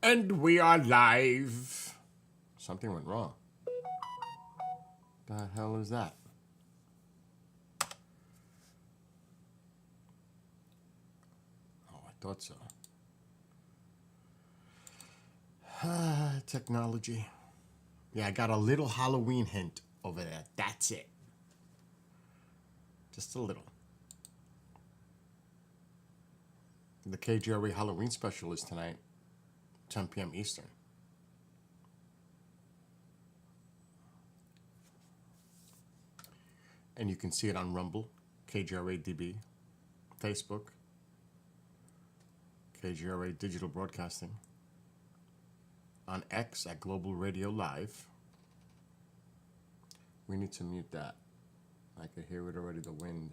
And we are live. Something went wrong. The hell is that? Oh, I thought so. Technology. Yeah, I got a little Halloween hint over there. That's it. Just a little. The KGRA Halloween special is tonight, 10 p.m. Eastern. And you can see it on Rumble, KGRA DB, Facebook, KGRA Digital Broadcasting, on X at Global Radio Live. We need to mute that. I can hear it already, the wind.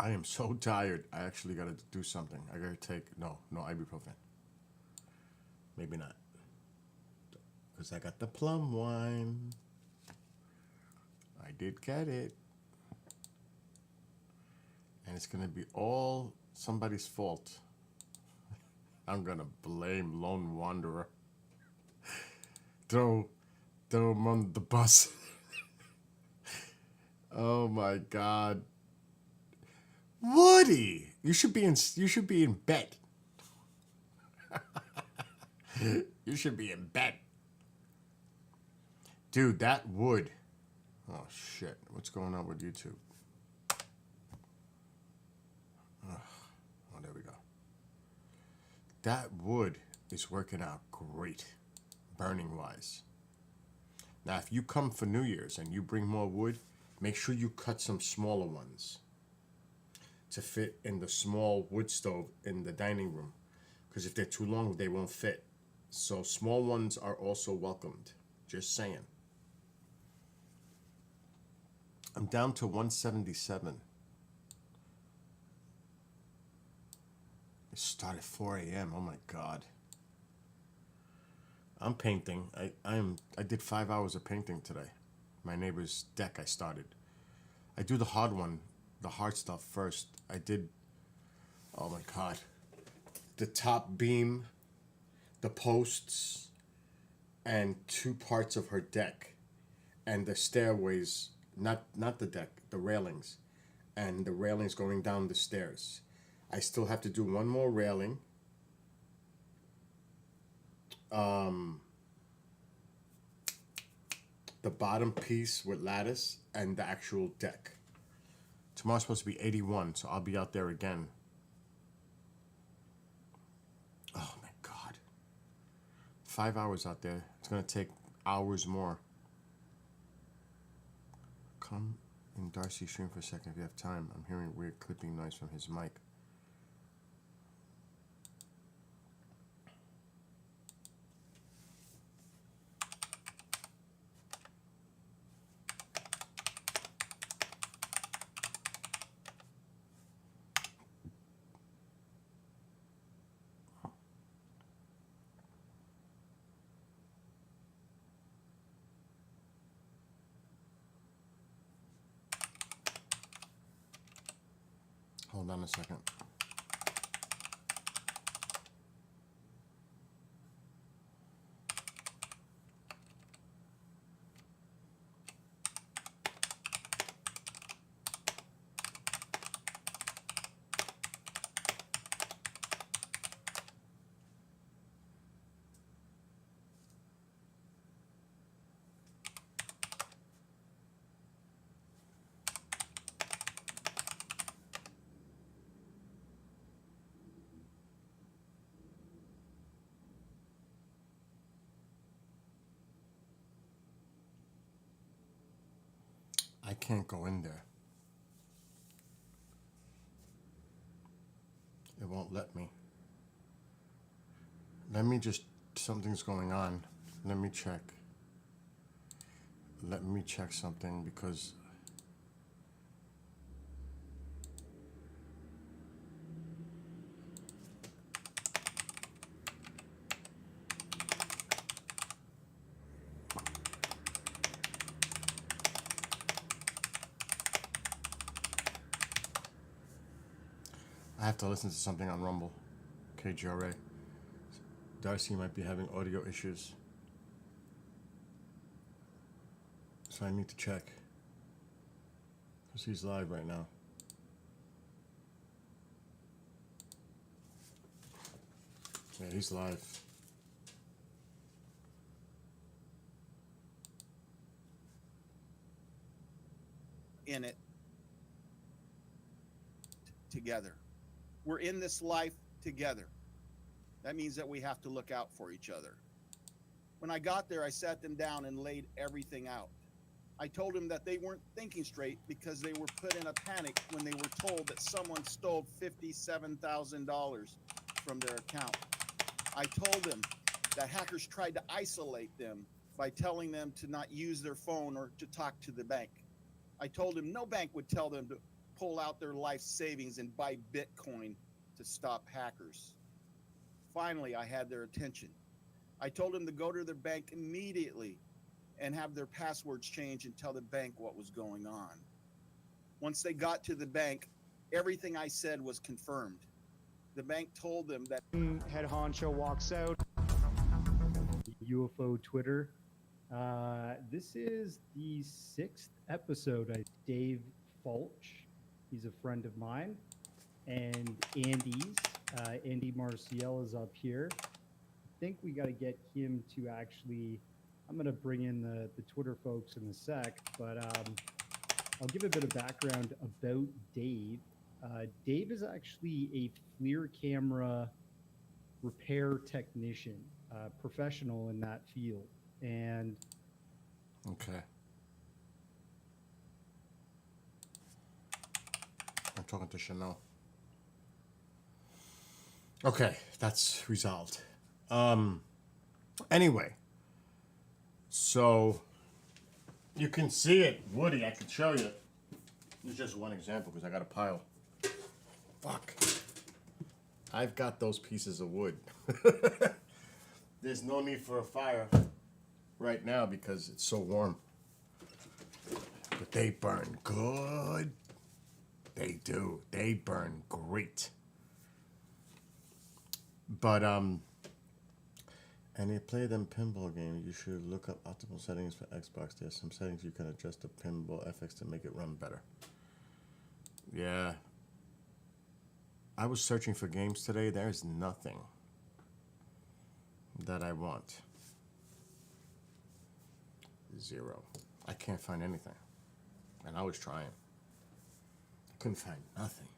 I am so tired. I actually got to do something. I got to take, no ibuprofen. Maybe not. Because I got the plum wine. I did get it. And it's going to be all somebody's fault. I'm going to blame Lone Wanderer. Throw him on the bus. Oh my God. Woody, you should be in bed. You should be in bed. Dude, that wood. Oh shit. What's going on with YouTube? Oh, there we go. That wood is working out great, burning wise. Now, if you come for New Year's and you bring more wood, make sure you cut some smaller ones to fit in the small wood stove in the dining room. Because if they're too long, they won't fit. So small ones are also welcomed. Just saying. I'm down to 177. It started 4 a.m. Oh my God. I'm painting. I did 5 hours of painting today. My neighbor's deck I started. I do the hard one, the hard stuff first. I did, oh my God, the top beam, the posts, and 2 parts of her deck, and the stairways, not the deck, the railings, and the railings going down the stairs. I still have to do one more railing. The bottom piece with lattice and the actual deck. Tomorrow's supposed to be 81, so I'll be out there again. Oh my God. 5 hours out there. It's going to take hours more. Come in Darcy's stream for a second if you have time. I'm hearing weird clipping noise from his mic. Hold on a second. I can't go in there. It won't let me. Let me just, something's going on. Let me check. Let me check something because I have to listen to something on Rumble. Okay, Joe Ray. Darcy might be having audio issues. So I need to check. Because he's live right now. Yeah, he's live. In it together. We're in this life together. That means that we have to look out for each other. When I got there, I sat them down and laid everything out. I told them that they weren't thinking straight because they were put in a panic when they were told that someone stole $57,000 from their account. I told them that hackers tried to isolate them by telling them to not use their phone or to talk to the bank. I told them no bank would tell them to pull out their life savings and buy Bitcoin to stop hackers. Finally, I had their attention. I told them to go to their bank immediately and have their passwords changed and tell the bank what was going on. Once they got to the bank, everything I said was confirmed. The bank told them that head honcho walks out. UFO Twitter. This is the 6th episode. Dave Fulch, he's a friend of mine, and Andy's. Andy Marciel is up here. I think we got to get him to actually. I'm going to bring in the Twitter folks in a sec, but I'll give a bit of background about Dave. Dave is actually a FLIR camera repair technician, professional in that field. And okay. I'm talking to Chanel. Okay, that's resolved. Anyway, so you can see it, Woody. I can show you. This is just one example because I got a pile. Fuck. I've got those pieces of wood. There's no need for a fire right now because it's so warm. But they burn good. They do. They burn great. But and they play them pinball games. You should look up optimal settings for Xbox. There's some settings you can adjust the pinball FX to make it run better. Yeah. I was searching for games today. There's nothing that I want. Zero. I can't find anything. And I was trying. Couldn't find nothing.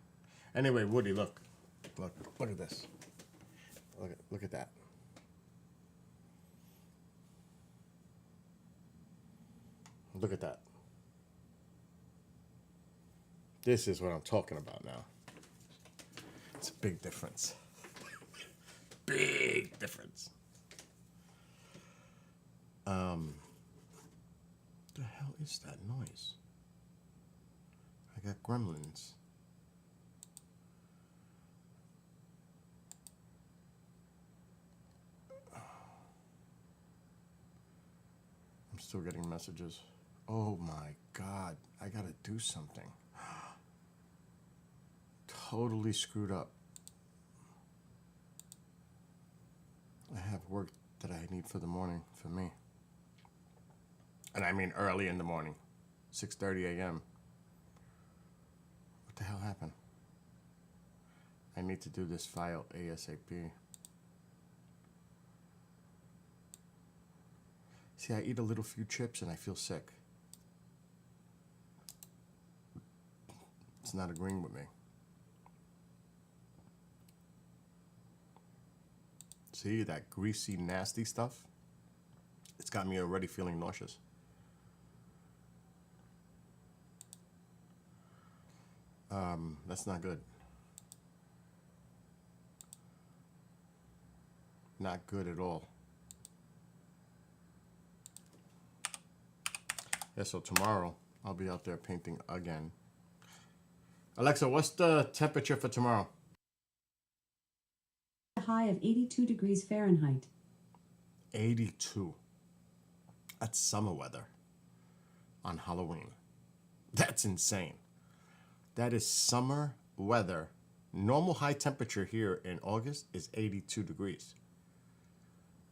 Anyway, Woody, look. Look at this. Look at that. Look at that. This is what I'm talking about now. It's a big difference. Big difference. The hell is that noise? I got gremlins. I'm still getting messages. Oh my God, I gotta do something. Totally screwed up. I have work that I need for the morning for me. And I mean early in the morning, 6:30 a.m. What the hell happened? I need to do this file ASAP. See, I eat a little few chips and I feel sick. It's not agreeing with me. See, that greasy, nasty stuff? It's got me already feeling nauseous. That's not good. Not good at all. Yeah, so tomorrow I'll be out there painting again. Alexa, what's the temperature for tomorrow? A high of 82 degrees Fahrenheit. 82. That's summer weather on Halloween. That's insane. That is summer weather Normal high temperature here in August is 82 degrees.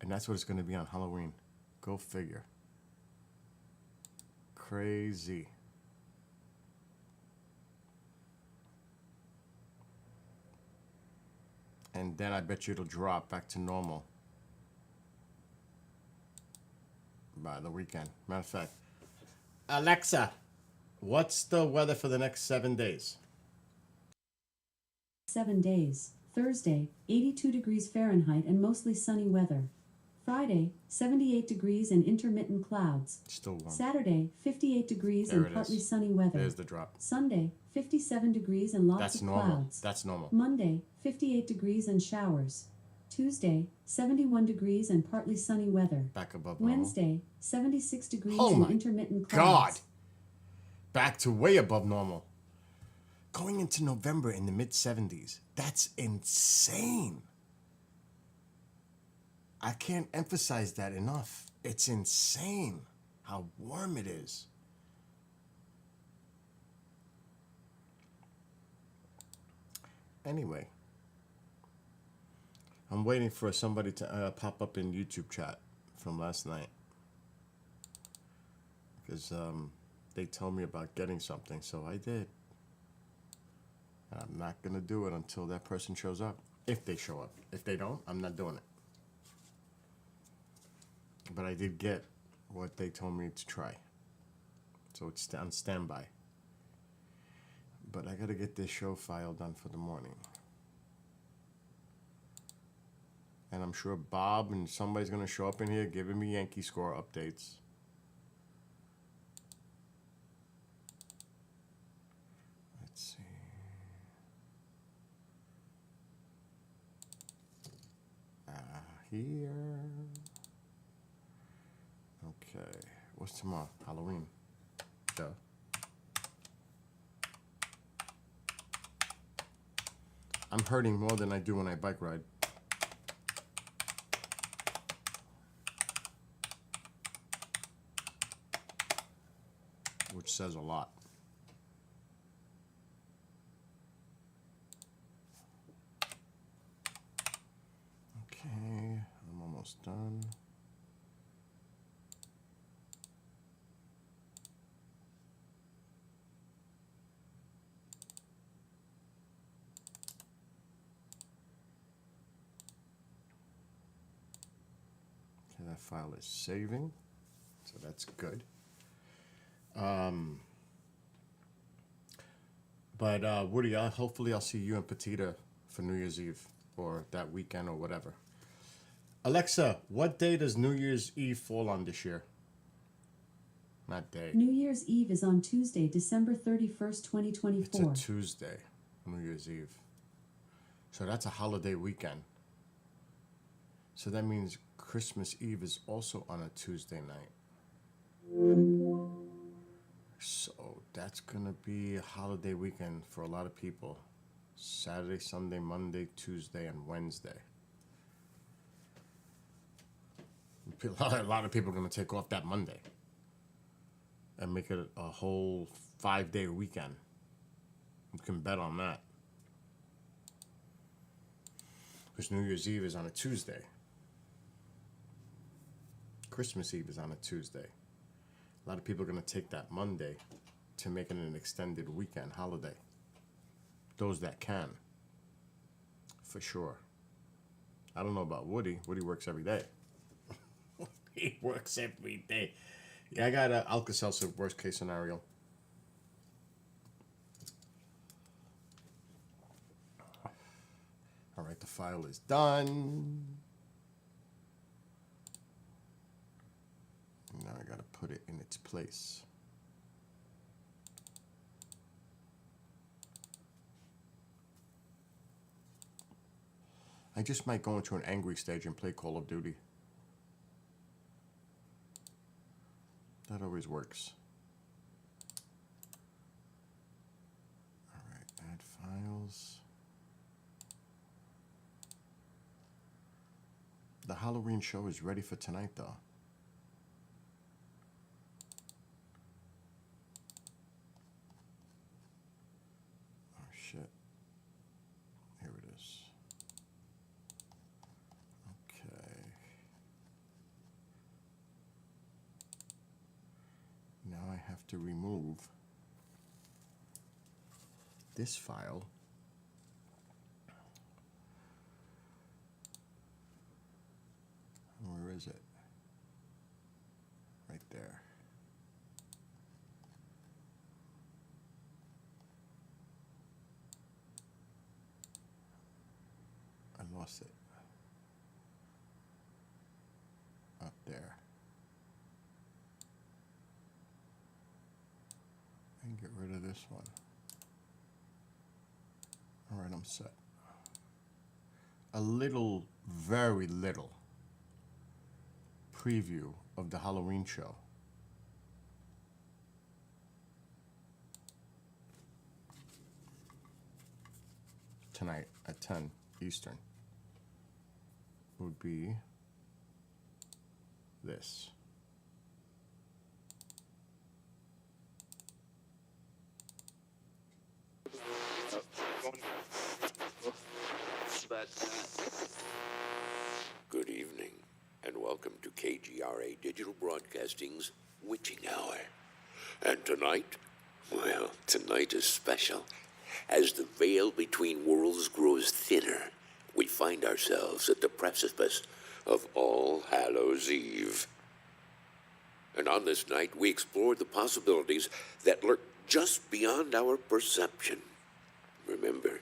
And that's what it's going to be on Halloween. Go figure. Crazy. And then I bet you it'll drop back to normal by the weekend. Matter of fact, Alexa, what's the weather for the next 7 days? 7 days. Thursday, 82 degrees Fahrenheit and mostly sunny weather. Friday, 78 degrees and intermittent clouds. Still warm. Saturday, 58 degrees There and it partly is. sunny weather. There's the drop. Sunday, 57 degrees and lots That's of normal. clouds. That's normal. Monday, 58 degrees and showers. Tuesday, 71 degrees and partly sunny weather. Back above normal. Wednesday, 76 degrees Oh and my intermittent God. clouds. Back to way above normal. Going into November in the mid 70s. That's insane. I can't emphasize that enough. It's insane how warm it is. Anyway, I'm waiting for somebody to pop up in YouTube chat from last night. Because they told me about getting something, so I did. I'm not going to do it until that person shows up. If they show up. If they don't, I'm not doing it. But I did get what they told me to try. So it's on standby. But I got to get this show file done for the morning. And I'm sure Bob and somebody's going to show up in here giving me Yankee score updates. Let's see. Here. Okay. What's tomorrow? Halloween. Duh. I'm hurting more than I do when I bike ride. Which says a lot. Okay, I'm almost done. Okay, that file is saving, so that's good. But Woody, hopefully I'll see you and Petita for New Year's Eve or that weekend or whatever. Alexa, what day does New Year's Eve fall on this year? Not day. New Year's Eve is on Tuesday, December 31st, It's 2024. a Tuesday, New Year's Eve. So that's a holiday weekend. So that means Christmas Eve is also on a Tuesday night. So that's gonna be a holiday weekend for a lot of people. Saturday, Sunday, Monday, Tuesday, and Wednesday. A lot of people are gonna take off that Monday and make it a whole 5-day weekend. You can bet on that. Because New Year's Eve is on a Tuesday. Christmas Eve is on a Tuesday. A lot of people are going to take that Monday to make it an extended weekend holiday. Those that can. For sure. I don't know about Woody. Woody works every day. He works every day. Yeah, I got Alka-Seltzer, worst case scenario. All right, the file is done. Now I gotta put it in its place. I just might go into an angry stage and play Call of Duty. That always works. All right, add files. The Halloween show is ready for tonight, though. Oh, shit. to remove this file. Where is it? Right there. I lost it. Up there. And get rid of this one. All right, I'm set. A little, very little preview of the Halloween show. Tonight at 10 Eastern would be this. Good evening, and welcome to KGRA Digital Broadcasting's Witching Hour. And tonight, well, tonight is special. As the veil between worlds grows thinner, we find ourselves at the precipice of All Hallows Eve. And on this night, we explore the possibilities that lurk just beyond our perception. Remember,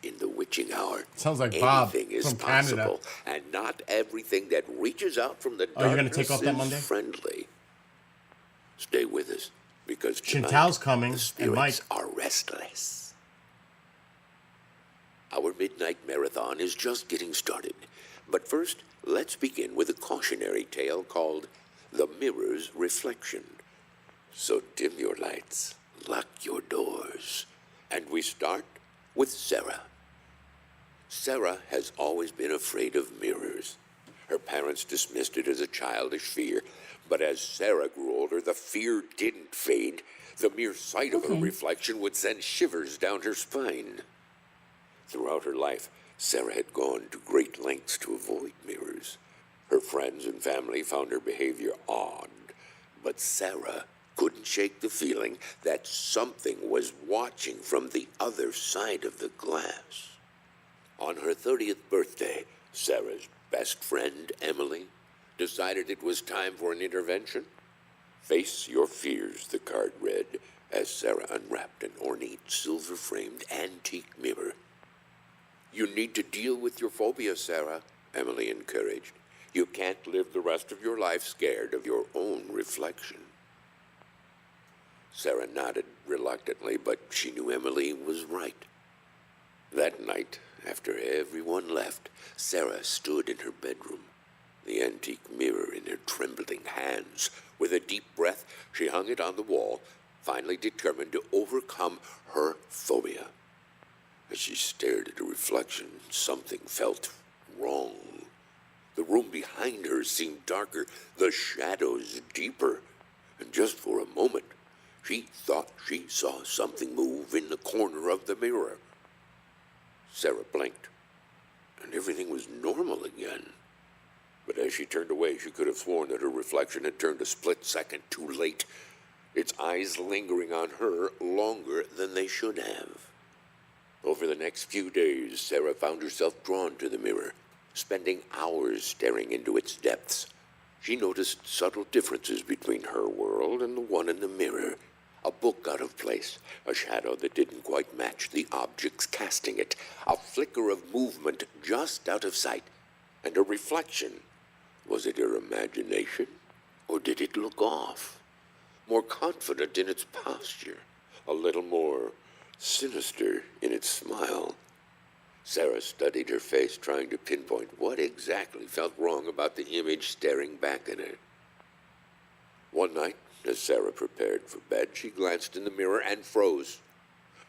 in the Witching Hour, Sounds like Bob anything is from Canada. possible, and not everything that reaches out from the Oh, you're gonna darkness take off that is Monday? friendly. Stay with us, because tonight, Chantal's coming, the and spirits Mike. are restless. Our midnight marathon is just getting started. But first, let's begin with a cautionary tale called The Mirror's Reflection. So dim your lights, lock your doors, and we start with Sarah. Sarah has always been afraid of mirrors. Her parents dismissed it as a childish fear, but as Sarah grew older, the fear didn't fade. The mere sight of her Okay. reflection would send shivers down her spine. Throughout her life, Sarah had gone to great lengths to avoid mirrors. Her friends and family found her behavior odd, but Sarah couldn't shake the feeling that something was watching from the other side of the glass. On her 30th birthday, Sarah's best friend, Emily, decided it was time for an intervention. Face your fears, the card read, as Sarah unwrapped an ornate silver-framed antique mirror. You need to deal with your phobia, Sarah, Emily encouraged. You can't live the rest of your life scared of your own reflection. Sarah nodded reluctantly, but she knew Emily was right. That night, after everyone left, Sarah stood in her bedroom, the antique mirror in her trembling hands. With a deep breath, she hung it on the wall, finally determined to overcome her phobia. As she stared at her reflection, something felt wrong. The room behind her seemed darker, the shadows deeper, and just for a moment, she thought she saw something move in the corner of the mirror. Sarah blinked, and everything was normal again. But as she turned away, she could have sworn that her reflection had turned a split second too late, its eyes lingering on her longer than they should have. Over the next few days, Sarah found herself drawn to the mirror, spending hours staring into its depths. She noticed subtle differences between her world and the one in the mirror. A book out of place, a shadow that didn't quite match the objects casting it, a flicker of movement just out of sight, and a reflection. Was it her imagination, or did it look off? More confident in its posture, a little more sinister in its smile. Sarah studied her face, trying to pinpoint what exactly felt wrong about the image staring back at her. One night, as Sarah prepared for bed, she glanced in the mirror and froze.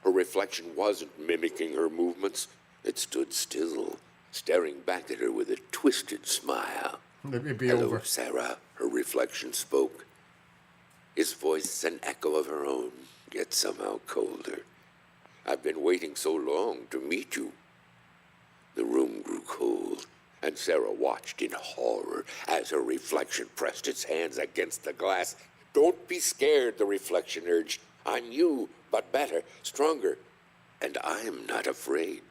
Her reflection wasn't mimicking her movements. It stood still, staring back at her with a twisted smile. Let it be Hello, over. Sarah, her reflection spoke. His voice an echo of her own, yet somehow colder. I've been waiting so long to meet you. The room grew cold, and Sarah watched in horror as her reflection pressed its hands against the glass. Don't be scared, the reflection urged. I'm you, but better, stronger, and I'm not afraid.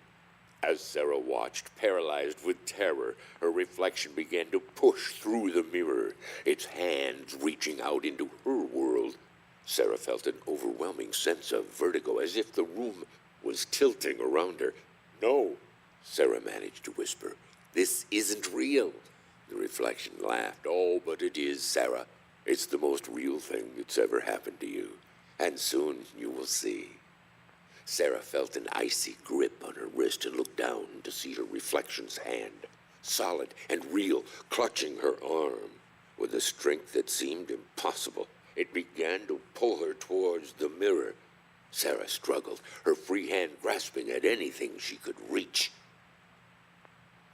As Sarah watched, paralyzed with terror, her reflection began to push through the mirror, its hands reaching out into her world. Sarah felt an overwhelming sense of vertigo, as if the room was tilting around her. No, Sarah managed to whisper. This isn't real. The reflection laughed. Oh, but it is, Sarah. It's the most real thing that's ever happened to you. And soon you will see. Sarah felt an icy grip on her wrist and looked down to see her reflection's hand, solid and real, clutching her arm. With a strength that seemed impossible, it began to pull her towards the mirror. Sarah struggled, her free hand grasping at anything she could reach.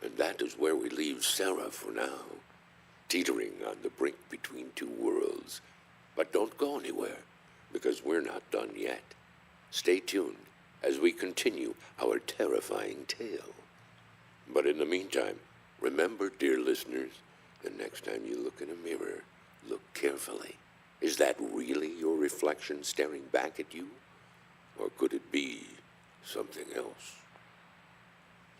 And that is where we leave Sarah for now, teetering on the brink between two worlds. But don't go anywhere, because we're not done yet. Stay tuned as we continue our terrifying tale. But in the meantime, remember, dear listeners, the next time you look in a mirror, look carefully. Is that really your reflection staring back at you? Or could it be something else?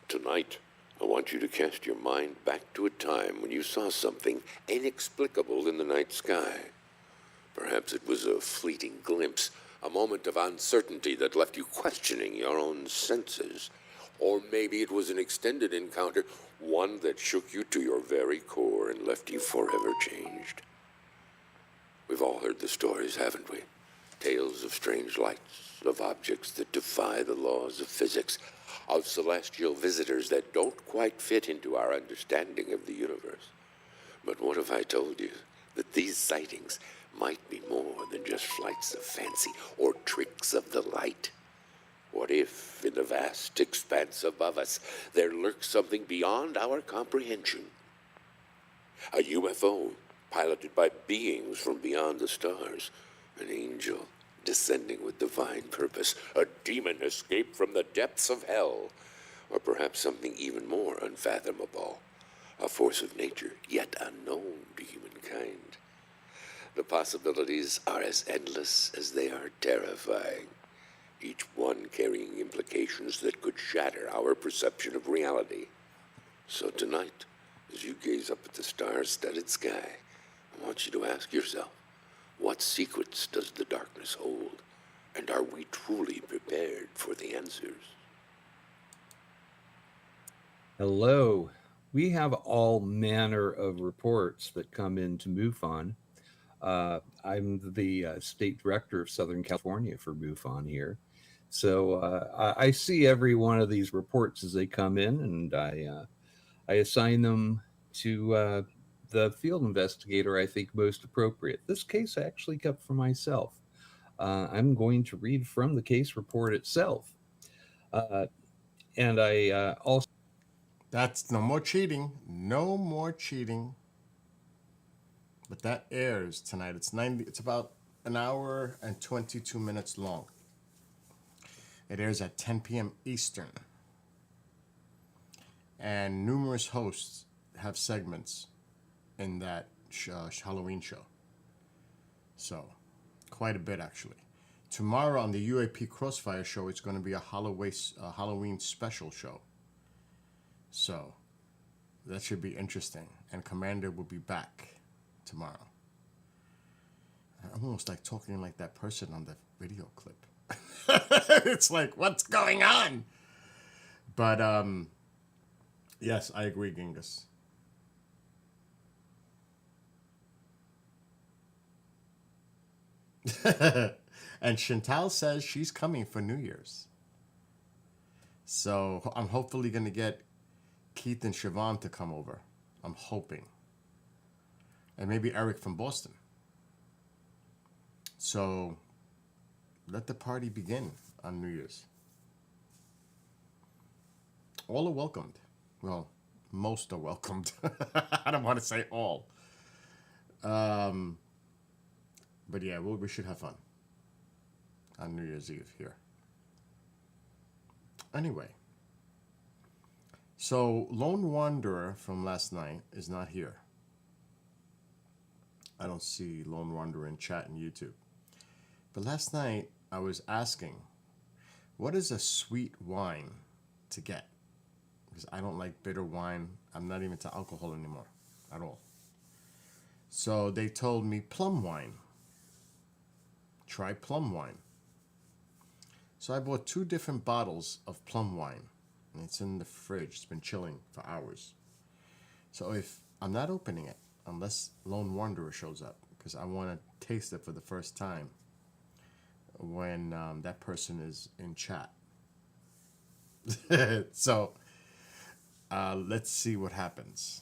Tonight, I want you to cast your mind back to a time when you saw something inexplicable in the night sky. Perhaps it was a fleeting glimpse, a moment of uncertainty that left you questioning your own senses. Or maybe it was an extended encounter, one that shook you to your very core and left you forever changed. We've all heard the stories, haven't we? Tales of strange lights, of objects that defy the laws of physics, of celestial visitors that don't quite fit into our understanding of the universe. But what if I told you that these sightings might be more than just flights of fancy or tricks of the light? What if, in the vast expanse above us, there lurks something beyond our comprehension? A UFO, piloted by beings from beyond the stars, an angel descending with divine purpose, a demon escaped from the depths of hell, or perhaps something even more unfathomable, a force of nature yet unknown to humankind. The possibilities are as endless as they are terrifying, each one carrying implications that could shatter our perception of reality. So tonight, as you gaze up at the star-studded sky, I want you to ask yourself, what secrets does the darkness hold? And are we truly prepared for the answers? Hello. We have all manner of reports that come into MUFON. I'm the state director of Southern California for MUFON here. So I see every one of these reports as they come in, and I assign them to the field investigator I think most appropriate. This case I actually kept for myself. I'm going to read from the case report itself. And I also... That's no more cheating. No more cheating. But that airs tonight. It's about an hour and 22 minutes long. It airs at 10 p.m. Eastern. And numerous hosts have segments in that Halloween show. So, quite a bit actually. Tomorrow on the UAP Crossfire show, it's going to be a Halloween special show. So, that should be interesting. And Commander will be back tomorrow. I'm almost like talking like that person on the video clip. It's like, what's going on? But, yes, I agree, Genghis. And Chantal says she's coming for New Year's. So I'm hopefully going to get Keith and Siobhan to come over. I'm hoping. And maybe Eric from Boston. So let the party begin on New Year's. All are welcomed. Well, most are welcomed. I don't want to say all. But yeah, we should have fun on New Year's Eve here. Anyway, so Lone Wanderer from last night is not here. I don't see Lone Wanderer in chat and YouTube. But last night I was asking, what is a sweet wine to get? Because I don't like bitter wine. I'm not even to alcohol anymore at all. So they told me plum wine. Try plum wine. So I bought 2 different bottles of plum wine. And it's in the fridge. It's been chilling for hours. So if I'm not opening it, unless Lone Wanderer shows up, because I want to taste it for the first time when that person is in chat. So let's see what happens.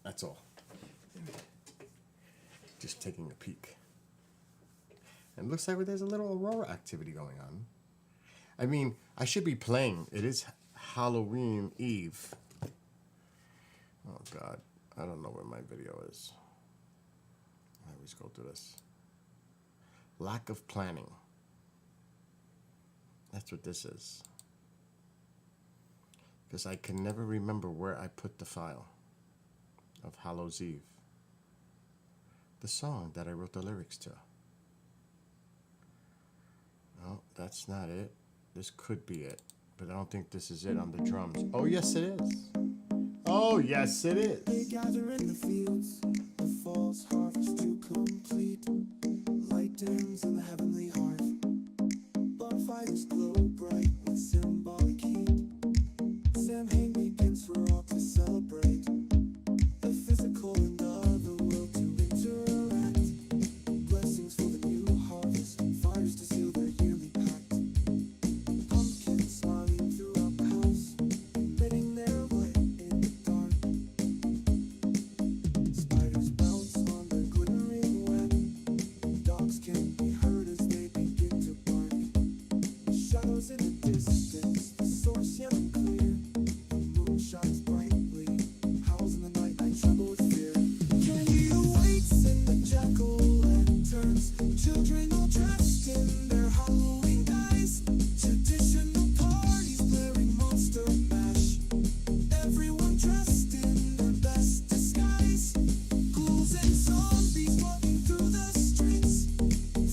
That's all. Just taking a peek. And it looks like there's a little Aurora activity going on. I mean, I should be playing. It is Halloween Eve. Oh, God. I don't know where my video is. I always go through this. Lack of planning. That's what this is. Because I can never remember where I put the file of Hallows Eve. The song that I wrote the lyrics to. No, that's not it. This could be it. But I don't think this is it on the drums. Oh, yes, it is. Oh, yes, it is. They gather in the fields, the fall's harvest to complete. Light dims in the heavenly heart. Bonfires glow bright with symbolic heat. Samhain begins for all to celebrate. The physical and the other world to interact. Blessings for the new harvest, fires to seal their yearly pact. Pumpkins smiling throughout the house, emitting their light in the dark. Spiders bounce on the glittering web. Dogs can be heard as they begin to bark. Shadows in the distance, the source young and clear. The moon shines brightly, howls in the night, I tremble with fear. Candy awaits in the jack-o'-lanterns. Children all dressed in their Halloween guise. Traditional parties blaring monster mash. Everyone dressed in their best disguise. Ghouls and zombies walking through the streets.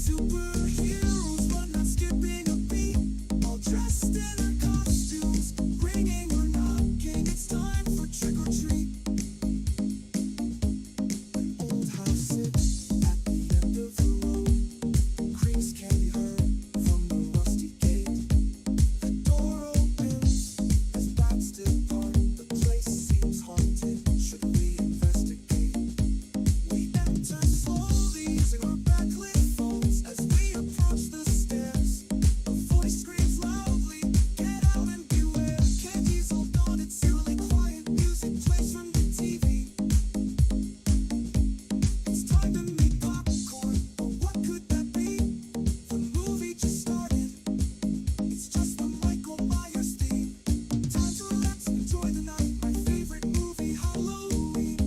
Superheroes but not skipping a beat. All dressed in their costumes, ringing or knocking. It's time for trick or treat. An old house sits at the end of the road. Creaks can be heard from the rusty gate. The door opens as bats depart. The place seems haunted. Should we investigate? We enter slowly using our backlit phones as we approach the stairs. A voice screams loudly, "Get out and beware!" Candy's all gone, it's eerily quiet. Music plays from the TV. It's time to make popcorn, but what could that be? The movie just started. It's just the Michael Myers theme. Time to relax and enjoy the night. My favorite movie, Halloween.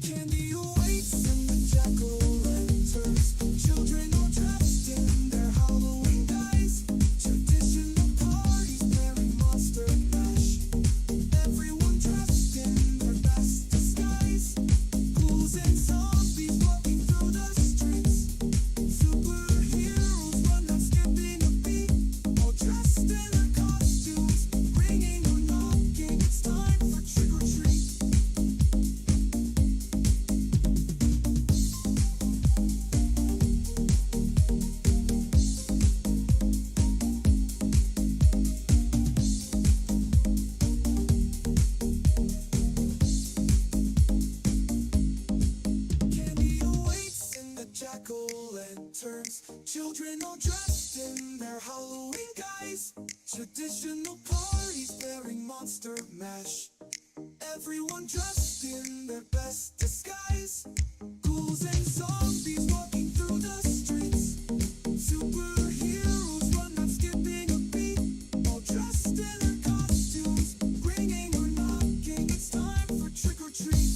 Candy awaits in the jack-o'-lanterns. Children all dressed in their Halloween guise. Traditional parties blaring monster mash. Everyone dressed in their best disguise. Ghouls and zombies walking through the streets. Superheroes but not skipping a beat. All dressed in their costumes, ringing or knocking. It's time for trick or treat. Candy awaits in the jack-o'-lanterns. Children all dressed in their Halloween guise. Traditional parties bearing monster mash. Everyone dressed in their best disguise. Ghouls and zombies walking through the streets. Superheroes but not skipping a beat. All dressed in their costumes, ringing or knocking. It's time for trick or treat.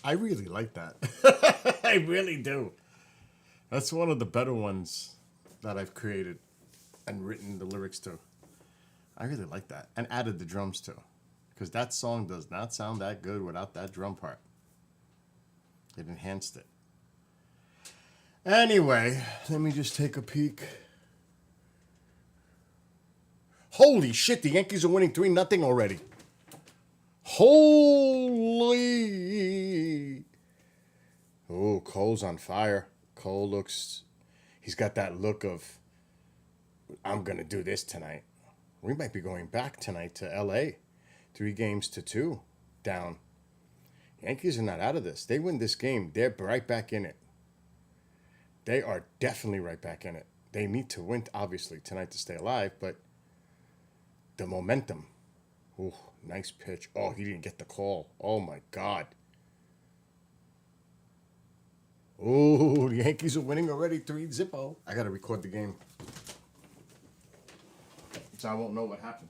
I really like that. I really do. That's one of the better ones that I've created and written the lyrics to. I really like that. And added the drums too. Because that song does not sound that good without that drum part. It enhanced it. Anyway, let me just take a peek. Holy shit, the Yankees are winning 3-0 already. Holy. Oh, Cole's on fire. Cole looks, he's got that look of, I'm going to do this tonight. We might be going back tonight to LA. 3-2 down. Yankees are not out of this. They win this game, they're right back in it. They are definitely right back in it. They need to win, obviously, tonight to stay alive, but the momentum. Ooh, nice pitch. Oh, he didn't get the call. Oh, my God. Ooh, the Yankees are winning already, 3-0. I got to record the game, so I won't know what happened.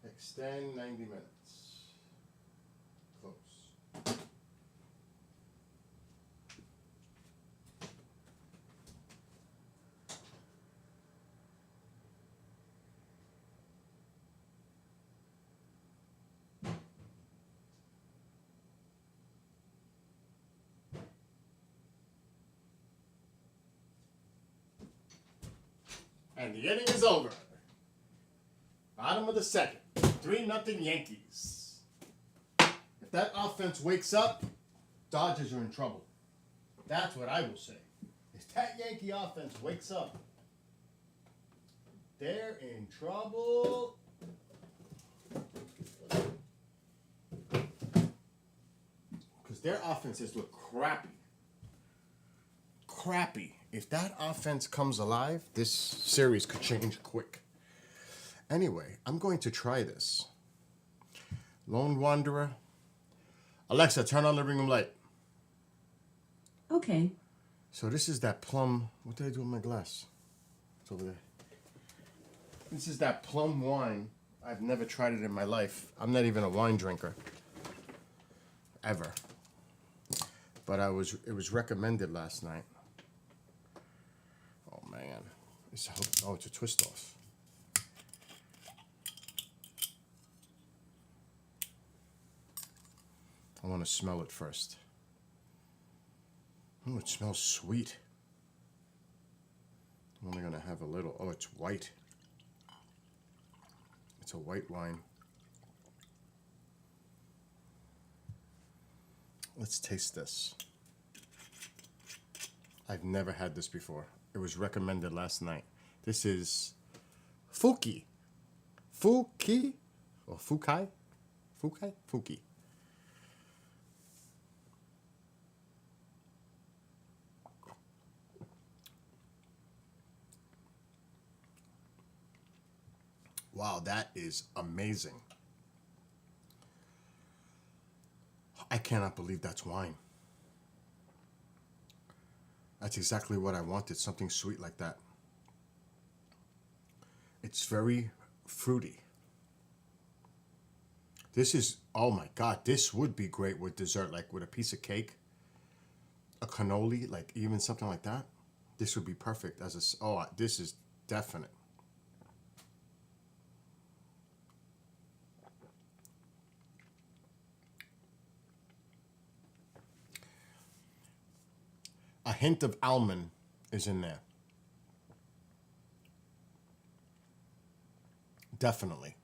Extend 90 minutes. Close. And the inning is over. Bottom of the second. 3-0 Yankees. If that offense wakes up, Dodgers are in trouble. That's what I will say. If that Yankee offense wakes up, they're in trouble. Because their offenses look crappy. Crappy. If that offense comes alive, this series could change quick. Anyway, I'm going to try this. Lone Wanderer. Alexa, turn on the living room light. Okay. So this is that plum. What did I do with my glass? It's over there. This is that plum wine. I've never tried it in my life. I'm not even a wine drinker. Ever. But it was recommended last night. Oh man. It's a twist off. I want to smell it first. Oh, it smells sweet. I'm only going to have a little. Oh, it's white. It's a white wine. Let's taste this. I've never had this before. It was recommended last night. This is Fuki. Fuki? Or Fukai? Fukai? Fuki. Wow, that is amazing. I cannot believe that's wine. That's exactly what I wanted, something sweet like that. It's very fruity. This is, oh my God, this would be great with dessert, like with a piece of cake, a cannoli, like even something like that. This would be perfect as a, oh, this is definite. A hint of almond is in there. Definitely.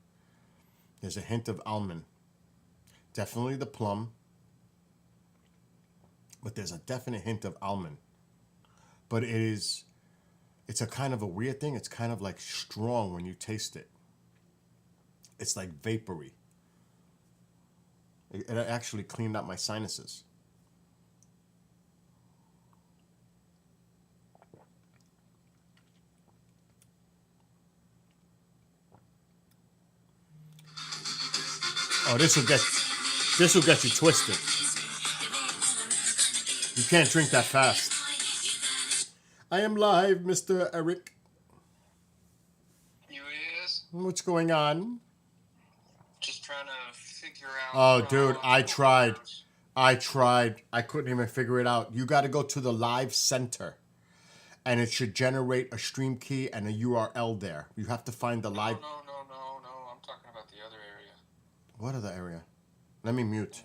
There's a hint of almond. Definitely the plum. But there's a definite hint of almond. But it's a kind of a weird thing. It's kind of like strong when you taste it. It's like vapory. It actually cleaned out my sinuses. Oh, this will get you twisted. You can't drink that fast. I am live, Mr. Eric. What's going on? Just trying to figure out. Oh, dude, I the tried. orders. I tried. I couldn't even figure it out. You got to go to the live center, and it should generate a stream key and a URL there. You have to find the live. No. I'm talking about the other area. What other area? Let me mute.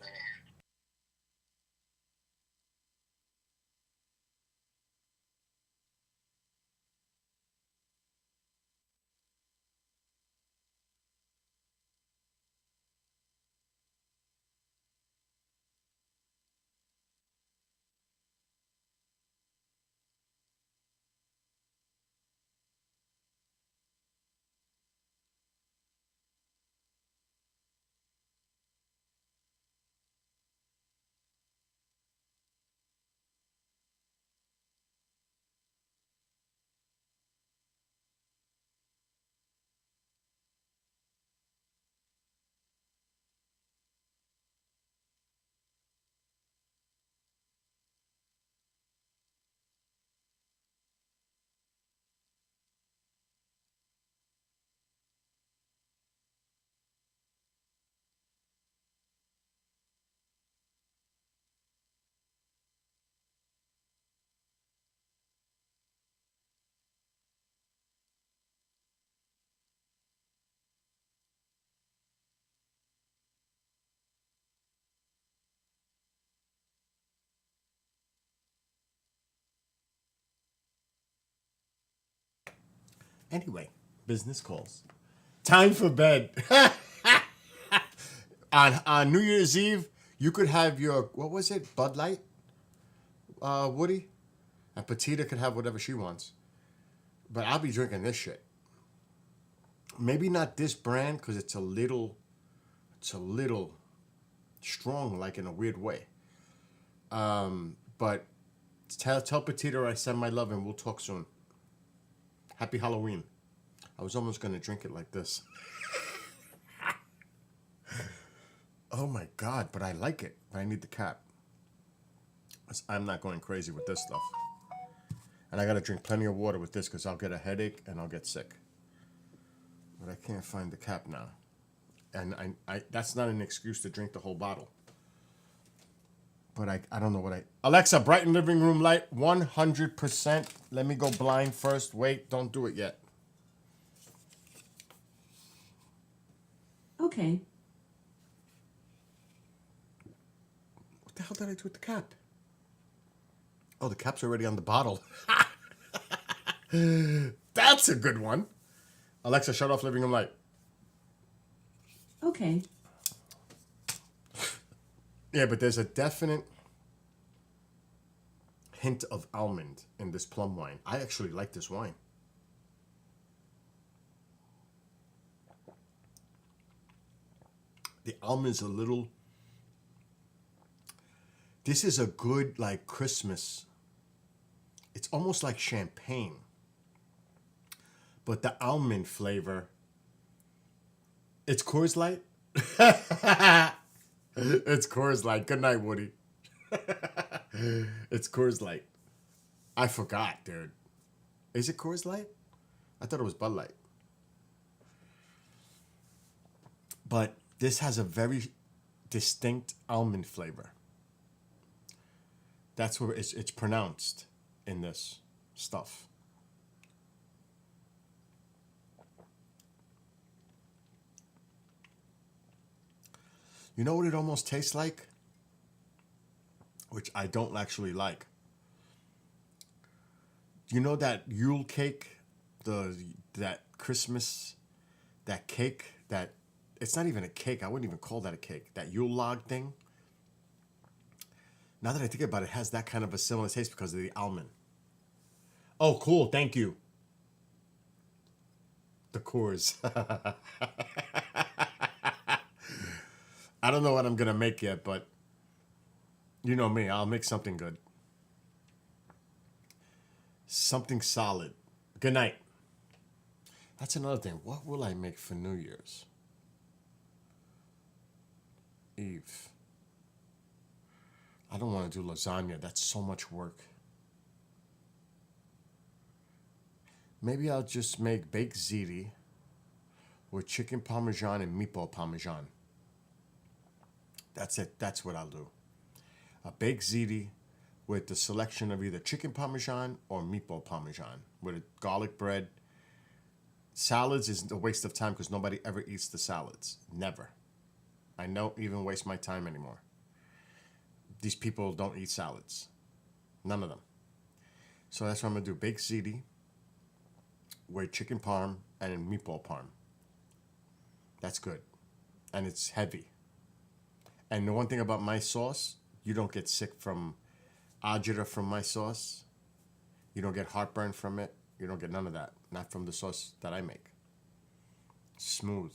Anyway, business calls. Time for bed. On New Year's Eve, you could have your, what was it, Bud Light, Woody? And Petita could have whatever she wants. But I'll be drinking this shit. Maybe not this brand, because it's a little strong, like in a weird way. But tell Petita I send my love and we'll talk soon. Happy Halloween. I was almost going to drink it like this. Oh my God, but I like it. I need the cap. I'm not going crazy with this stuff. And I got to drink plenty of water with this because I'll get a headache and I'll get sick. But I can't find the cap now. And I that's not an excuse to drink the whole bottle. But I don't know what I... Alexa, brighten living room light 100%. Let me go blind first. Wait, don't do it yet. Okay. What the hell did I do with the cap? Oh, the cap's already on the bottle. That's a good one. Alexa, shut off living room light. Okay. Yeah, but there's a definite hint of almond in this plum wine. I actually like this wine. The almond's a little... This is a good, like, Christmas. It's almost like champagne. But the almond flavor... It's Coors Light? It's Coors Light. Good night, Woody. It's Coors Light. I forgot, dude. Is it Coors Light? I thought it was Bud Light. But this has a very distinct almond flavor. That's where it's pronounced in this stuff. You know what it almost tastes like? Which I don't actually like. You know that Yule cake? That Christmas, that cake, that... It's not even a cake. I wouldn't even call that a cake. That Yule log thing. Now that I think about it, it has that kind of a similar taste because of the almond. Oh, cool. Thank you. The Coors. I don't know what I'm going to make yet, but you know me. I'll make something good. Something solid. Good night. That's another thing. What will I make for New Year's Eve? I don't want to do lasagna. That's so much work. Maybe I'll just make baked ziti with chicken parmesan and meatball parmesan. That's it. That's what I'll do. A baked ziti with the selection of either chicken parmesan or meatball parmesan with a garlic bread. Salads is a waste of time because nobody ever eats the salads. Never. I don't even waste my time anymore. These people don't eat salads. None of them. So that's what I'm going to do. Baked ziti with chicken parm and meatball parm. That's good. And it's heavy. And the one thing about my sauce, you don't get sick from agita from my sauce. You don't get heartburn from it. You don't get none of that. Not from the sauce that I make. Smooth.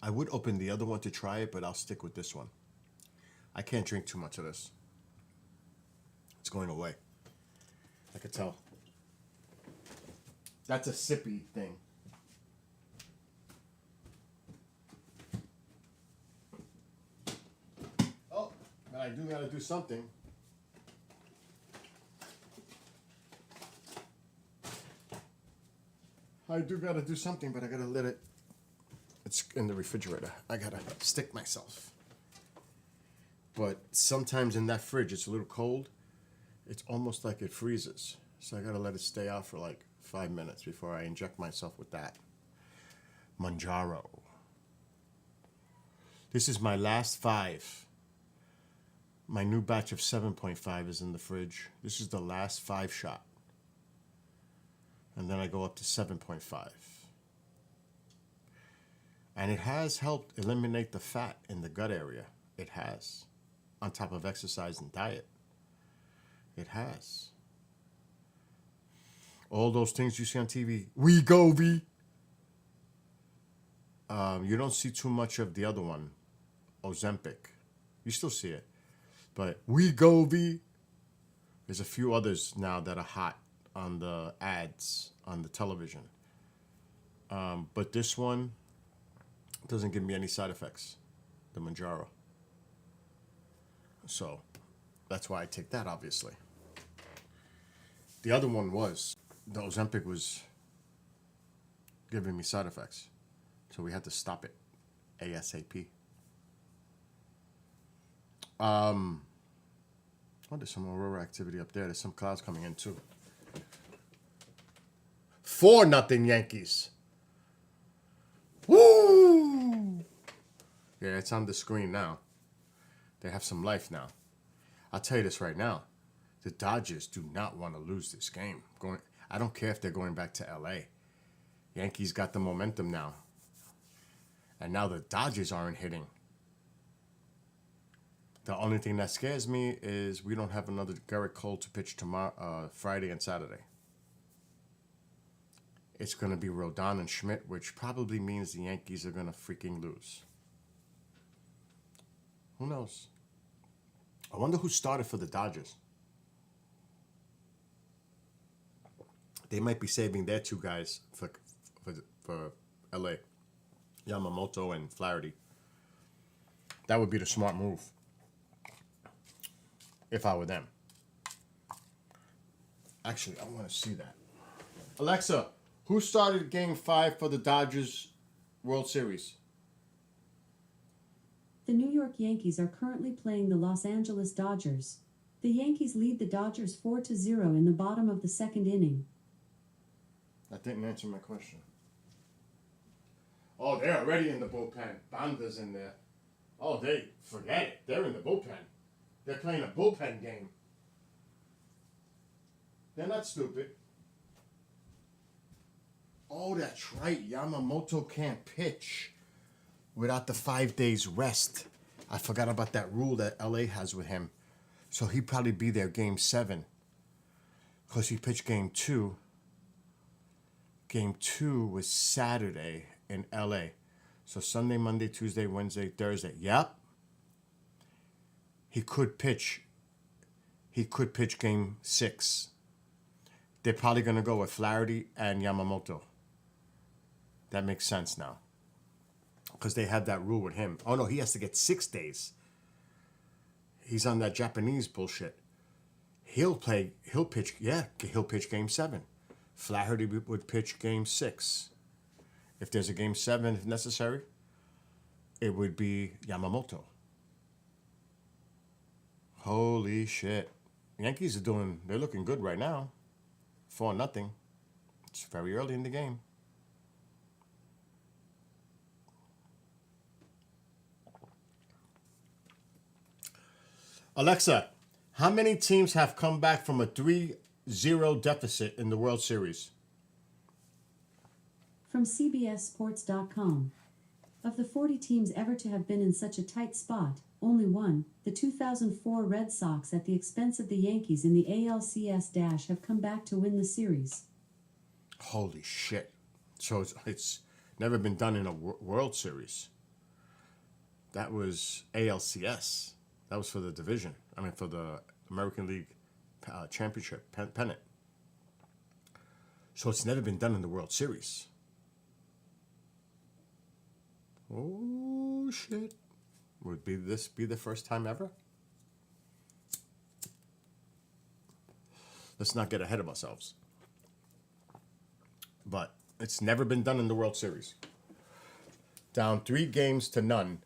I would open the other one to try it, but I'll stick with this one. I can't drink too much of this. It's going away. I could tell. That's a sippy thing. Oh, but I do gotta do something. I do gotta do something, but I gotta let it. It's in the refrigerator. I gotta stick myself. But sometimes in that fridge, it's a little cold. It's almost like it freezes. So I gotta let it stay out for like 5 minutes before I inject myself with that. Manjaro. This is my last 5. My new batch of 7.5 is in the fridge. This is the last 5 shot. And then I go up to 7.5. And it has helped eliminate the fat in the gut area. It has. On top of exercise and diet. It has. All those things you see on TV. Wegovy. You don't see too much of the other one. Ozempic. You still see it. But Wegovy. There's a few others now that are hot on the ads on the television. But this one doesn't give me any side effects, the Manjaro. So that's why I take that, obviously. The other one was, the Ozempic was giving me side effects. So we had to stop it ASAP. Oh, there's some aurora activity up there. There's some clouds coming in too. 4-0 Yankees. Woo! Yeah, it's on the screen now. They have some life now. I'll tell you this right now. The Dodgers do not want to lose this game. I don't care if they're going back to LA. Yankees got the momentum now. And now the Dodgers aren't hitting. The only thing that scares me is we don't have another Garrett Cole to pitch tomorrow, Friday and Saturday. It's going to be Rodon and Schmidt, which probably means the Yankees are going to freaking lose. Who knows? I wonder who started for the Dodgers. They might be saving their 2 guys for LA. Yamamoto and Flaherty. That would be the smart move. If I were them. Actually, I want to see that. Alexa, who started Game 5 for the Dodgers World Series? The New York Yankees are currently playing the Los Angeles Dodgers. The Yankees lead the Dodgers 4-0 in the bottom of the 2nd inning. That didn't answer my question. Oh, they're already in the bullpen. Banda's in there. Oh, forget it. They're in the bullpen. They're playing a bullpen game. They're not stupid. Oh, that's right. Yamamoto can't pitch without the 5 days rest. I forgot about that rule that LA has with him. So he'd probably be there Game 7. Because he pitched Game 2. Game 2 was Saturday in LA. So Sunday, Monday, Tuesday, Wednesday, Thursday. Yep. He could pitch Game 6. They're probably going to go with Flaherty and Yamamoto. That makes sense now. Because they have that rule with him. Oh, no, he has to get 6 days. He's on that Japanese bullshit. He'll pitch game 7. Flaherty would pitch game 6. If there's a game 7 if necessary, it would be Yamamoto. Holy shit. Yankees they're looking good right now. 4-0. It's very early in the game. Alexa, how many teams have come back from a 3-0 deficit in the World Series? From CBSSports.com. Of the 40 teams ever to have been in such a tight spot, only one, the 2004 Red Sox at the expense of the Yankees in the ALCS- have come back to win the series. Holy shit. So it's never been done in a World Series. That was ALCS. That was for the division. I mean, for the American League Championship pennant. So it's never been done in the World Series. Oh, shit. Would this be the first time ever? Let's not get ahead of ourselves. But it's never been done in the World Series. Down 3-0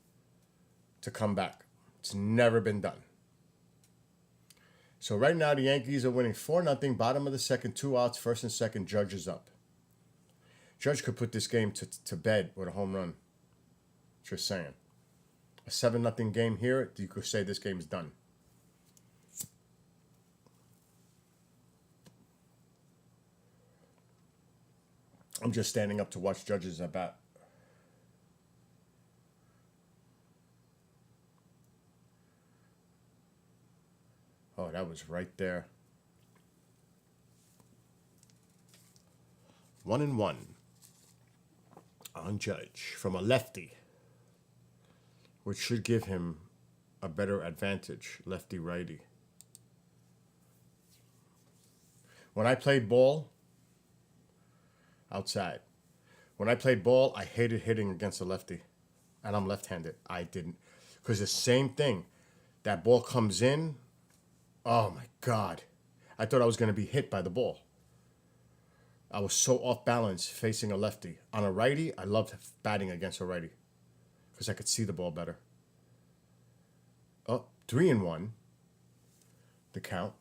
to come back. It's never been done. So right now the Yankees are winning 4-0, bottom of the second, 2 outs, first and second, Judge is up. Judge could put this game to bed with a home run. Just saying. A 7-0 game here, you could say this game is done. I'm just standing up to watch Judge's at bat. Oh, that was right there. 1-1 on Judge from a lefty, which should give him a better advantage, lefty-righty. When I played ball outside, when I played ball, I hated hitting against a lefty, and I'm left-handed. I didn't, because the same thing, that ball comes in. Oh my God. I thought I was going to be hit by the ball. I was so off balance facing a lefty. On a righty, I loved batting against a righty because I could see the ball better. Oh, 3-1. The count.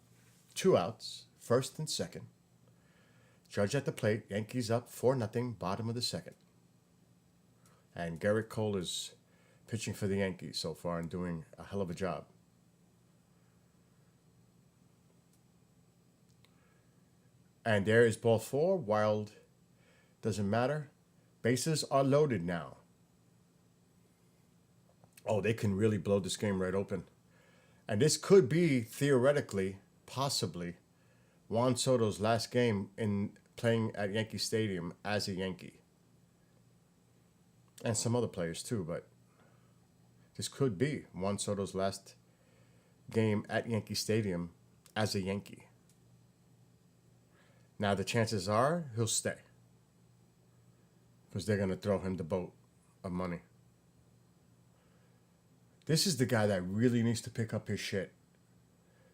2 outs, first and second. Judge at the plate. Yankees up 4-0, bottom of the second. And Garrett Cole is pitching for the Yankees so far and doing a hell of a job. And there is ball 4. Wild doesn't matter. Bases are loaded now. Oh, they can really blow this game right open. And this could be, theoretically, possibly, Juan Soto's last game in playing at Yankee Stadium as a Yankee. And some other players too, but this could be Juan Soto's last game at Yankee Stadium as a Yankee. Now, the chances are he'll stay because they're going to throw him the boat of money. This is the guy that really needs to pick up his shit.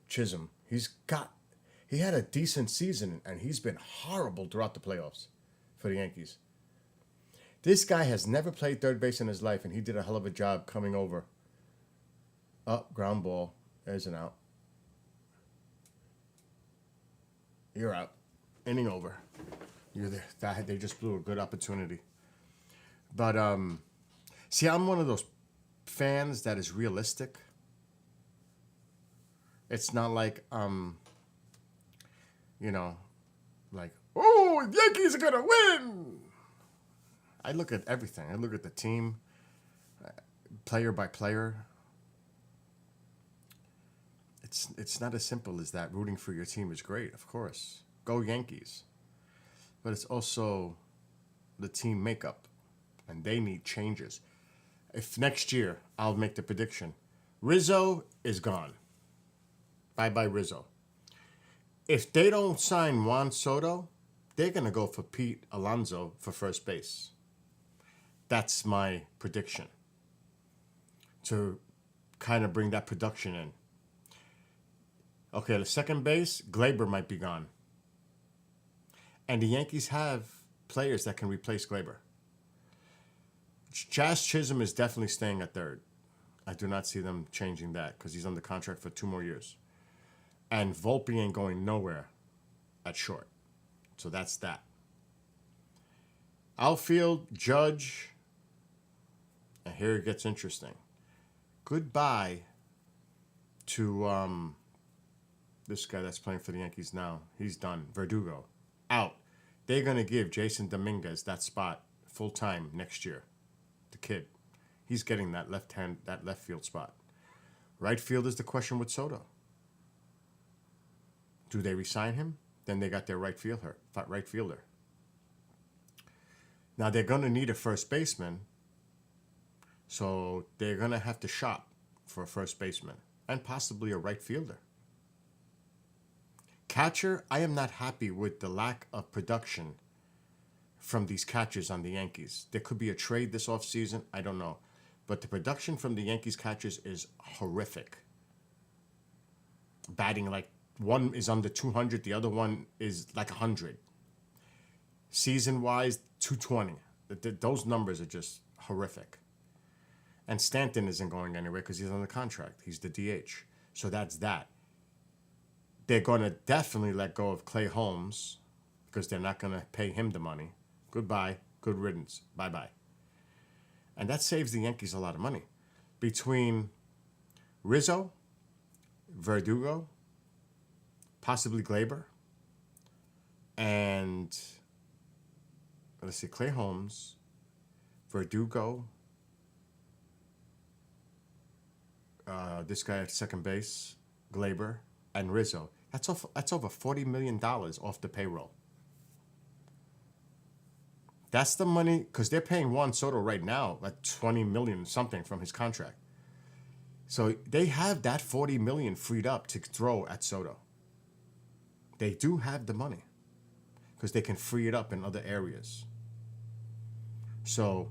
Chisholm. He had a decent season, and he's been horrible throughout the playoffs for the Yankees. This guy has never played third base in his life, and he did a hell of a job coming over. Up, ground ball. There's an out. You're out. Inning over. You're there. They just blew a good opportunity. But see, I'm one of those fans that is realistic. It's not like like, oh, the Yankees are gonna win. I look at everything. I look at the team, player by player. It's not as simple as that. Rooting for your team is great, of course. Go Yankees. But it's also the team makeup, and they need changes. If next year, I'll make the prediction, Rizzo is gone. Bye-bye Rizzo. If they don't sign Juan Soto, they're going to go for Pete Alonso for first base. That's my prediction. To kind of bring that production in. Okay, the second base, Glaber might be gone. And the Yankees have players that can replace Glaber. Jazz Chisholm is definitely staying at third. I do not see them changing that because he's under contract for 2 more years. And Volpe ain't going nowhere at short. So that's that. Outfield, Judge. And here it gets interesting. Goodbye to this guy that's playing for the Yankees now. He's done. Verdugo. Out. They're going to give Jason Dominguez that spot full time next year. The kid. He's getting that left field spot. Right field is the question with Soto. Do they resign him? Then they got their right fielder. Now they're going to need a first baseman. So they're going to have to shop for a first baseman and possibly a right fielder. Catcher, I am not happy with the lack of production from these catchers on the Yankees. There could be a trade this offseason. I don't know. But the production from the Yankees catchers is horrific. Batting like one is under 200. The other one is like 100. Season-wise, 220. Those numbers are just horrific. And Stanton isn't going anywhere because he's under contract. He's the DH. So that's that. They're going to definitely let go of Clay Holmes because they're not going to pay him the money. Goodbye. Good riddance. Bye-bye. And that saves the Yankees a lot of money. Between Rizzo, Verdugo, possibly Glaber, and let's see, Clay Holmes, Verdugo, this guy at second base, Glaber, and Rizzo. That's over $40 million off the payroll. That's the money, because they're paying Juan Soto right now like $20 million something from his contract. So they have that $40 million freed up to throw at Soto. They do have the money because they can free it up in other areas. So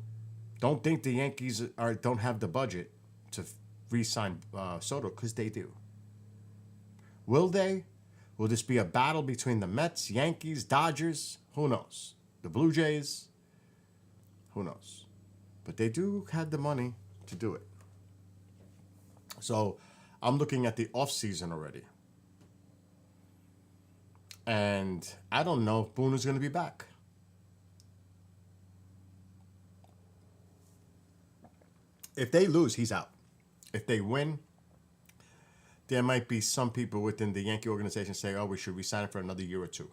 don't think the Yankees don't have the budget to re-sign Soto, because they do. Will they? Will this be a battle between the Mets, Yankees, Dodgers? Who knows? The Blue Jays? Who knows? But they do have the money to do it. So I'm looking at the offseason already. And I don't know if Boone is going to be back. If they lose, he's out. If they win, there might be some people within the Yankee organization say, oh, we should resign him for another year or two.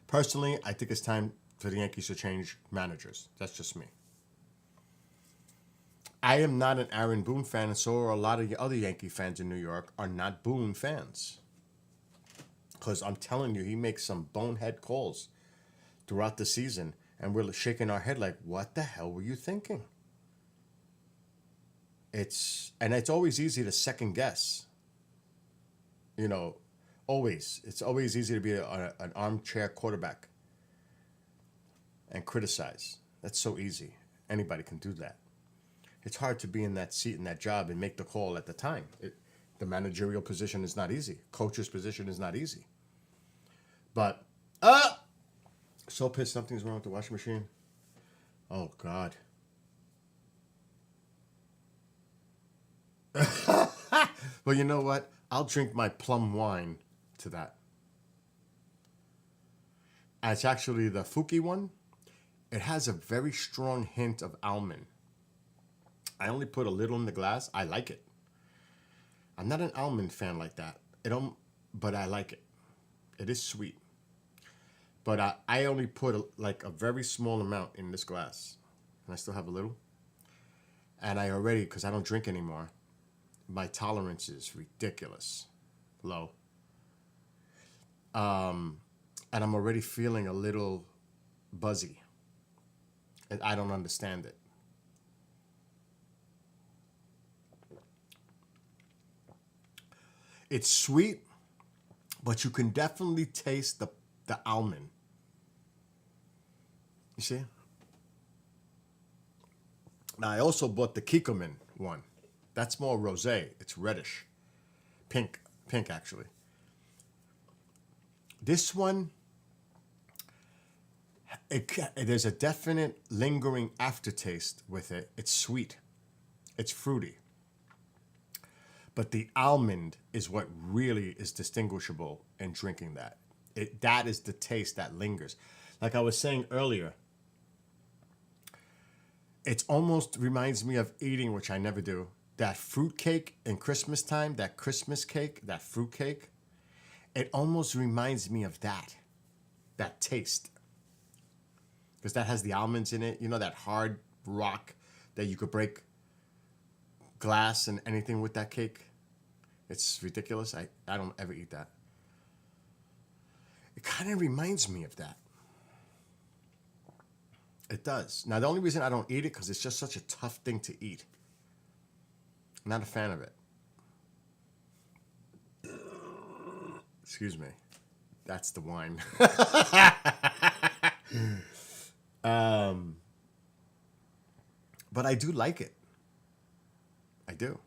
Personally, I think it's time for the Yankees to change managers. That's just me. I am not an Aaron Boone fan, and so are a lot of the other Yankee fans in New York are not Boone fans. Because I'm telling you, he makes some bonehead calls throughout the season, and we're shaking our head like, what the hell were you thinking? It's always easy to second guess. You know, always. It's always easy to be an armchair quarterback and criticize. That's so easy. Anybody can do that. It's hard to be in that seat, in that job, and make the call at the time. The managerial position is not easy. Coach's position is not easy. But, so pissed something's wrong with the washing machine. Oh, God. Well, you know what? I'll drink my plum wine to that. It's actually the Fuki one. It has a very strong hint of almond. I only put a little in the glass. I like it. I'm not an almond fan like that. But I like it. It is sweet. But I only put a very small amount in this glass. And I still have a little. And I already, because I don't drink anymore, my tolerance is ridiculous low. And I'm already feeling a little buzzy. And I don't understand it. It's sweet, but you can definitely taste the almond. You see? Now, I also bought the Kikkoman one. That's more rosé. It's reddish. Pink. Pink, actually. This one, there's a definite lingering aftertaste with it. It's sweet. It's fruity. But the almond is what really is distinguishable in drinking that. That is the taste that lingers. Like I was saying earlier, it almost reminds me of eating, which I never do, that fruit cake in Christmas time, that Christmas cake, that fruit cake. It almost reminds me of that taste. Because that has the almonds in it. You know, that hard rock that you could break glass and anything with that cake. It's ridiculous. I don't ever eat that. It kind of reminds me of that. It does. Now, the only reason I don't eat it because it's just such a tough thing to eat. I'm not a fan of it. Excuse me. That's the wine. But I do like it. I do.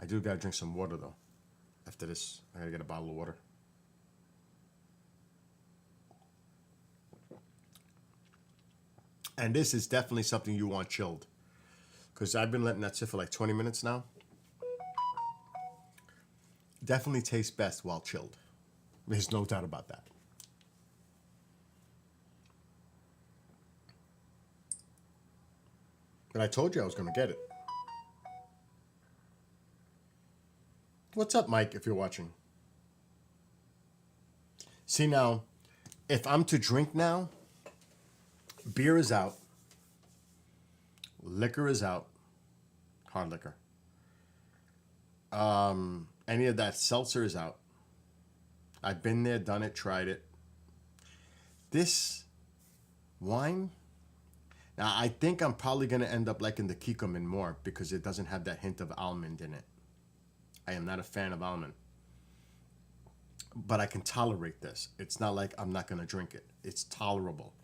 I do gotta drink some water though. After this, I gotta get a bottle of water. And this is definitely something you want chilled. Because I've been letting that sit for like 20 minutes now. Definitely tastes best while chilled. There's no doubt about that. But I told you I was going to get it. What's up, Mike, if you're watching? See now, if I'm to drink now, beer is out. Liquor is out. Hard liquor. Any of that seltzer is out. I've been there, done it, tried it. This wine, now I think I'm probably going to end up liking the Kikkoman more because it doesn't have that hint of almond in it. I am not a fan of almond. But I can tolerate this. It's not like I'm not going to drink it. It's tolerable.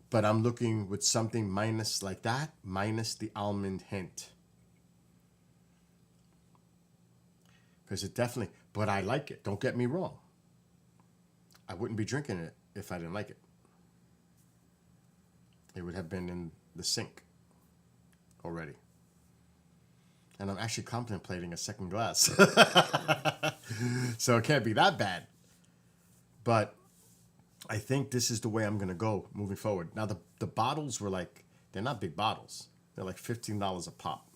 But I'm looking with something minus like that, minus the almond hint. Because it definitely, but I like it. Don't get me wrong. I wouldn't be drinking it if I didn't like it. It would have been in the sink already. And I'm actually contemplating a second glass. So it can't be that bad. But I think this is the way I'm going to go moving forward. Now, the bottles were like, they're not big bottles. They're like $15 a pop.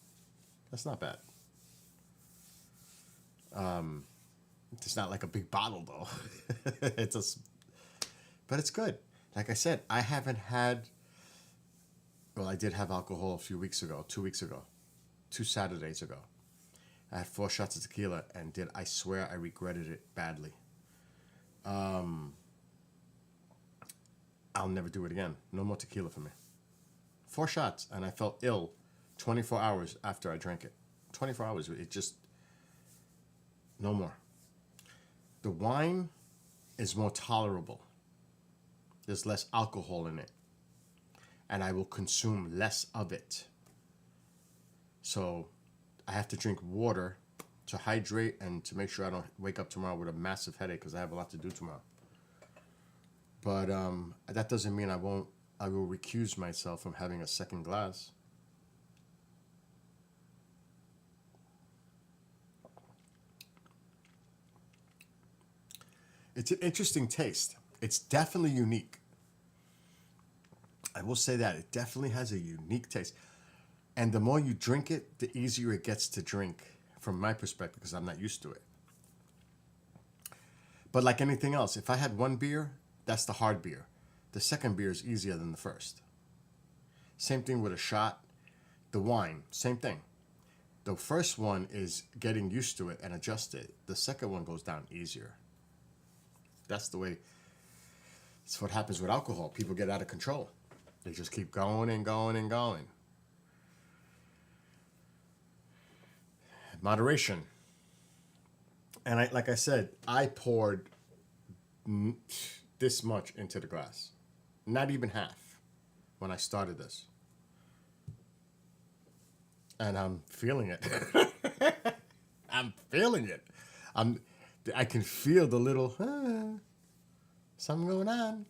That's not bad. It's not like a big bottle, though. But it's good. Like I said, I haven't had, well, I did have alcohol a few weeks ago, 2 weeks ago, 2 Saturdays ago. I had 4 shots of tequila and I swear I regretted it badly. I'll never do it again. No more tequila for me. 4 shots and I felt ill 24 hours after I drank it. 24 hours, it just, no more. The wine is more tolerable. There's less alcohol in it. And I will consume less of it. So I have to drink water to hydrate and to make sure I don't wake up tomorrow with a massive headache because I have a lot to do tomorrow. But that doesn't mean I will recuse myself from having a second glass. It's an interesting taste. It's definitely unique. I will say that. It definitely has a unique taste. And the more you drink it, the easier it gets to drink, from my perspective, because I'm not used to it. But like anything else, if I had one beer, that's the hard beer. The second beer is easier than the first. Same thing with a shot. The wine, same thing. The first one is getting used to it and adjust it. The second one goes down easier. That's the way, that's what happens with alcohol. People get out of control. They just keep going and going and going. Moderation. And like I said, I poured this much into the glass. Not even half when I started this. And I'm feeling it. I'm feeling it. I can feel the little something going on.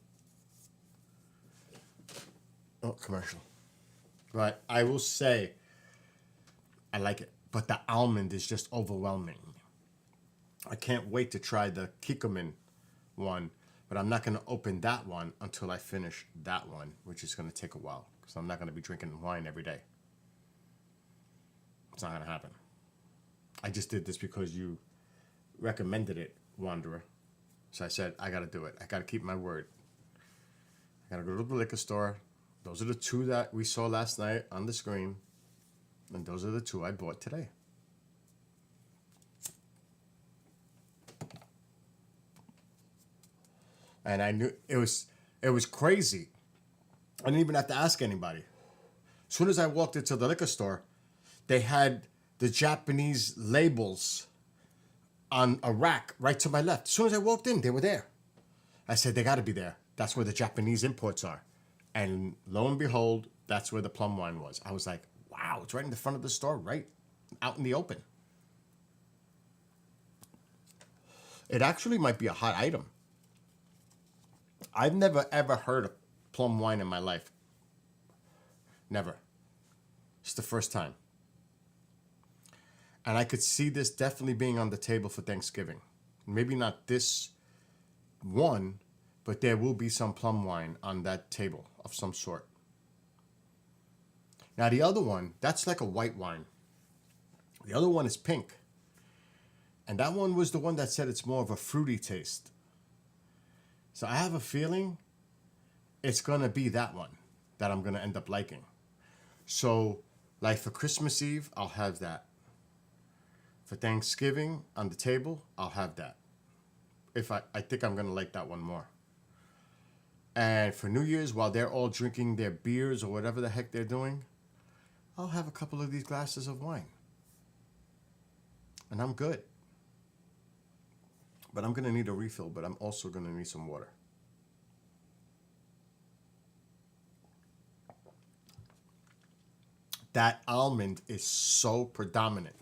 Oh, commercial. But I will say, I like it. But the almond is just overwhelming. I can't wait to try the Kikkoman one, but I'm not going to open that one until I finish that one, which is going to take a while because I'm not going to be drinking wine every day. It's not going to happen. I just did this because you recommended it, Wanderer. So I said, I got to do it. I got to keep my word. I got to go to the liquor store. Those are the two that we saw last night on the screen. And those are the two I bought today. And I knew it was crazy. I didn't even have to ask anybody. As soon as I walked into the liquor store, they had the Japanese labels on a rack right to my left. As soon as I walked in, they were there. I said, they got to be there. That's where the Japanese imports are. And lo and behold, that's where the plum wine was. I was like, wow, it's right in the front of the store, right out in the open. It actually might be a hot item. I've never, ever heard of plum wine in my life. Never. It's the first time. And I could see this definitely being on the table for Thanksgiving. Maybe not this one, but there will be some plum wine on that table of some sort. Now the other one, that's like a white wine. The other one is pink. And that one was the one that said it's more of a fruity taste. So I have a feeling it's going to be that one that I'm going to end up liking. So like for Christmas Eve, I'll have that. For Thanksgiving on the table, I'll have that. I think I'm going to like that one more. And for New Year's, while they're all drinking their beers or whatever the heck they're doing, I'll have a couple of these glasses of wine. And I'm good. But I'm going to need a refill, but I'm also going to need some water. That almond is so predominant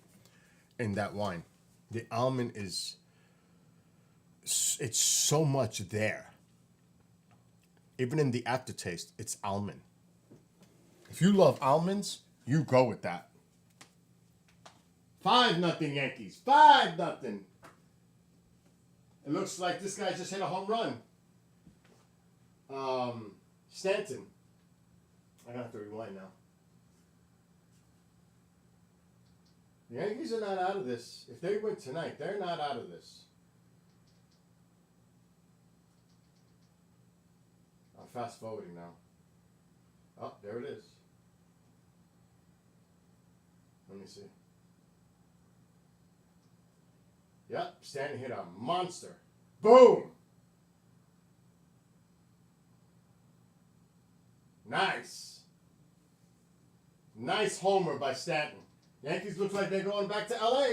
in that wine. The almond it's so much there. Even in the aftertaste, it's almond. If you love almonds, you go with that. 5-0 Yankees. 5-0. It looks like this guy just hit a home run. Stanton. I gotta have to rewind now. The Yankees are not out of this. If they win tonight, they're not out of this. I'm fast forwarding now. Oh, there it is. Let me see. Yep, Stanton hit a monster. Boom! Nice. Nice homer by Stanton. Yankees look like they're going back to LA.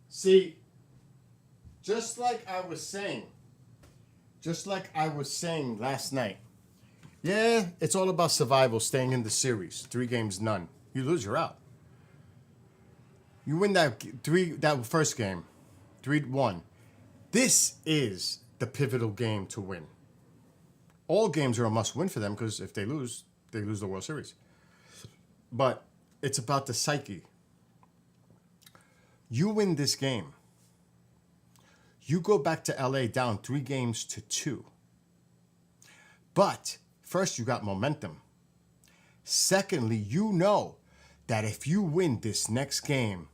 See, just like I was saying last night, yeah, it's all about survival, staying in the series. 3 games, none. You lose, you're out. You win that first game, 3-1. This is the pivotal game to win. All games are a must-win for them because if they lose the World Series. But it's about the psyche. You win this game. You go back to LA down 3-2. But first, you got momentum. Secondly, you know that if you win this next game,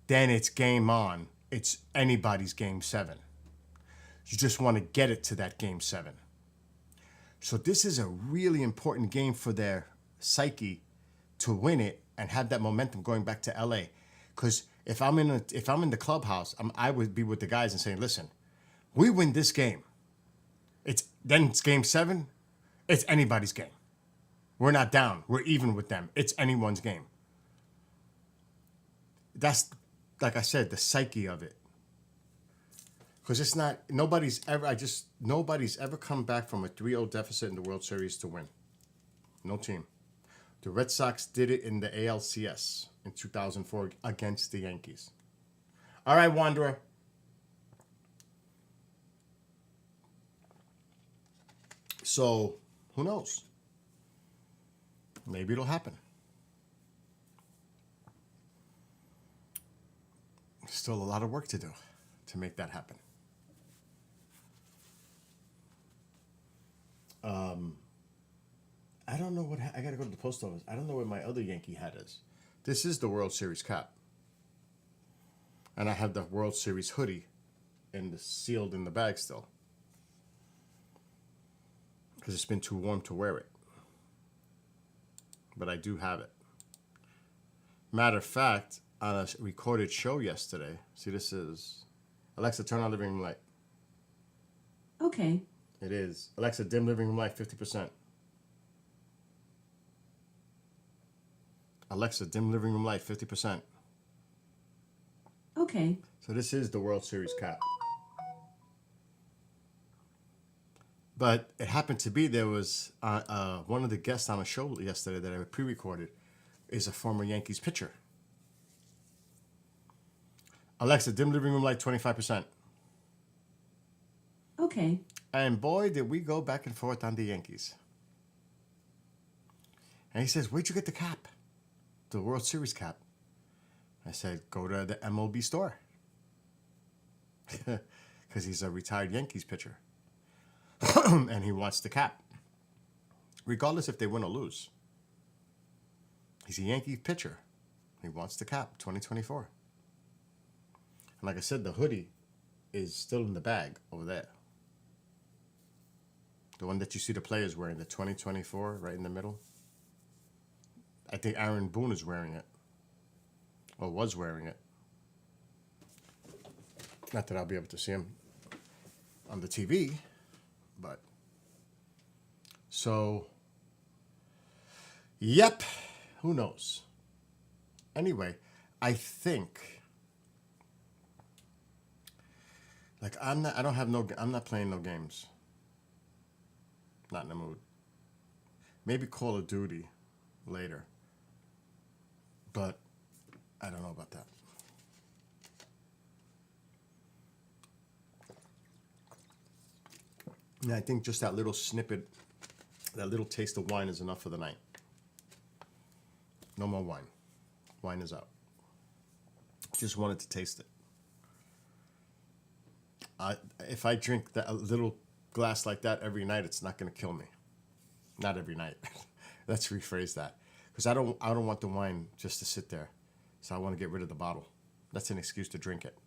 then it's game on. It's anybody's game 7. You just want to get it to that game 7. So this is a really important game for their psyche to win it and have that momentum going back to LA. Because if I'm in the clubhouse, I would be with the guys and saying, listen, we win this game. It's game 7. It's anybody's game. We're not down. We're even with them. It's anyone's game. That's like I said, the psyche of it. Because it's not, nobody's ever come back from a 3-0 deficit in the World Series to win. No team. The Red Sox did it in the ALCS in 2004 against the Yankees. All right, Wanderer. So, who knows? Maybe it'll happen. Still a lot of work to do to make that happen. I don't know what I gotta go to the post office. I don't know where my other Yankee hat is. This is the World Series cap, and I have the World Series hoodie, sealed in the bag still, because it's been too warm to wear it. But I do have it. Matter of fact, on a recorded show yesterday. See, this is Alexa, turn on living room light. Okay. It is. Alexa, dim living room light 50%. Alexa, dim living room light 50%. Okay. So this is the World Series cap. But it happened to be there was one of the guests on a show yesterday that I pre-recorded is a former Yankees pitcher. Alexa, dim living room light 25%. Okay. And boy, did we go back and forth on the Yankees. And he says, where'd you get the cap? The World Series cap. I said, go to the MLB store. Because he's a retired Yankees pitcher. And he wants the cap. Regardless if they win or lose. He's a Yankee pitcher. He wants the cap, 2024. And like I said, the hoodie is still in the bag over there. The one that you see the players wearing, the 2024, right in the middle. I think Aaron Boone is wearing it. Or was wearing it. Not that I'll be able to see him on the TV, but. So, yep, who knows? Anyway, I think, like, I'm not playing no games. Not in the mood. Maybe Call of Duty later. But I don't know about that. And I think just that little snippet, that little taste of wine is enough for the night. No more wine. Wine is out. Just wanted to taste it. If I drink a little glass like that every night, it's not going to kill me. Not every night. Let's rephrase that. Because I don't want the wine just to sit there. So I want to get rid of the bottle. That's an excuse to drink it.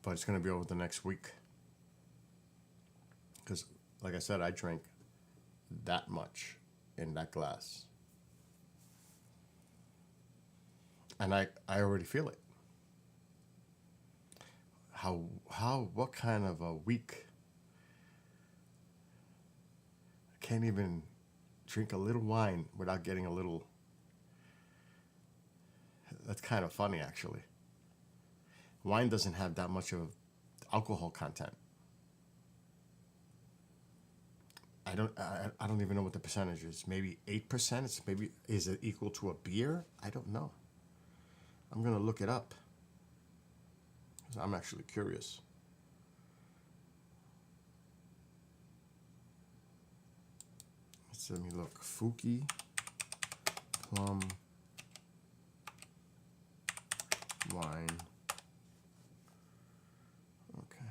But it's going to be over the next week. Because, like I said, I drank that much in that glass. And I already feel it. What kind of a week? I can't even drink a little wine without getting a little. That's kind of funny, actually. Wine doesn't have that much of alcohol content. I don't even know what the percentage is. Maybe 8%. Is it equal to a beer? I don't know. I'm gonna look it up. I'm actually curious. Let me look. Fuki plum wine. Okay.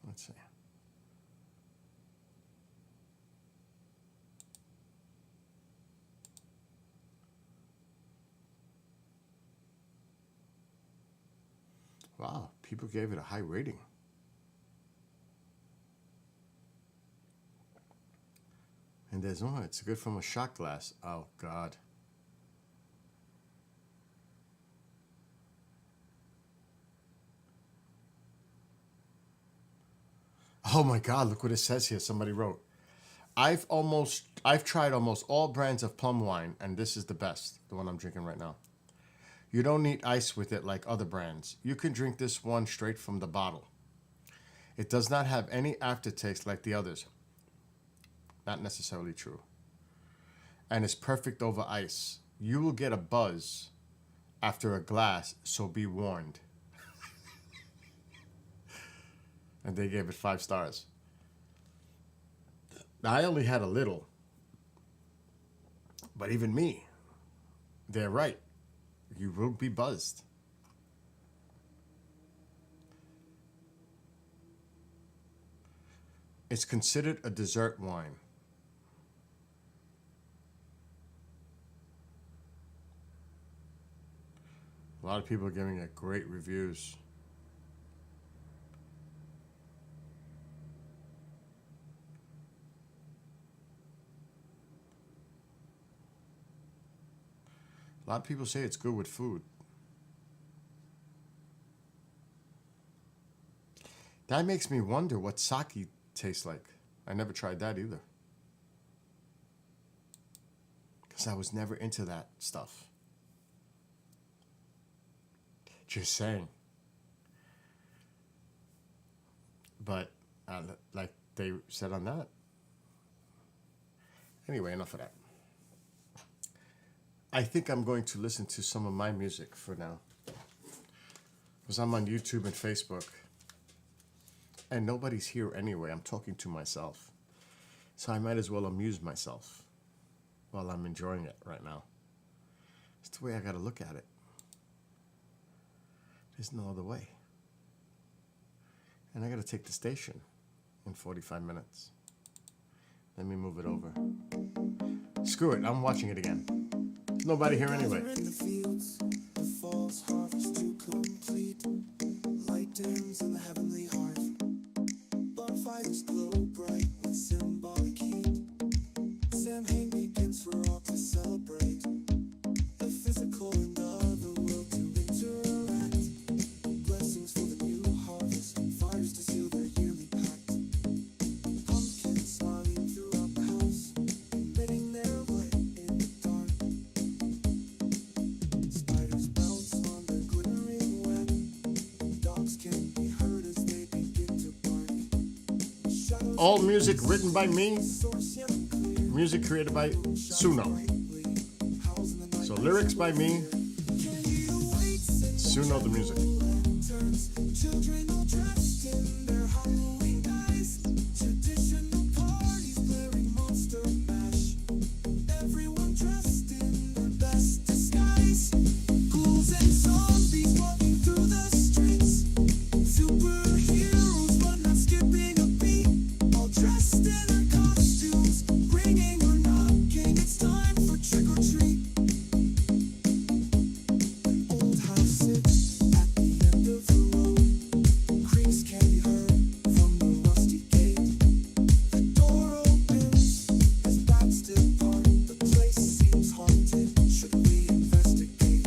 Let's see. Wow, people gave it a high rating. And there's it's good from a shot glass. Oh, God. Oh my God, look what it says here. Somebody wrote, I've tried almost all brands of plum wine, and this is the best, the one I'm drinking right now. You don't need ice with it like other brands. You can drink this one straight from the bottle. It does not have any aftertaste like the others. Not necessarily true. And it's perfect over ice. You will get a buzz after a glass, so be warned. And they gave it 5 stars. Now, I only had a little. But even me, they're right. You will be buzzed. It's considered a dessert wine. A lot of people are giving it great reviews. A lot of people say it's good with food. That makes me wonder what sake tastes like. I never tried that either. Because I was never into that stuff. Just saying. But, like they said on that. Anyway, enough of that. I think I'm going to listen to some of my music for now. Because I'm on YouTube and Facebook. And nobody's here anyway. I'm talking to myself. So I might as well amuse myself while I'm enjoying it right now. It's the way I gotta look at it. There's no other way. And I gotta take the station in 45 minutes. Let me move it over. Screw it, I'm watching it again. There's nobody here anyway. In the fields, the fall's harvest to complete. Light dims in the heavenly heart. Bonfires glow bright with symbolic heat. Samhain begins for all to celebrate. The physical and other world to interact. Blessings for the new harvest. Fires to seal their yearly pact. Pumpkins smiling throughout the house, emitting their light in the dark. Spiders bounce on their glittering web. Dogs can be heard as they begin to bark. Shadows All music written by me, source yet clear. music created by Suno. Howls in the night. So lyrics by me, Suno the music. Lanterns, children all dressed in their Halloween guise. Traditional parties blaring Monster Mash. Everyone dressed in their best disguise. Ghouls and zombies walking through the streets. Superheroes but not skipping a beat. All dressed in their costumes, ringing or knocking. It's time for trick or treat. Old house sits at the end of the road. Creaks can be heard from the rusty gate. The door opens as bats depart. The place seems haunted. Should we investigate?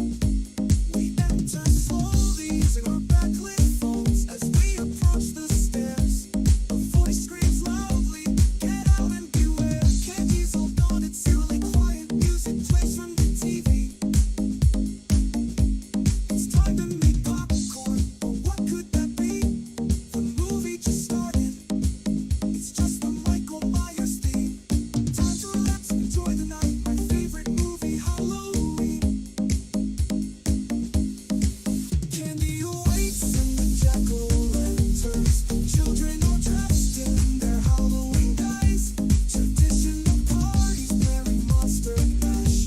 We enter slowly using our backlit phones as we approach the stairs. A voice screams loudly, "Get out and beware!" Candy's all gone, it's eerily quiet. Music plays from the TV. It's time to make popcorn, but what could that be? The movie just started. It's just the Michael Myers theme. Time to relax, enjoy the night. My favorite movie, Halloween. Candy awaits in the jack-o'-lanterns. Children all dressed in their Halloween guise. Traditional parties blaring Monster Mash.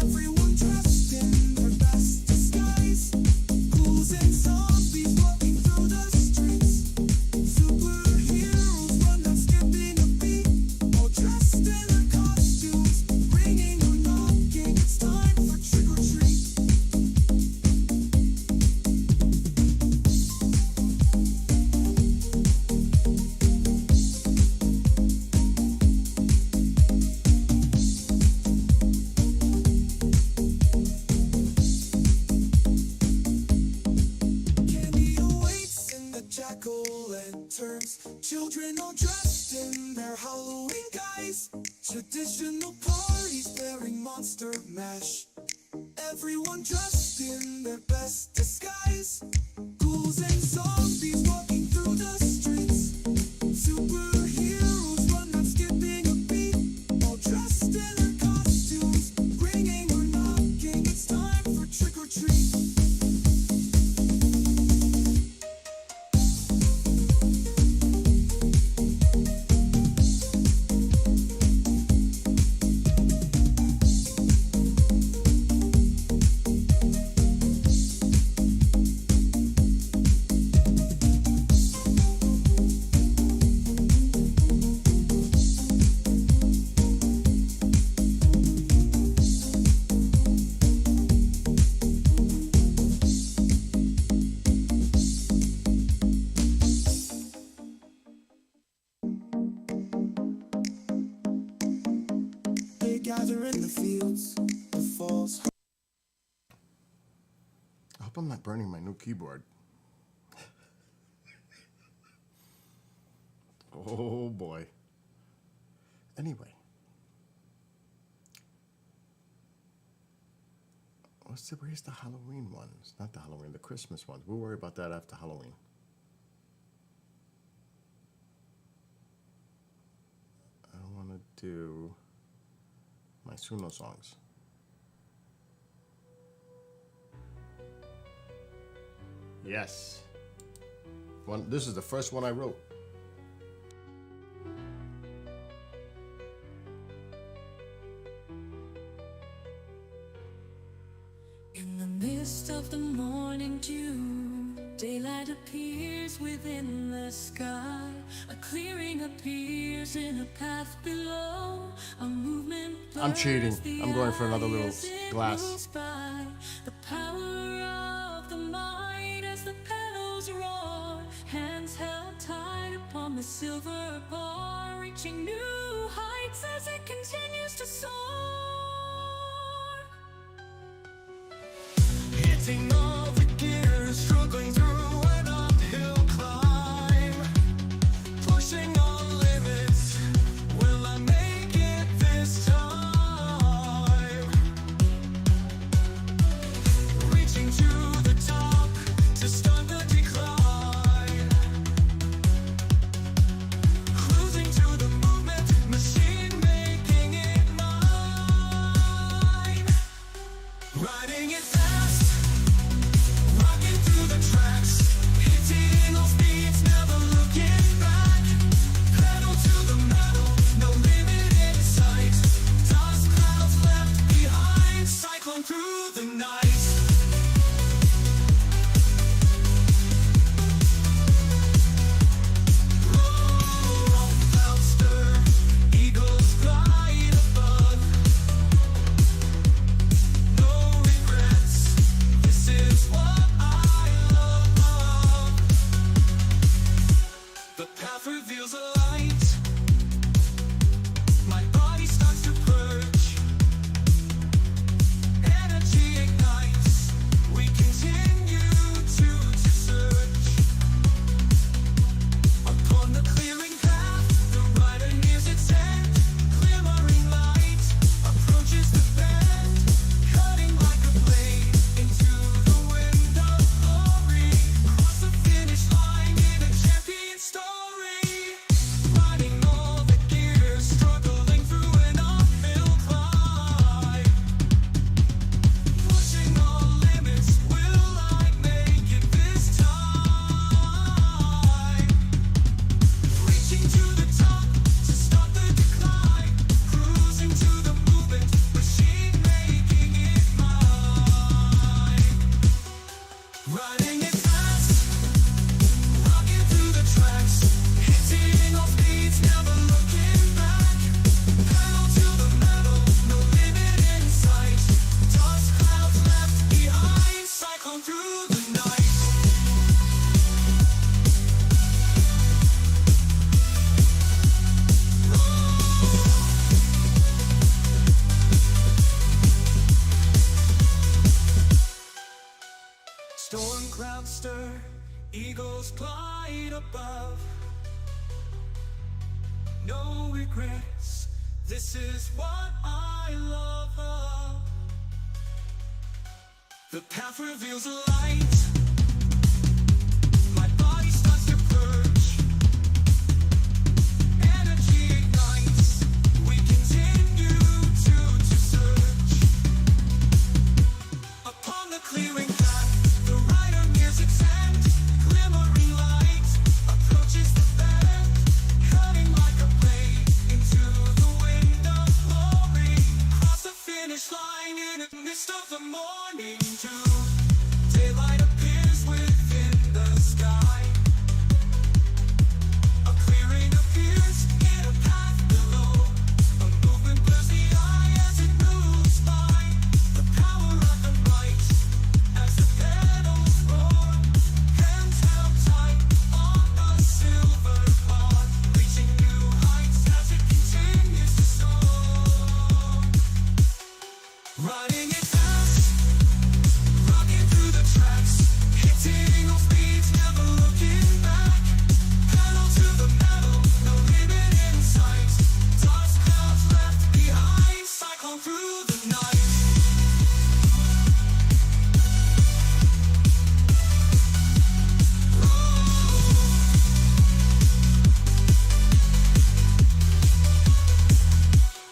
Everyone dressed in their best disguise. Ghouls and zombies walking through the streets. Superheroes but not skipping a beat. All dressed in their costumes, ringing or knocking. It's time for trick or treat. Candy awaits in the jack-o'-lanterns. Children all dressed in their Halloween guise. Traditional parties blaring Monster Mash. Everyone dressed in their best disguise. Ghouls and zombies walking through the streets. Superheroes run, not skipping a beat. All dressed in their costumes, ringing or knocking. It's time for trick or treat. They gather in the fields, the falls. I hope I'm not burning my new keyboard. Oh boy. Anyway. Where's the Halloween ones? Not the Halloween, the Christmas ones. We'll worry about that after Halloween. I want to do my Suno songs. Yes. This is the first one I wrote. In the midst of the morning dew, daylight appears within the sky. A clearing appears in a path below. A movement I'm cheating. blurs the I'm going for another little eyes, it glass. moves by. The power of the mind as the petals roar. Hands held tight upon the silver bar, reaching new heights as it continues to soar. Hitting all the gears, struggling through an uphill climb. Pushing all limits, will I make it this time? Reaching to the top to start the decline. Cruising to the movement, machine making it mine. Riding it fast, rocking through the tracks, hitting all speeds, never looking back. Pedal to the metal, no limit in sight. Dust clouds left behind, cyclone through the night. Roll, clouds stir, eagles glide above. No regrets, this is what I love. The path reveals a light. My body starts to purge. Energy ignites. We continue to search. Upon the clearing path, the rider nears its end. Glimmering light approaches the bend, cutting like a blade into the wind of glory. Cross the finish line in a champion story. Riding all the gears, struggling through an uphill climb. Pushing all limits, will I make it this time? Reaching to the top to stop the decline. Cruising to the movement, machine making it mine. Riding it fast, rocking through the tracks, hitting all speeds, never looking back. Pedal to the metal, no limit in sight. Dust clouds left behind, cyclone through the night. Storm clouds stir, eagles glide above. No regrets, this is what I love. The path reveals a light. My body starts to purge. Energy ignites. We continue to search. Upon the clearing path, the rider nears its end. Glimmering light approaches the bend, cutting like a blade into the wind of glory. Cross the finish line in the midst of the morning dew. Daylight appears within the sky. A clearing appears in a path below. A movement blurs the eye as it moves by. The power of the light as the petals roar. Hands held tight on the silver cord, reaching new heights as it continues to soar. Riding it fast, rocking through the tracks, hitting all speeds, never looking back. Pedal to the metal, no limit in sight. Dust clouds left behind, cyclone through the night.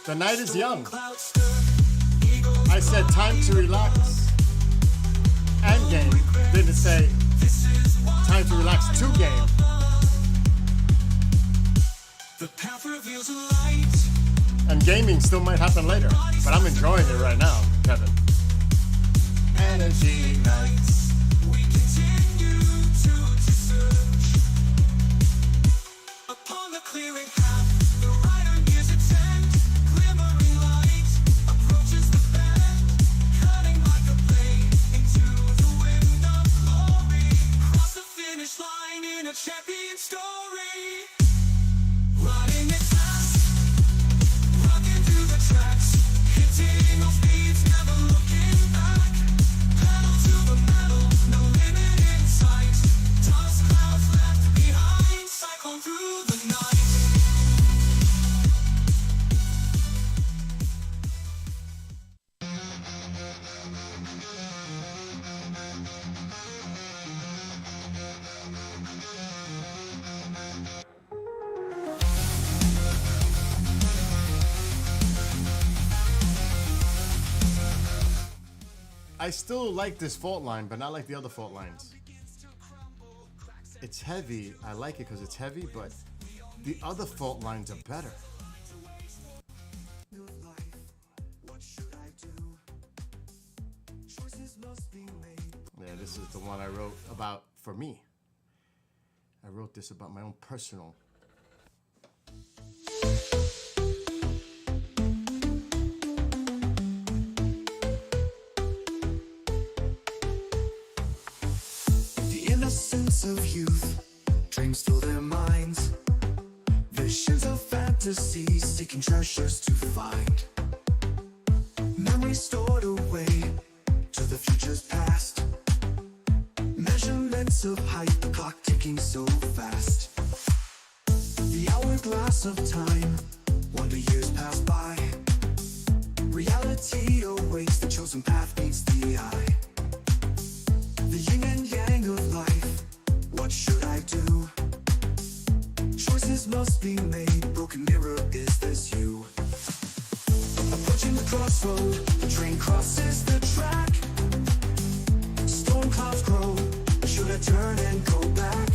The night is young. Clouds stir, eagles I said time to relax and game. Didn't say This is what time to relax to game. the path reveals a light. And gaming still might happen later. But I'm enjoying it right now, Kevin. Energy ignites. We continue to search. Upon the clearing path, the rider nears its end. Glimmering light approaches the bend, cutting like a blade into the wind of glory. Cross the finish line in a champion story. Riding it fast, rocking through the tracks, hitting all speeds, never looking back. Pedal to the metal, no limit in sight. Dust clouds left behind, cyclone through the night. I still like this fault line, but not like the other fault lines. It's heavy. I like it because it's heavy, but the other fault lines are better. Yeah, this is the one I wrote about for me. I wrote this about my own personal. The innocence of youth, dreams fill their minds. Visions of fantasies, seeking treasures to find. Memories stored away to the future's past. Measurements of height, the clock ticking so fast. The hourglass of time, wonder years pass by. Reality awaits, the chosen path meets the eye. The yin and yang of life, what should I do? Choices must be made, broken mirror, is this you? Approaching the crossroad, the train crosses the track. Storm clouds grow, should I turn and go back?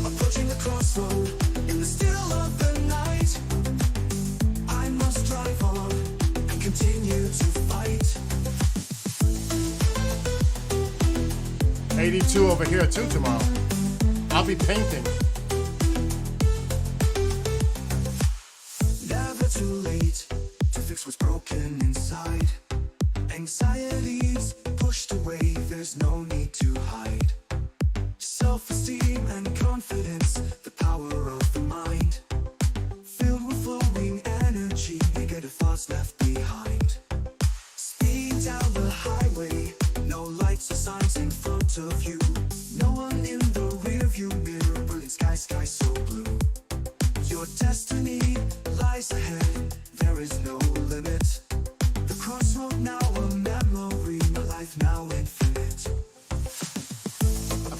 Approaching the crossroad, in the still of the night. I must drive on and continue to fight. 82 over here too tomorrow. I'll be painting. Never too late to fix what's broken inside. Anxieties pushed away, there's no need to hide. Self-esteem and confidence, the power of the mind. Filled with flowing energy, negative thoughts left behind. Speed down the highway, no lights or signs in front of you. No one in the rearview mirror, brilliant sky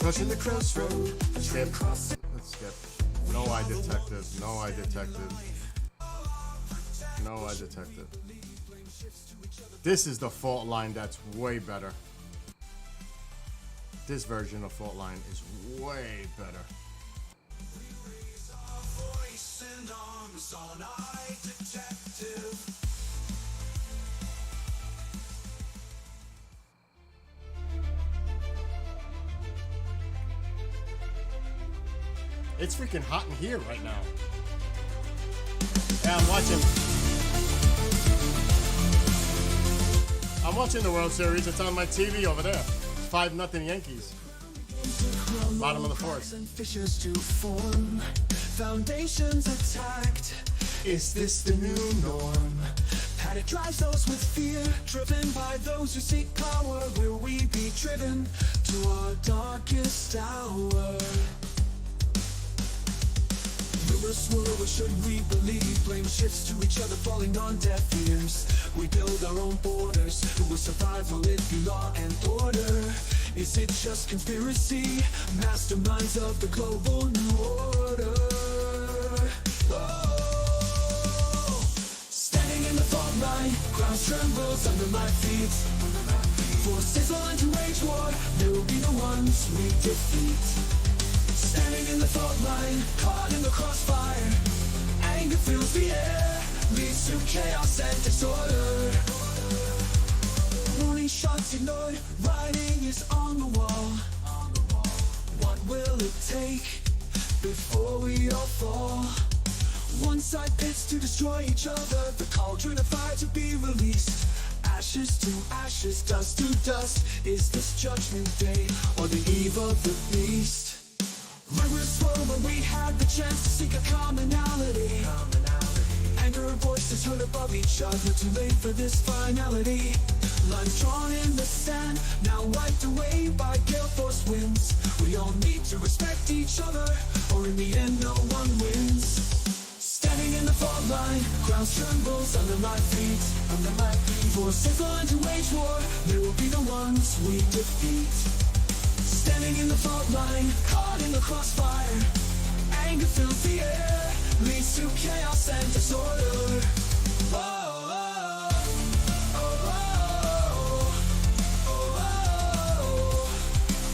Crossing the crossroad. Skip. Let's skip. No eye detective. No eye detective. No eye detective. This is the fault line that's way better. This version of fault line is way better. It's freaking hot in here right now. Yeah, I'm watching the World Series. It's on my TV over there. 5-0 Yankees. Bottom of the fourth. And fissures to form. Foundations attacked. Is this the new norm? Panic drives those with fear, driven by those who seek power. Will we be driven to our darkest hour? Rumors swirl, what should we believe? Blame shifts to each other, falling on deaf ears. We build our own borders. Who will survive? Will it be law and order? Is it just conspiracy? Masterminds of the global new order. Oh. Standing in the fault line, ground trembles under my feet. Forces on to wage war, they will be the ones we defeat. Standing in the fault line, caught in the crossfire. Anger fills the air, leads to chaos and disorder. Warning shots ignored, writing is on the wall. What will it take before we all fall? One side pits to destroy each other, the cauldron of fire to be released. Ashes to ashes, dust to dust. Is this judgment day or the eve of the beast? Rumors swirl when we had the chance to seek a commonality. Anger voices heard above each other, too late for this finality. Lines drawn in the sand, now wiped away by gale force winds. We all need to respect each other, or in the end no one wins. Standing in the fault line, ground trembles under my feet. Forces on to wage war, they will be the ones we defeat. Standing in the fault line, caught in the crossfire. Anger fills the air, leads to chaos and disorder. Oh, oh, oh, oh,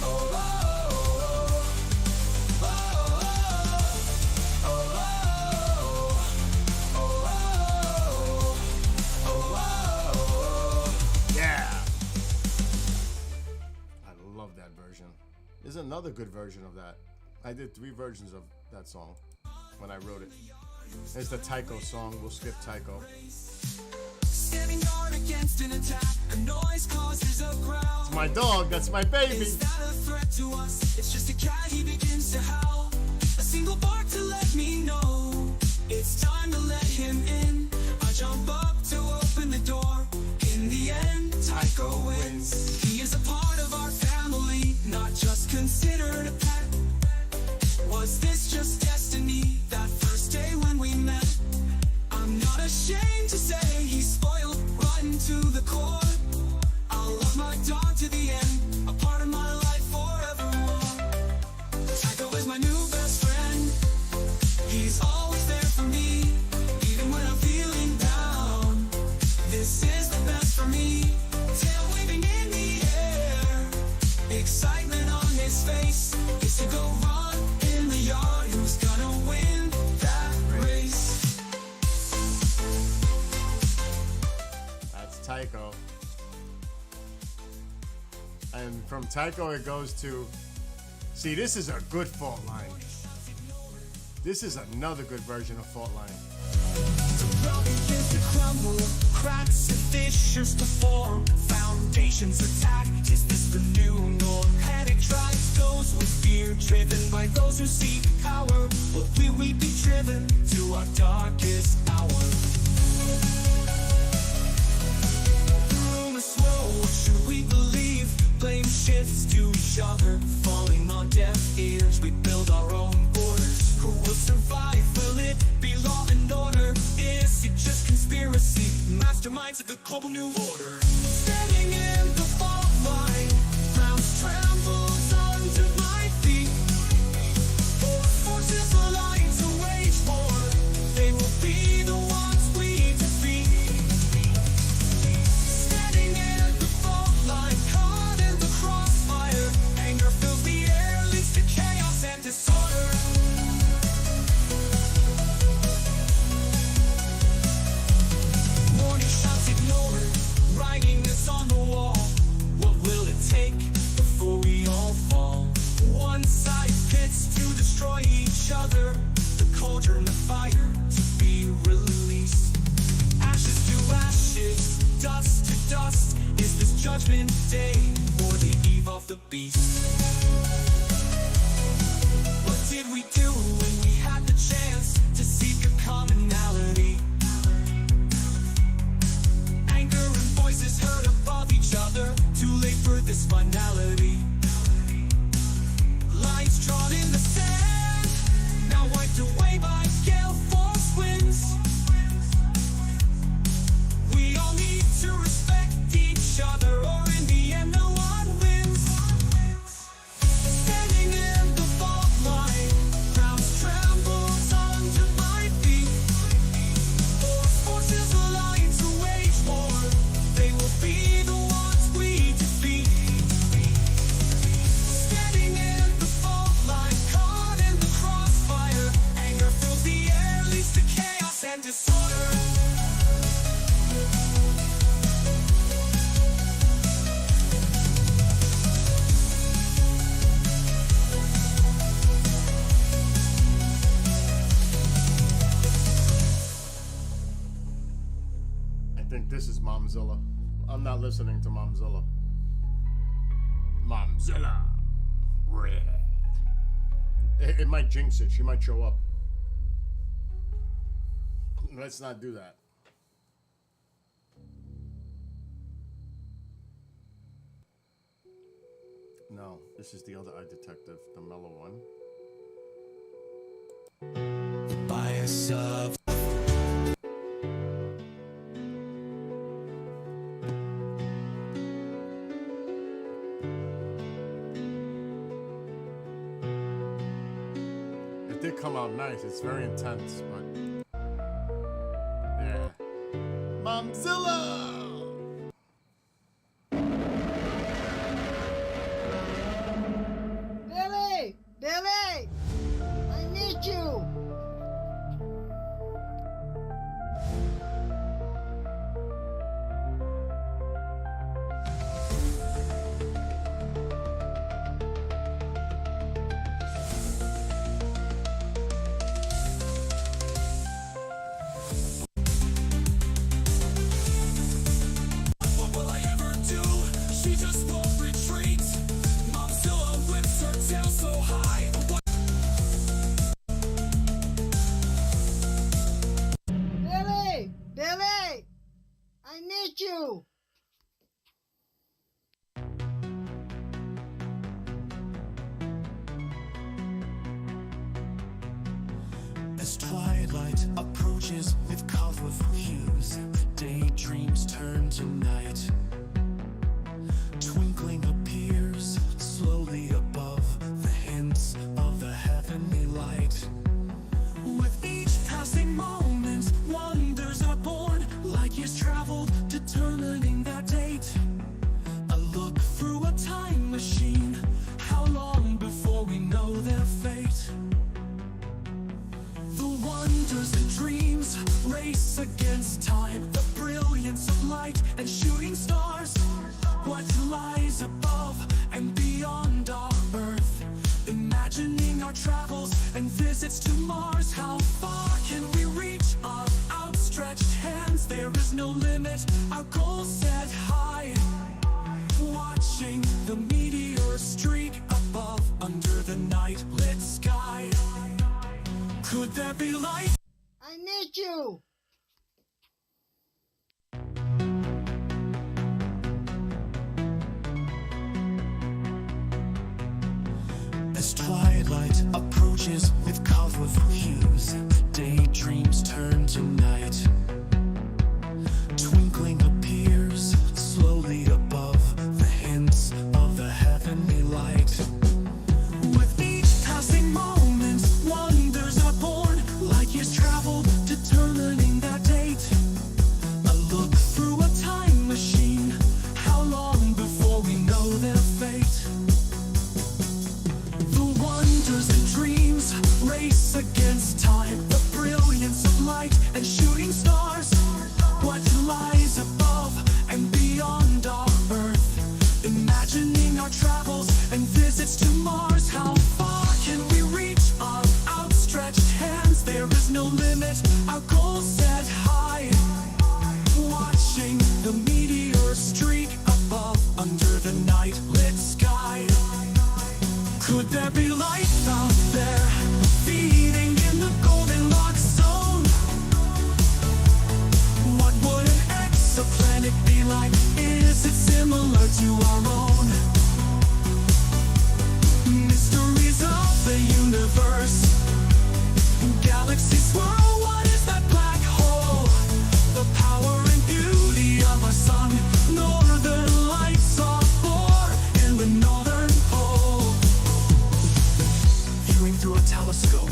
oh, oh, Yeah. I love that version. There's another good version of that. I did 3 versions of that song when I wrote it. It's the Tycho song. We'll skip Tycho. Standing guard against an attack, a noise causes a growl. It's my dog. That's my baby. Is that a threat to us? It's just a cat, he begins to howl. A single bark to let me know it's time to let him in. I jump up to open the door. In the end, Tycho wins. He is a part of our family, not just considered a pet. Was this just destiny? That first day when we met, I'm not ashamed to say he's spoiled rotten to the core. I'll love my dog to the end, a part of my life forevermore. Tycho is my new best friend. He's always there for me, even when I'm feeling down. This is the best for me. Tail waving in the air, excitement on his face. Gets to go run in the yard. Who's gonna win that race? That's Tycho. And from Tycho it goes to... See, this is a good fault line. This is another good version of fault line. Rock begins to crumble, cracks and fissures to form. Foundations attacked, is this the new norm? Panic drives those with fear, driven by those who seek power. Or will we be driven to our darkest hour? Rumors swirl, what should we believe? Blame shifts to each other, falling on deaf ears. We build our own borders. Who will survive? Will it be law and order? Is it just conspiracy? Masterminds of the global new order. Standing in the fault line, ground trembles under my Judgment Day or the eve of the beast. What did we do when we had the chance to seek a commonality? Anger and voices heard above each other, too late for this finality. Lines drawn in the sand, now wiped away by gale force winds. We all need to respect each other, or in the end no one wins. Standing in the fault line, ground trembles under my feet. Forces align to wage war, they will be the ones we defeat. Standing in the fault line, caught in the crossfire. Anger fills the air, leads to chaos and disorder. I think this is Momzilla. I'm not listening to Momzilla. Momzilla. It might jinx it. She might show up. Let's not do that. No, this is the other eye detective, the mellow one. Bias of It did come out nice. It's very intense, but yeah. Momzilla! Billy! Billy! I need you! what will I ever do? She just won't retreat. Momzilla whips her tail so high. Billy! Billy! I need you! As twilight approaches with colorful hues, daydreams turn to night. Twinkling appears slowly above the hints of the heavenly light. With each passing moment, wonders are born, like years traveled, determining that date. A look through a time machine, how long before we know their fate? The wonders and dreams race against time, the brilliance of light and shooting stars. What lies above and beyond our Earth? Imagining our travels and visits to Mars. How far can we reach our outstretched hands? There is no limit, our goals set high. Watching the meteor streak above under the night lit sky. Could there be light? I need you! As twilight approaches with colorful hues, daydreams turn to night. Twinkling appears slowly above the hints of the heavenly light. With each passing moment, wonders are born, like years traveled, determining that date. A look through a time machine, how long before we know their fate? The wonders and dreams race against time, the brilliance of light and shooting stars. What lies above and beyond our Earth? Imagining our travels and visits to Mars. How far can we reach our outstretched hands? There is no limit, our goals set high. Watching the meteor streak above night lit sky. Could there be life out there, feeding in the Goldilocks zone? What would an exoplanet be like? Is it similar to our own? Mysteries of the universe, galaxies swirl, what is that black hole? The power and beauty of our sun, northern lights are born in the northern pole. Viewing through a telescope,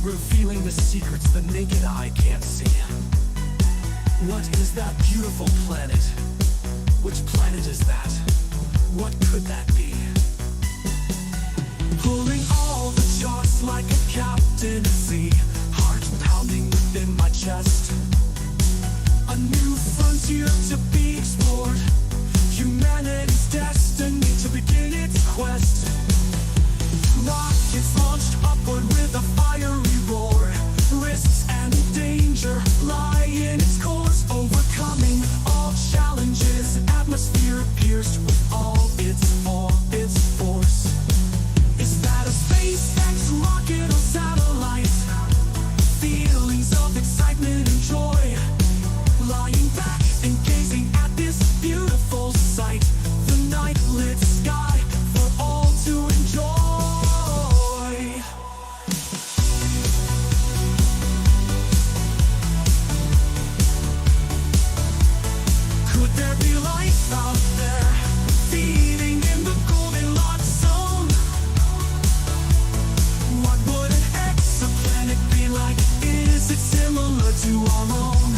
revealing the secrets the naked eye can't see. What is that beautiful planet? Which planet is that? What could that be? Pulling all the charts like a captain at sea, heart pounding within my chest. A new frontier to be explored, humanity's destiny to begin its quest. Rockets launched upward with a fiery roar, risks and danger lie in its course, overcoming all challenges, atmosphere pierced with all its force. Is that a SpaceX rocket or satellite? Feelings of excitement and joy, lying back and gazing at this beautiful sight, the night lit sky for all to enjoy. Could there be life out there, feeding in the Goldilocks zone? What would an exoplanet be like? Is it similar to our own?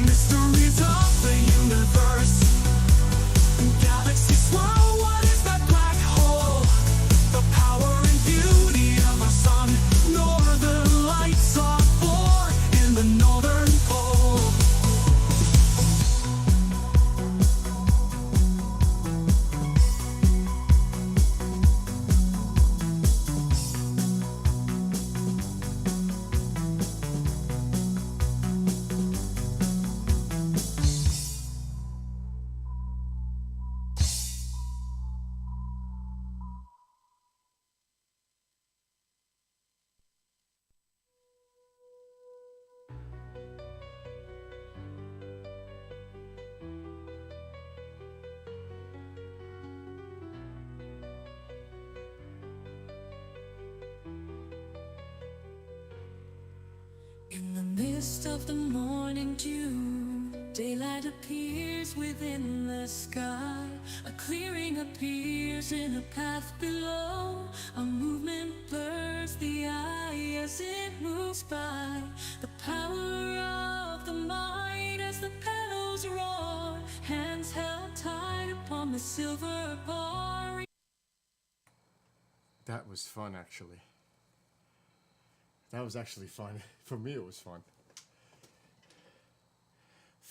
Mysteries of the universe, galaxies swirl, what is that black hole? The power and beauty of our sun, northern lights are born in the northern pole. In the mist of the morning dew, daylight appears within the sky. A clearing appears in a path below. A movement blurs the eye as it moves by. The power of the mind as the petals roar, hands held tight upon the silver bar. That was fun, actually. That was actually fun. For me, it was fun.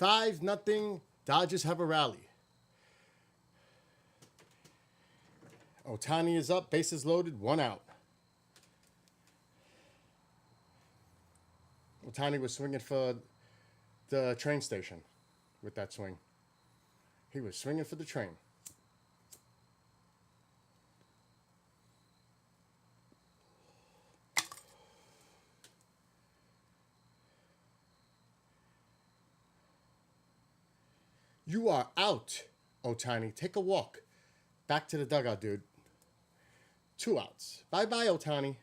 5-0. Dodgers have a rally. Ohtani is up, bases loaded, 1 out. Ohtani was swinging for the train station with that swing. He was swinging for the train. You are out, Ohtani. Take a walk. Back to the dugout, dude. 2 outs. Bye-bye, Ohtani.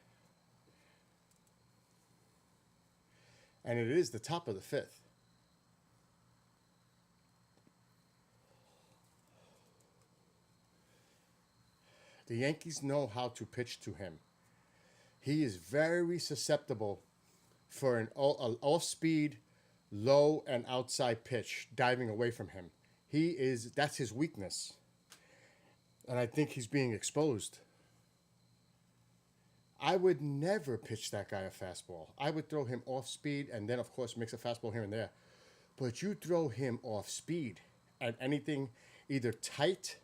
And it is the top of the 5th. The Yankees know how to pitch to him. He is very susceptible for an off-speed, low and outside pitch diving away from him. That's his weakness. And I think he's being exposed. I would never pitch that guy a fastball. I would throw him off speed and then, of course, mix a fastball here and there. But you throw him off speed at anything either tight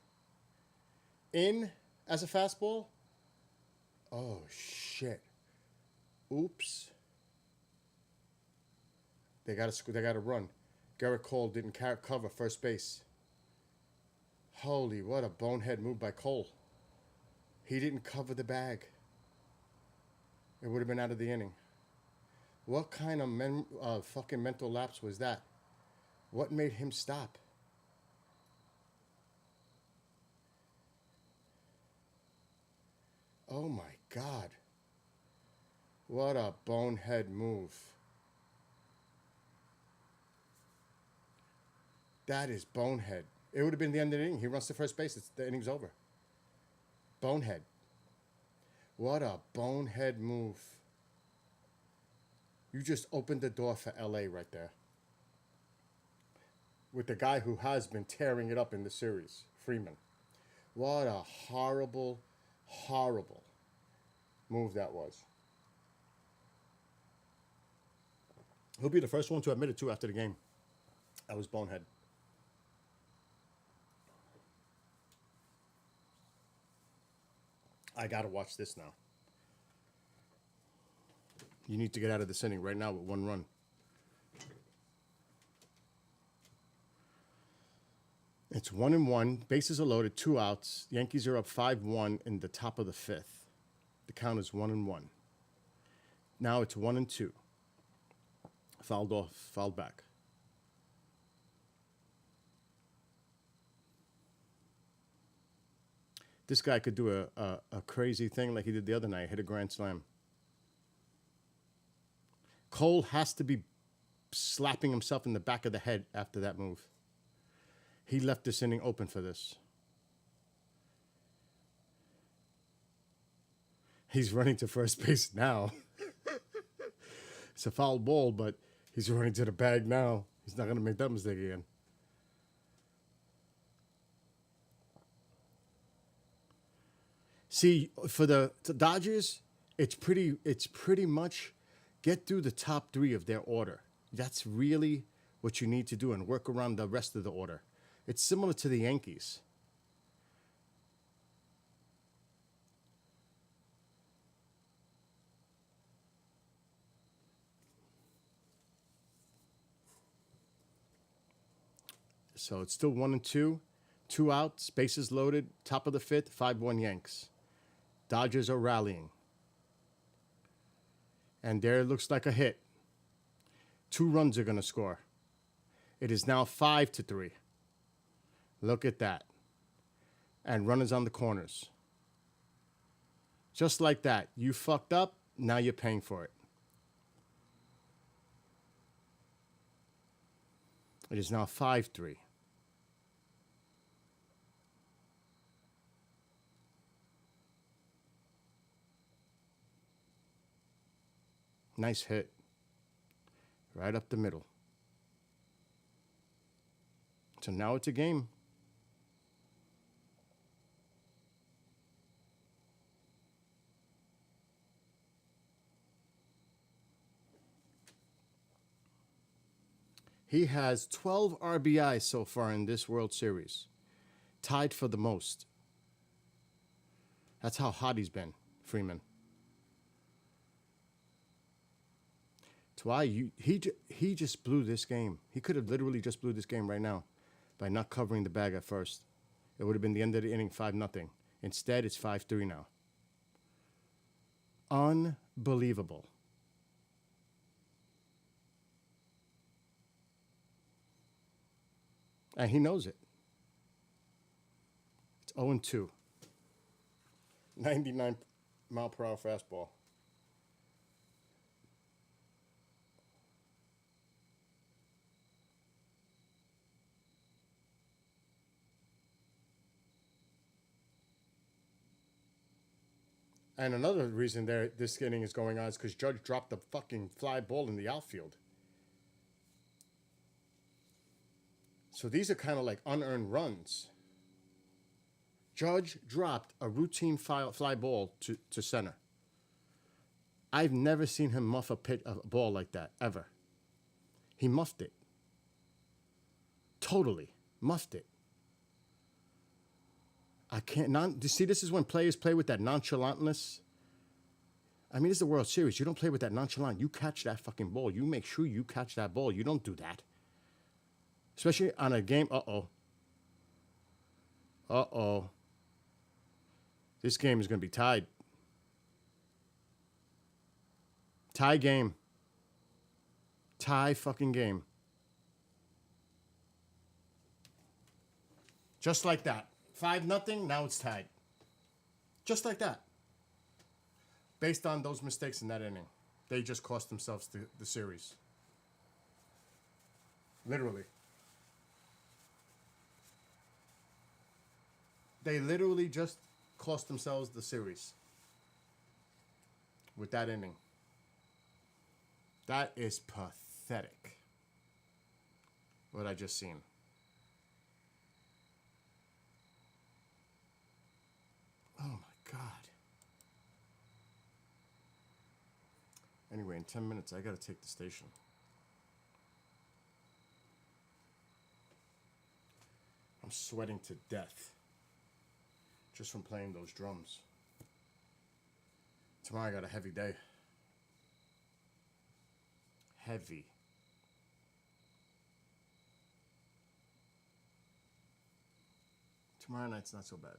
in as a fastball. Oh, shit. Oops. They got to run. Garrett Cole didn't cover first base. Holy, what a bonehead move by Cole. He didn't cover the bag. It would have been out of the inning. What kind of fucking mental lapse was that? What made him stop? Oh my God. What a bonehead move. That is bonehead. It would have been the end of the inning. He runs to first base. The inning's over. Bonehead. What a bonehead move. You just opened the door for LA right there. With the guy who has been tearing it up in the series, Freeman. What a horrible, horrible move that was. He'll be the first one to admit it too after the game. That was bonehead. I gotta watch this now. You need to get out of this inning right now with 1 run. It's 1-1. Bases are loaded, 2 outs. Yankees are up 5-1 in the top of the 5th. The count is 1-1. Now it's 1-2. Fouled off, fouled back. This guy could do a crazy thing like he did the other night, hit a grand slam. Cole has to be slapping himself in the back of the head after that move. He left this inning open for this. He's running to first base now. It's a foul ball, but he's running to the bag now. He's not going to make that mistake again. See, for the Dodgers, it's pretty much get through the top 3 of their order. That's really what you need to do and work around the rest of the order. It's similar to the Yankees. So it's still 1-2, 2 outs, bases loaded, top of the 5th, 5-1 Yanks. Dodgers are rallying. And there looks like a hit. 2 runs are going to score. It is now 5-3. Look at that. And runners on the corners. Just like that. You fucked up, now you're paying for it. It is now 5-3. Nice hit. Right up the middle. So now it's a game. He has 12 RBIs so far in this World Series. Tied for the most. That's how hot he's been, Freeman. That's why he just blew this game. He could have literally just blew this game right now by not covering the bag at first. It would have been the end of the inning, 5-0. Instead, it's 5-3 now. Unbelievable. And he knows it. It's 0-2. 99-mile-per-hour fastball. And another reason this inning is going on is because Judge dropped the fucking fly ball in the outfield. So these are kind of like unearned runs. Judge dropped a routine fly ball to center. I've never seen him muff a ball like that, ever. He muffed it. Totally muffed it. I can't. You see, this is when players play with that nonchalantness. I mean, it's the World Series. You don't play with that nonchalant. You catch that fucking ball. You make sure you catch that ball. You don't do that. Especially on a game. Uh-oh. Uh-oh. This game is going to be tied. Tie game. Tie fucking game. Just like that. 5-0, now it's tied. Just like that. Based on those mistakes in that inning. They just cost themselves the series. Literally. They literally just cost themselves the series. With that inning. That is pathetic. What I just seen. Oh my God. Anyway, in 10 minutes, I gotta take the station. I'm sweating to death. Just from playing those drums. Tomorrow I got a heavy day. Heavy. Tomorrow night's not so bad.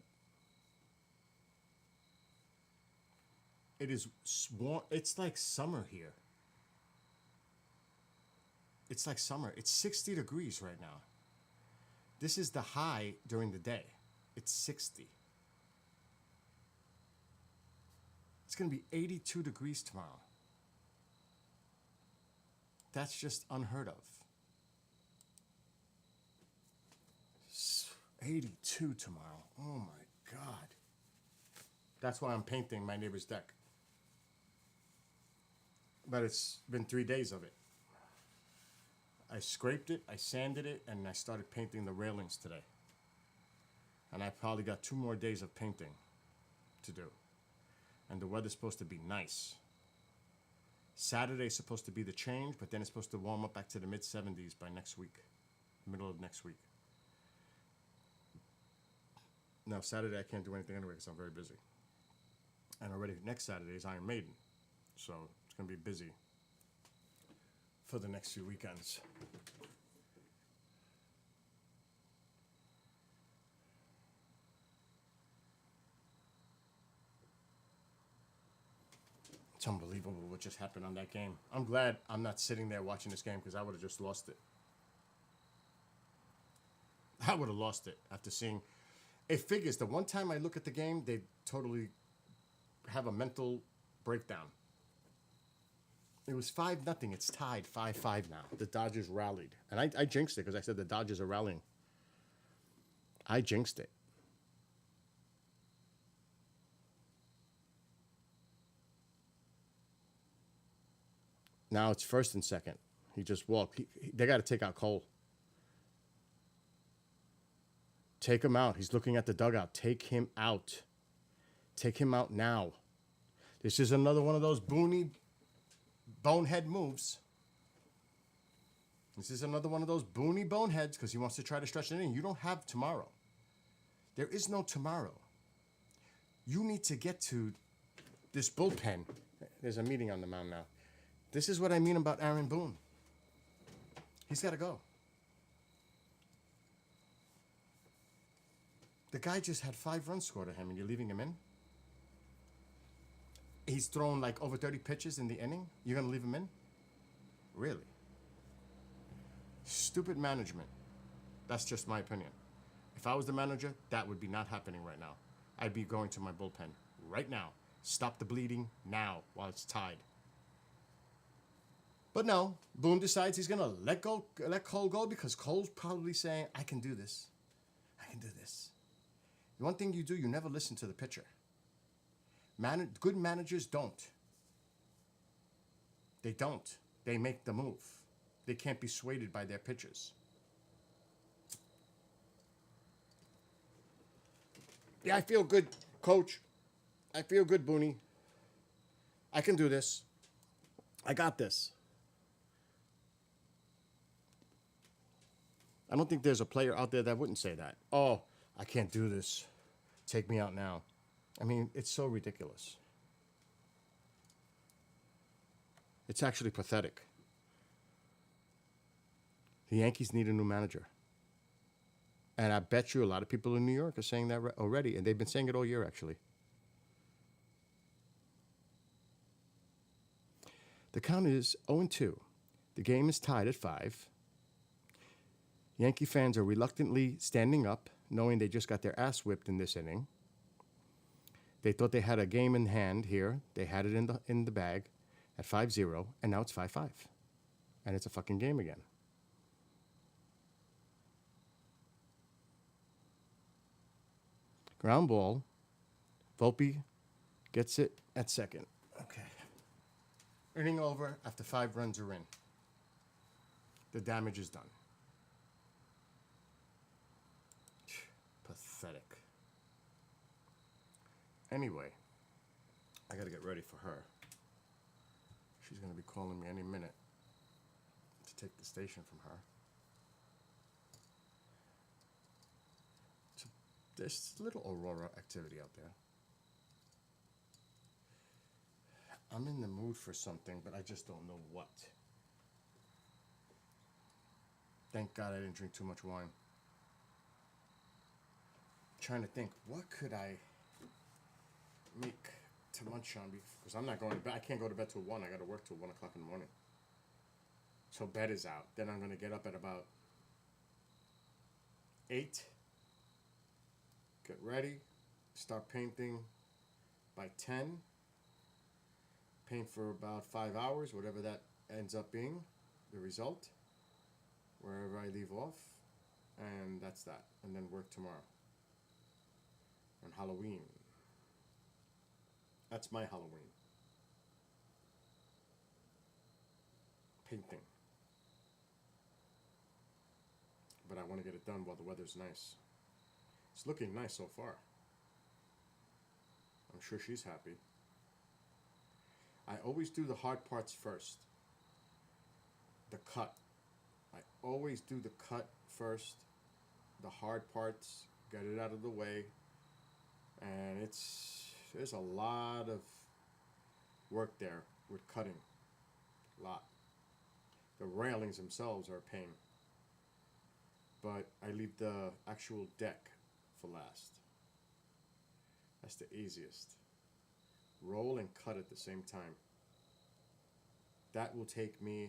It is warm. It's like summer here. It's like summer. It's 60 degrees right now. This is the high during the day. It's 60. It's going to be 82 degrees tomorrow. That's just unheard of. 82 tomorrow. Oh my God. That's why I'm painting my neighbor's deck. But it's been 3 days of it. I scraped it, I sanded it, and I started painting the railings today. And I probably got 2 more days of painting to do. And the weather's supposed to be nice. Saturday's supposed to be the change, but then it's supposed to warm up back to the mid-70s by next week. Middle of next week. Now, Saturday I can't do anything anyway because I'm very busy. And already next Saturday is Iron Maiden. So it's going to be busy for the next few weekends. It's unbelievable what just happened on that game. I'm glad I'm not sitting there watching this game because I would have just lost it. I would have lost it after seeing. It figures the one time I look at the game, they totally have a mental breakdown. It was 5-0. It's tied 5-5 now. The Dodgers rallied. And I jinxed it because I said the Dodgers are rallying. I jinxed it. Now it's first and second. He just walked. They got to take out Cole. Take him out. He's looking at the dugout. Take him out. Take him out now. This is another one of those bonehead moves. This is another one of those boneheads because he wants to try to stretch it in. You don't have tomorrow. There is no tomorrow. You need to get to this bullpen. There's a meeting on the mound now. This is what I mean about Aaron Boone. He's got to go. The guy just had 5 runs scored at him, and you're leaving him in? He's thrown like over 30 pitches in the inning. You're going to leave him in? Really? Stupid management. That's just my opinion. If I was the manager, that would be not happening right now. I'd be going to my bullpen right now. Stop the bleeding now while it's tied. But no, Boone decides he's going to let Cole go because Cole's probably saying, I can do this. I can do this. The one thing you do, you never listen to the pitcher. Good managers don't. They don't. They make the move. They can't be swayed by their pitchers. Yeah, I feel good, coach. I feel good, Booney. I can do this. I got this. I don't think there's a player out there that wouldn't say that. Oh, I can't do this. Take me out now. I mean, it's so ridiculous. It's actually pathetic. The Yankees need a new manager. And I bet you a lot of people in New York are saying that already, and they've been saying it all year, actually. The count is 0-2. The game is tied at 5. Yankee fans are reluctantly standing up, knowing they just got their ass whipped in this inning. They thought they had a game in hand here. They had it in the bag at 5-0, and now it's 5-5. And it's a fucking game again. Ground ball. Volpe gets it at second. Okay. Inning over after 5 runs are in. The damage is done. Pathetic. Anyway, I gotta get ready for her. She's gonna be calling me any minute to take the station from her. So there's little aurora activity out there. I'm in the mood for something, but I just don't know what. Thank God I didn't drink too much wine. Trying to think, what could I make to munch on? Because I'm not going to bed. I can't go to bed till 1. I got to work till 1 o'clock in the morning. So bed is out. Then I'm going to get up at about 8. Get ready. Start painting by 10. Paint for about 5 hours, whatever that ends up being, the result, wherever I leave off, and that's that. And then work tomorrow. And Halloween. That's my Halloween. Painting. But I want to get it done while the weather's nice. It's looking nice so far. I'm sure she's happy. I always do the hard parts first. The cut. I always do the cut first. The hard parts, get it out of the way. And there's a lot of work there with cutting. A lot. The railings themselves are a pain. But I leave the actual deck for last. That's the easiest. Roll and cut at the same time. That will take me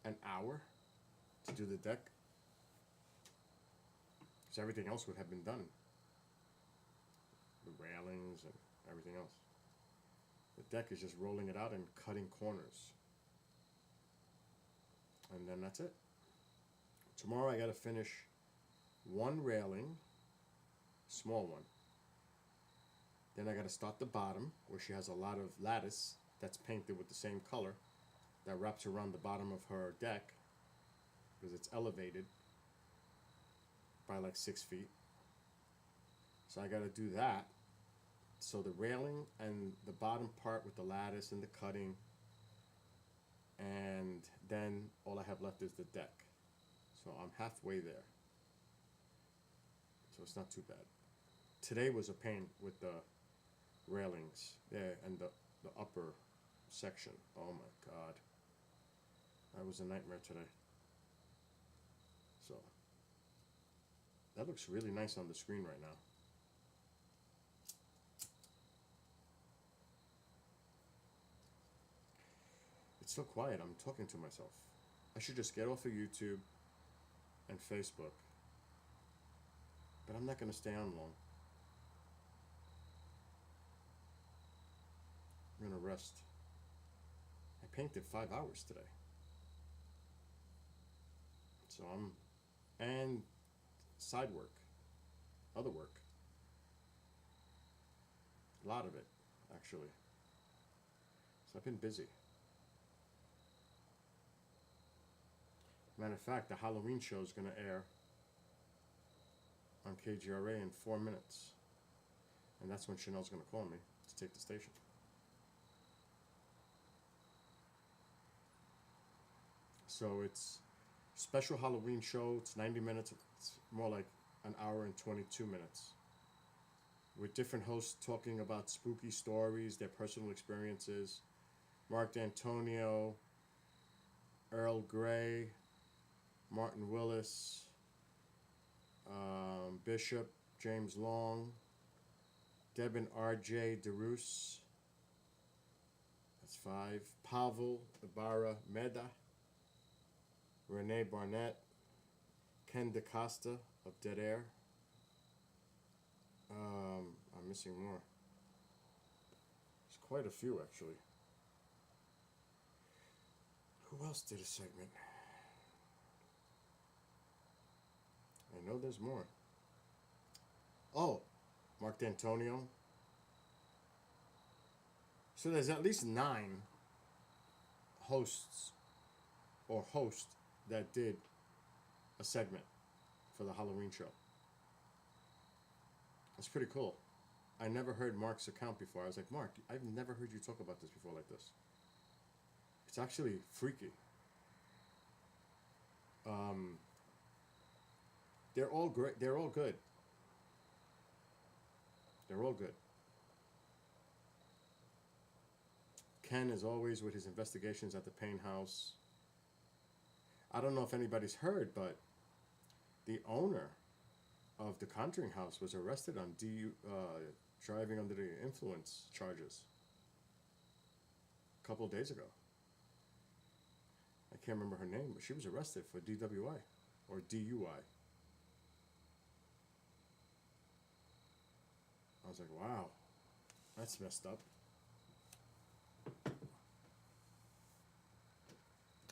an hour to do the deck, because everything else would have been done. The railings and everything else. The deck is just rolling it out and cutting corners. And then that's it. Tomorrow I gotta finish one railing, small one. Then I gotta start the bottom, where she has a lot of lattice that's painted with the same color that wraps around the bottom of her deck, because it's elevated by like 6 feet. So I gotta do that. So the railing and the bottom part with the lattice and the cutting, and then all I have left is the deck. So I'm halfway there. So it's not too bad. Today was a pain with the railings there and the upper section. Oh my God. That was a nightmare today. So that looks really nice on the screen right now. It's so quiet. I'm talking to myself. I should just get off of YouTube and Facebook. But I'm not going to stay on long. I'm going to rest. I painted 5 hours today. So and side work, other work. A lot of it, actually. So I've been busy. Matter of fact, the Halloween show is going to air on KGRA in 4 minutes. And that's when Chanel's going to call me to take the station. So it's special Halloween show. It's 90 minutes. It's more like an hour and 22 minutes. With different hosts talking about spooky stories, their personal experiences. Mark D'Antonio, Earl Grey, Martin Willis, Bishop, James Long, Devin R.J. DeRoos. That's 5. Pavel Ibarra Meda, Renee Barnett, Ken DaCosta of Dead Air. I'm missing more. There's quite a few, actually. Who else did a segment? I know there's more. Oh, Mark D'Antonio. So there's at least 9 hosts or host that did a segment for the Halloween show. That's pretty cool. I never heard Mark's account before. I was like, Mark, I've never heard you talk about this before like this. It's actually freaky. They're all great. They're all good. They're all good. Ken, as always, with his investigations at the Payne house. I don't know if anybody's heard, but the owner of the Conjuring house was arrested on driving under the influence charges a couple of days ago. I can't remember her name, but she was arrested for DWI or DUI. I was like, wow, that's messed up.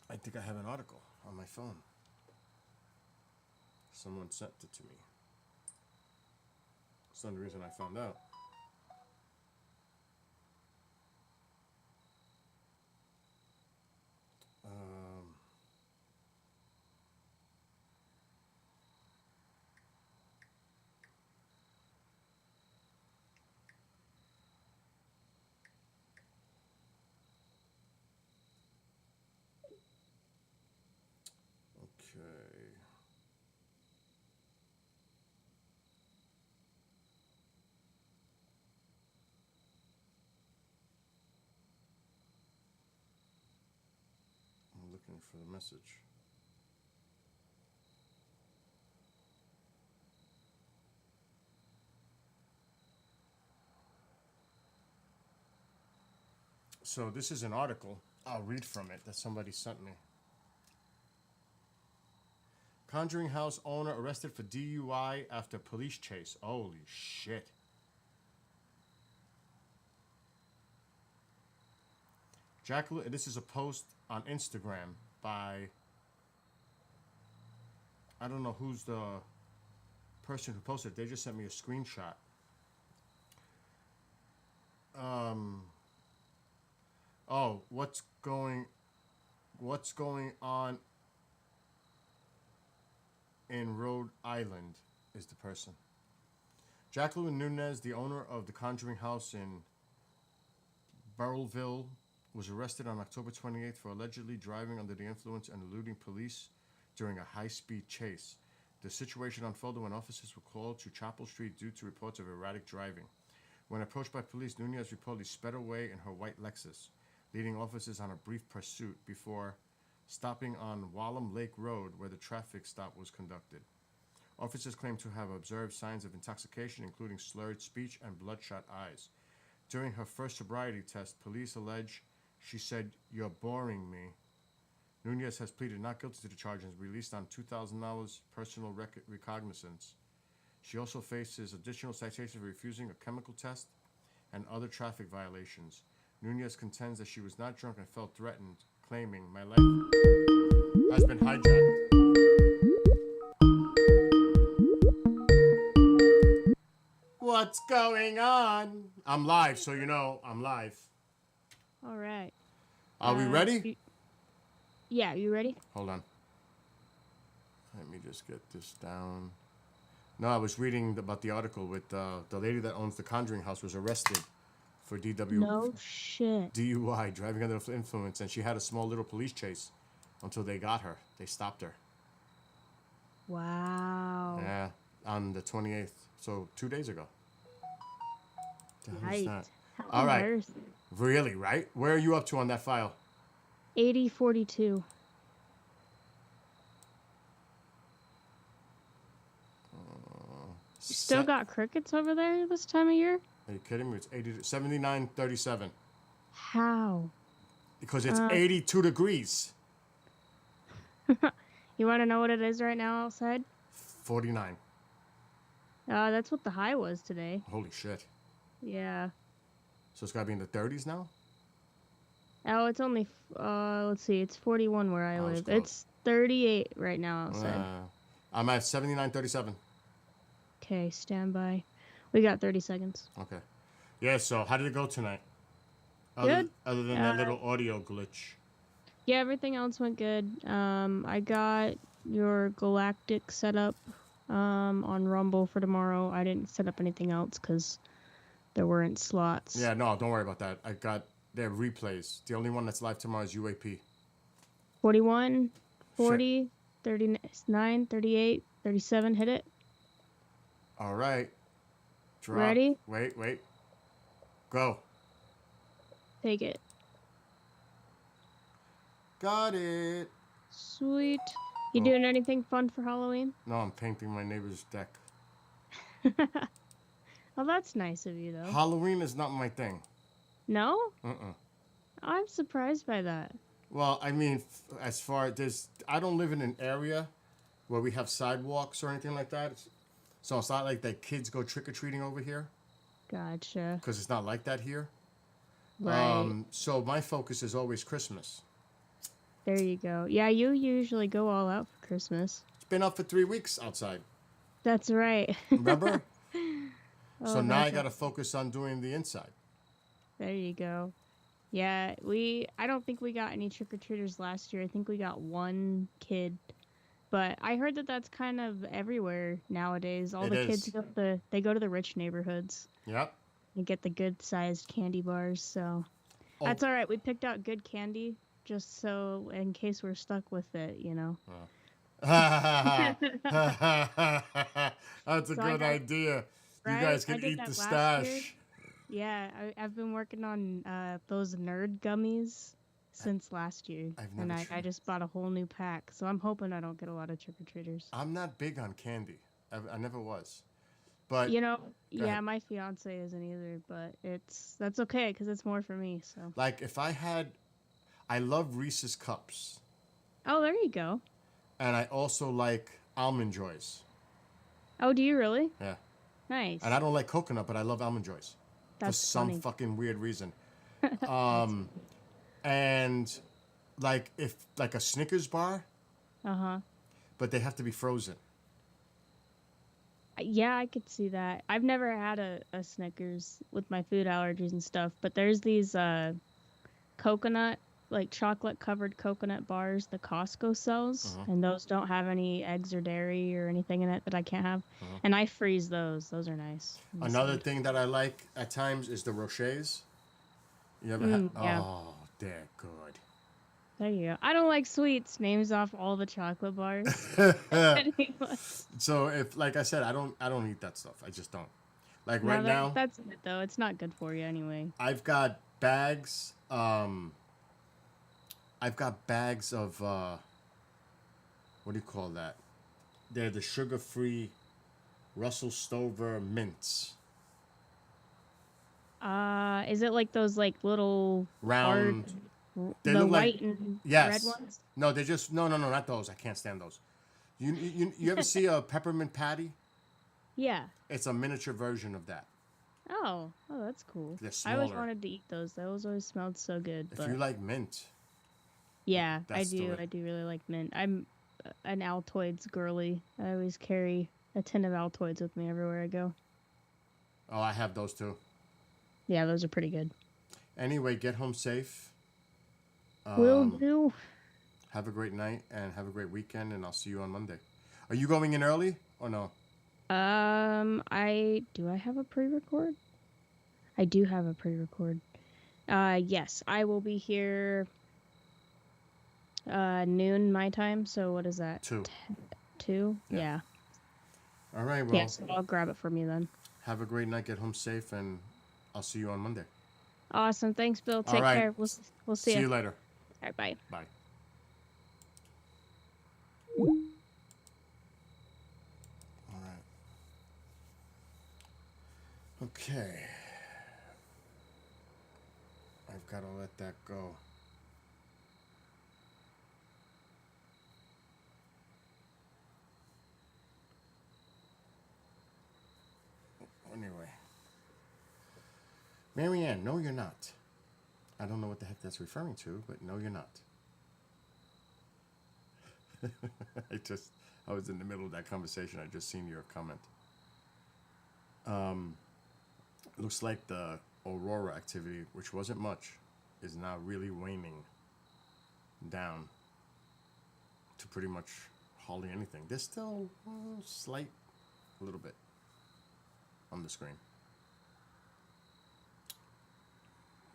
I think I have an article on my phone. Someone sent it to me. That's the only reason I found out. Okay. I'm looking for the message. So this is an article. I'll read from it that somebody sent me. Conjuring house owner arrested for DUI after police chase. Holy shit. Jacqueline, this is a post on Instagram by, I don't know who's the person who posted it. They just sent me a screenshot. Oh, what's going on in Rhode Island is the person. Jacqueline Nunez, the owner of the Conjuring house in Burrillville, was arrested on October 28th for allegedly driving under the influence and eluding police during a high-speed chase. The situation unfolded when officers were called to Chapel Street due to reports of erratic driving. When approached by police, Nunez reportedly sped away in her white Lexus, leading officers on a brief pursuit before stopping on Wallum Lake Road, where the traffic stop was conducted. Officers claim to have observed signs of intoxication, including slurred speech and bloodshot eyes. During her first sobriety test, police allege she said, "You're boring me." Nunez has pleaded not guilty to the charge and is released on $2,000 personal recognizance. She also faces additional citations for refusing a chemical test and other traffic violations. Nunez contends that she was not drunk and felt threatened, claiming, "My life has been hijacked." What's going on? I'm live, so you know I'm live. All right. Are we ready? Yeah, you ready? Hold on. Let me just get this down. No, I was reading about the article with the lady that owns the Conjuring house was arrested for No shit. DUI, driving under the influence, and she had a small little police chase until they got her. They stopped her. Wow. Yeah, on the 28th, so 2 days ago. The hell is that? How All right. embarrassing. Really, right? Where are you up to on that file? 8042. You still got crickets over there this time of year? Are you kidding me? It's 79:37 How? because it's Uh, 82 degrees. You want to know what it is right now outside? 49. That's what the high was today. Holy shit. Yeah. So it's got to be in the 30s now? Oh, it's only, let's see, it's 41 where I Oh, it's live. close. It's 38 right now outside. I'm at 79:37. Okay, stand by. We got 30 seconds. Okay. Yeah, so how did it go tonight? Good. Other than that little audio glitch. Yeah, everything else went good. I got your Galactic set up on Rumble for tomorrow. I didn't set up anything else because there weren't slots. Yeah, no, don't worry about that. I got their replays. The only one that's live tomorrow is UAP. 41, 40, 39, 38, 37. Hit it. All right. Drop. Ready? Wait. Go. Take it. Got it. Sweet. You Oh. doing anything fun for Halloween? No, I'm painting my neighbor's deck. Oh, that's nice of you, though. Halloween is not my thing. No? Uh-uh. I'm surprised by that. Well, I mean, as far as I don't live in an area where we have sidewalks or anything like that. So it's not like that kids go trick-or-treating over here Gotcha. because it's not like that here. Right. So my focus is always Christmas. There you go. Yeah, you usually go all out for Christmas. It's been up for 3 weeks outside. That's right. Remember? Oh, So now I that's got to focus on doing the inside. There you go. Yeah, I don't think we got any trick-or-treaters last year. I think we got one kid. But I heard that that's kind of everywhere nowadays. All It the kids is. go to the rich neighborhoods Yep. and get the good-sized candy bars. So Oh. that's all right. We picked out good candy just so in case we're stuck with it, you know. That's a So I good got- idea. You Right? guys I can did eat that the last year. stash. Yeah, I've been working on those nerd gummies since last year, I've and never I tried. just bought a whole new pack. So I'm hoping I don't get a lot of trick-or-treaters. I'm not big on candy. I never was. But You know, Go yeah, ahead. my fiance isn't either, but that's okay because it's more for me. So like if I love Reese's Cups. oh, there you go. And I also like Almond Joys. Oh, do you really? Yeah. Nice. And I don't like coconut, but I love Almond Joys. That's for some funny. fucking weird reason. And like if like a Snickers bar, Uh-huh. but they have to be frozen. Yeah, I could see that. I've never had a Snickers with my food allergies and stuff, but there's these coconut, like chocolate covered coconut bars the Costco sells, and those don't have any eggs or dairy or anything in it that I can't have. And I freeze those. Those are nice. on the Another side. thing that I like at times is the Rochers. You ever yeah. Oh, they're good. There you go. I don't like sweets. Names off all the chocolate bars. Anyway. So if like I said, I don't eat that stuff. I just don't. Like No, right now, that's it though. It's not good for you anyway. I've got bags. I've got bags of what do you call that? They're the sugar-free Russell Stover mints. Is it like those like little Round. They the look like- white and Yes. red ones? No, they're just no, not those. I can't stand those. You ever see a peppermint patty? Yeah. It's a miniature version of that. Oh, that's cool. They're I always smaller. wanted to eat those. Those always smelled so good. If But you like mint, yeah, I that's the do. way. I do really like mint. I'm an Altoids girly. I always carry a tin of Altoids with me everywhere I go. oh, I have those too. Yeah, those are pretty good. Anyway, get home safe. Will do. Have a great night and have a great weekend, and I'll see you on Monday. Are you going in early or no? I have a pre-record? I do have a pre-record. Yes, I will be here noon my time. So what is that? 2. 2? Yeah. Yeah. All right. Well, Yes, I'll grab it from you then. have a great night. Get home safe, and I'll see you on Monday. Awesome. Thanks, Bill. Take right. care. We'll see See you. you later. All right, bye. Bye. All right. Okay. I've got to let that go. Anyway. Marianne, no, you're not. I don't know what the heck that's referring to, but no, you're not. I was in the middle of that conversation. I just seen your comment. Looks like the aurora activity, which wasn't much, is now really waning down to pretty much hardly anything. There's still slight, a little bit on the screen.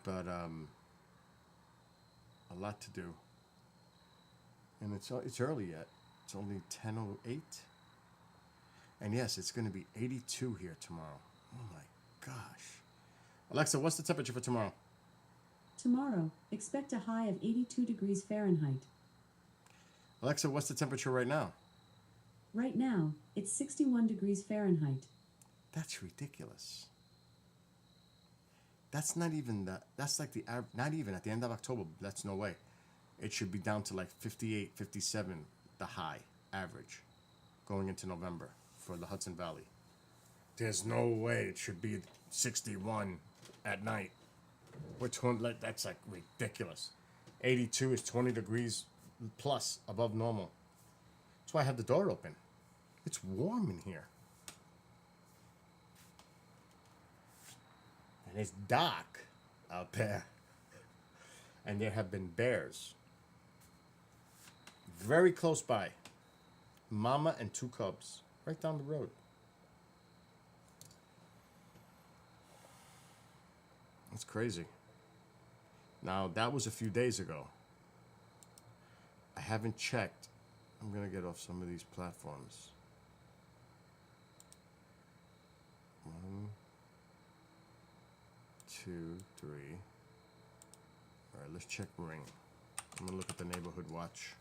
But a lot to do. And it's early yet. It's only 10:08. And yes, it's going to be 82 here tomorrow. Oh my gosh. Alexa, what's the temperature for tomorrow? Tomorrow, expect a high of 82 degrees Fahrenheit. Alexa, what's the temperature right now? Right now, it's 61 degrees Fahrenheit. That's ridiculous. That's not even that. That's like the not even at the end of October. That's no way. It should be down to like 58, 57, the high average, going into November for the Hudson Valley. There's no way it should be 61 at night. That's like ridiculous. 82 is 20 degrees plus above normal. That's why I have the door open. It's warm in here. And it's dark out there. And there have been bears very close by. Mama and 2 cubs right down the road. It's crazy. Now, that was a few days ago. I haven't checked. I'm going to get off some of these platforms. 1, 2, 3. All right, let's check Ring. I'm going to look at the neighborhood watch.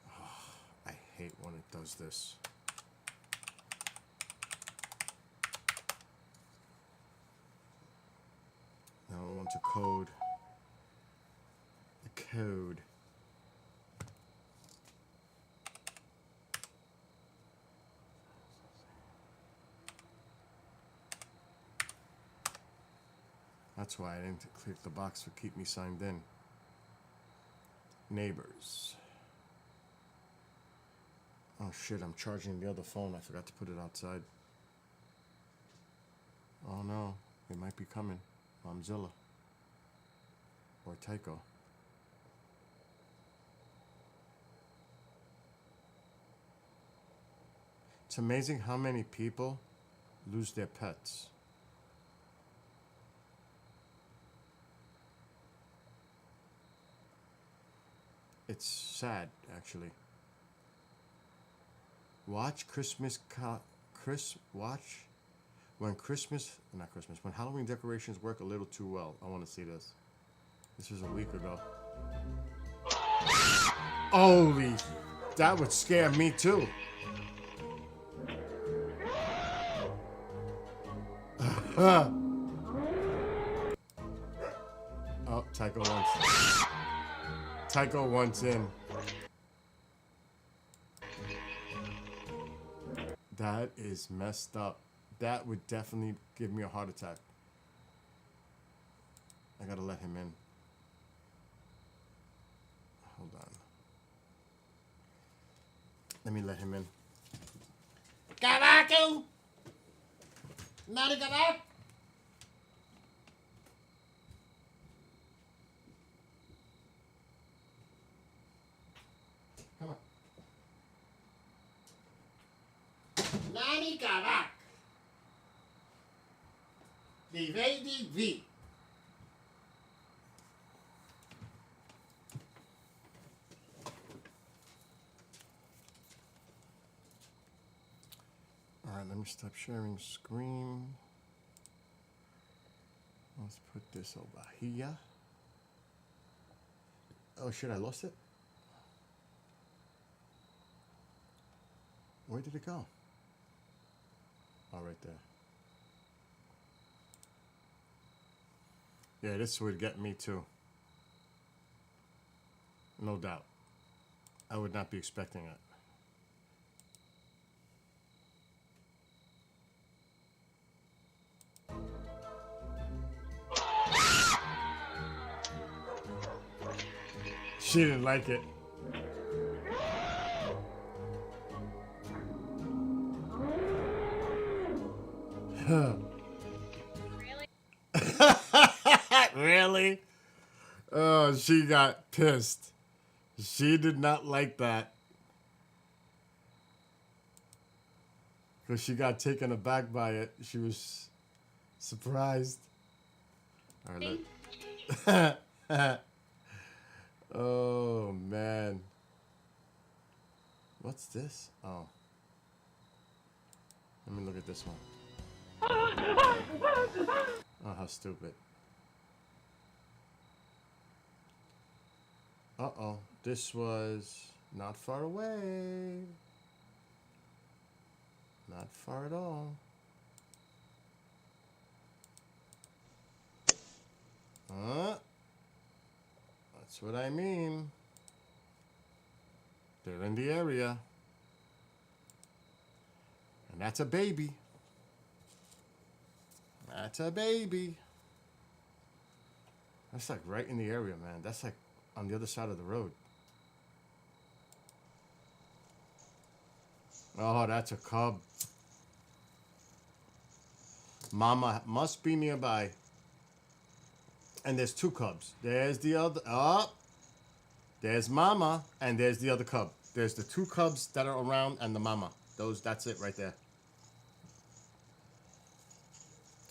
Oh, I hate when it does this. Now I want to code. The code. That's why I didn't click the box for keep me signed in. Neighbors. Oh shit, I'm charging the other phone. I forgot to put it outside. Oh no, it might be coming. Momzilla. Or Tycho. It's amazing how many people lose their pets. It's sad, actually. Watch when Halloween decorations work a little too well. I want to see this. This was a week ago. Holy, that would scare me too. Oh, Tycho wants in. That is messed up. That would definitely give me a heart attack. I gotta let him in. Hold on. Let me let him in. Cavaco! Not a Cavaco! Come on. Nani Cavaco! Dividi V. Alright, let me stop sharing screen. Let's put this over here. Oh shit, I lost it? Where did it go? Oh, right there. Yeah, this would get me too. No doubt. I would not be expecting it. She didn't like it. Really? Oh, she got pissed. She did not like that. Because she got taken aback by it. She was surprised. All right, look. Oh, man. What's this? Oh. Let me look at this one. Oh, how stupid. Uh-oh. This was not far away. Not far at all. That's what I mean. They're in the area. And that's a baby. That's a baby. That's like right in the area, man. That's like on the other side of the road. Oh, that's a cub. Mama must be nearby. And there's two cubs. There's the other. Oh, there's Mama, and there's the other cub. There's the two cubs that are around, and the Mama. Those. That's it right there.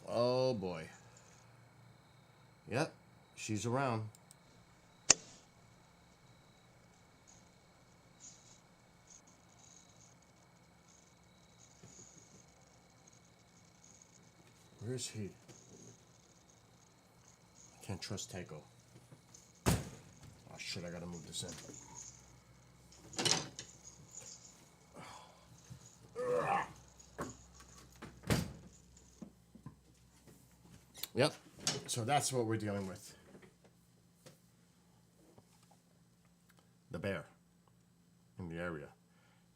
Oh boy. Yep, she's around. Where's he? I can't trust Taco. Oh shit, I gotta move this in. Yep, so that's what we're dealing with. The bear in the area.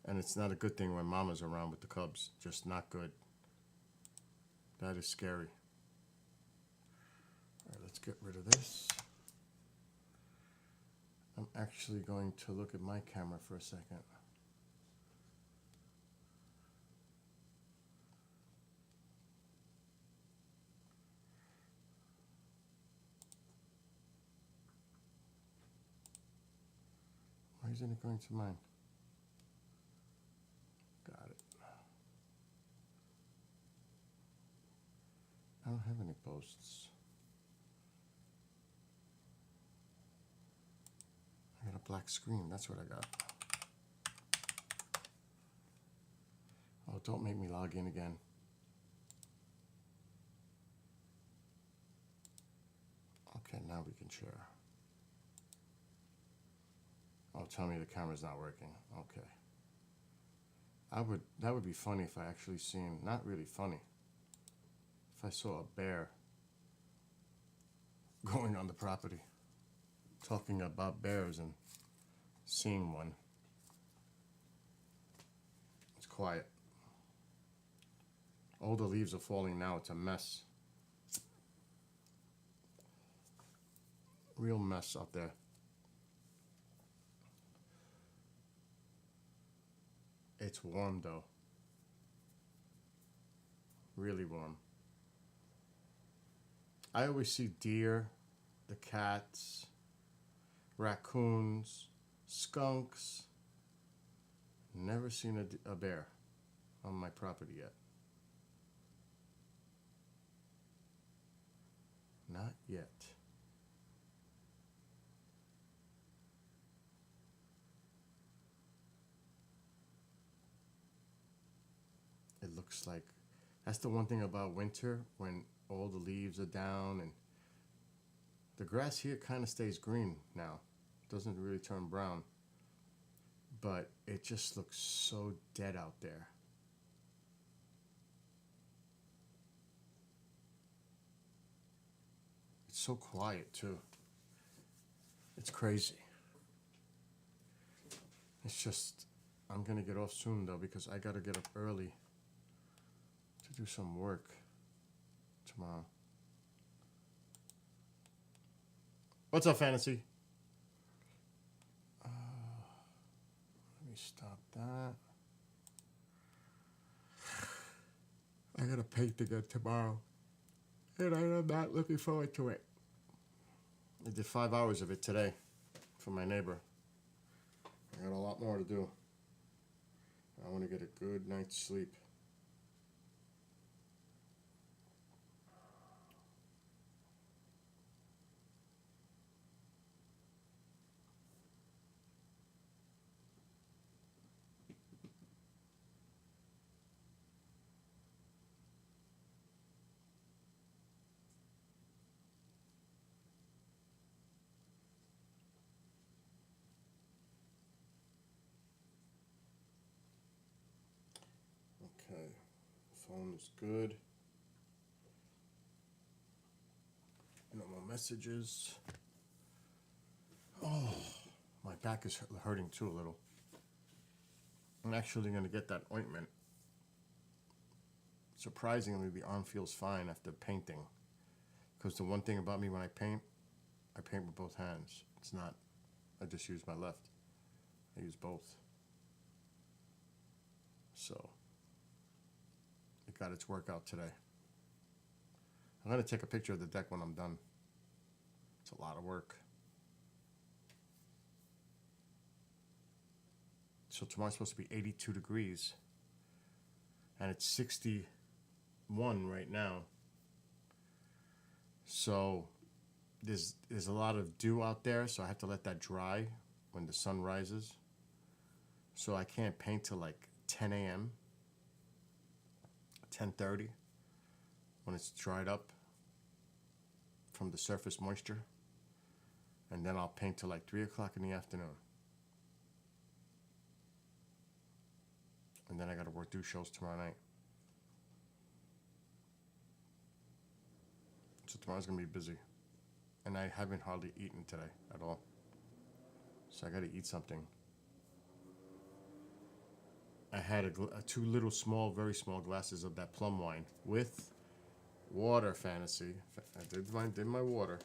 And it's not a good thing when Mama's around with the cubs. Just not good. That is scary. All right, let's get rid of this. I'm actually going to look at my camera for a second. Why isn't it going to mine? Got it. I don't have any posts. I got a black screen. That's what I got. Oh, don't make me log in again. Okay, now we can share. Oh, tell me the camera's not working. Okay. That would be funny if I actually seen, not really funny, if I saw a bear going on the property, talking about bears and seeing one. It's quiet. All the leaves are falling now. It's a mess. Real mess out there. It's warm though. Really warm. I always see deer, the cats, raccoons, skunks. Never seen a bear on my property yet. Not yet. It looks like, that's the one thing about winter, when all the leaves are down and the grass here kind of stays green now. Doesn't really turn brown. but it just looks so dead out there. It's so quiet too. It's crazy. It's just, I'm gonna get off soon though because I gotta get up early to do some work tomorrow. What's up, Fantasy? Let me stop that. I gotta paint again tomorrow. And I am not looking forward to it. I did 5 hours of it today for my neighbor. I got a lot more to do. I want to get a good night's sleep. Okay, phone is good. No more messages. Oh, my back is hurting too a little. I'm actually going to get that ointment. Surprisingly, the arm feels fine after painting. Because the one thing about me when I paint with both hands. It's not, I just use my left. I use both. So, it got its workout today. I'm going to take a picture of the deck when I'm done. It's a lot of work. So tomorrow's supposed to be 82 degrees. And it's 61 right now. So there's a lot of dew out there, so I have to let that dry when the sun rises. So I can't paint till like 10 a.m. 10:30 when it's dried up from the surface moisture. And then I'll paint till like 3 o'clock in the afternoon. And then I gotta do shows tomorrow night. So tomorrow's gonna be busy. And I haven't hardly eaten today at all. So I gotta eat something. I had two little small, very small glasses of that plum wine with water, Fantasy. I did my water.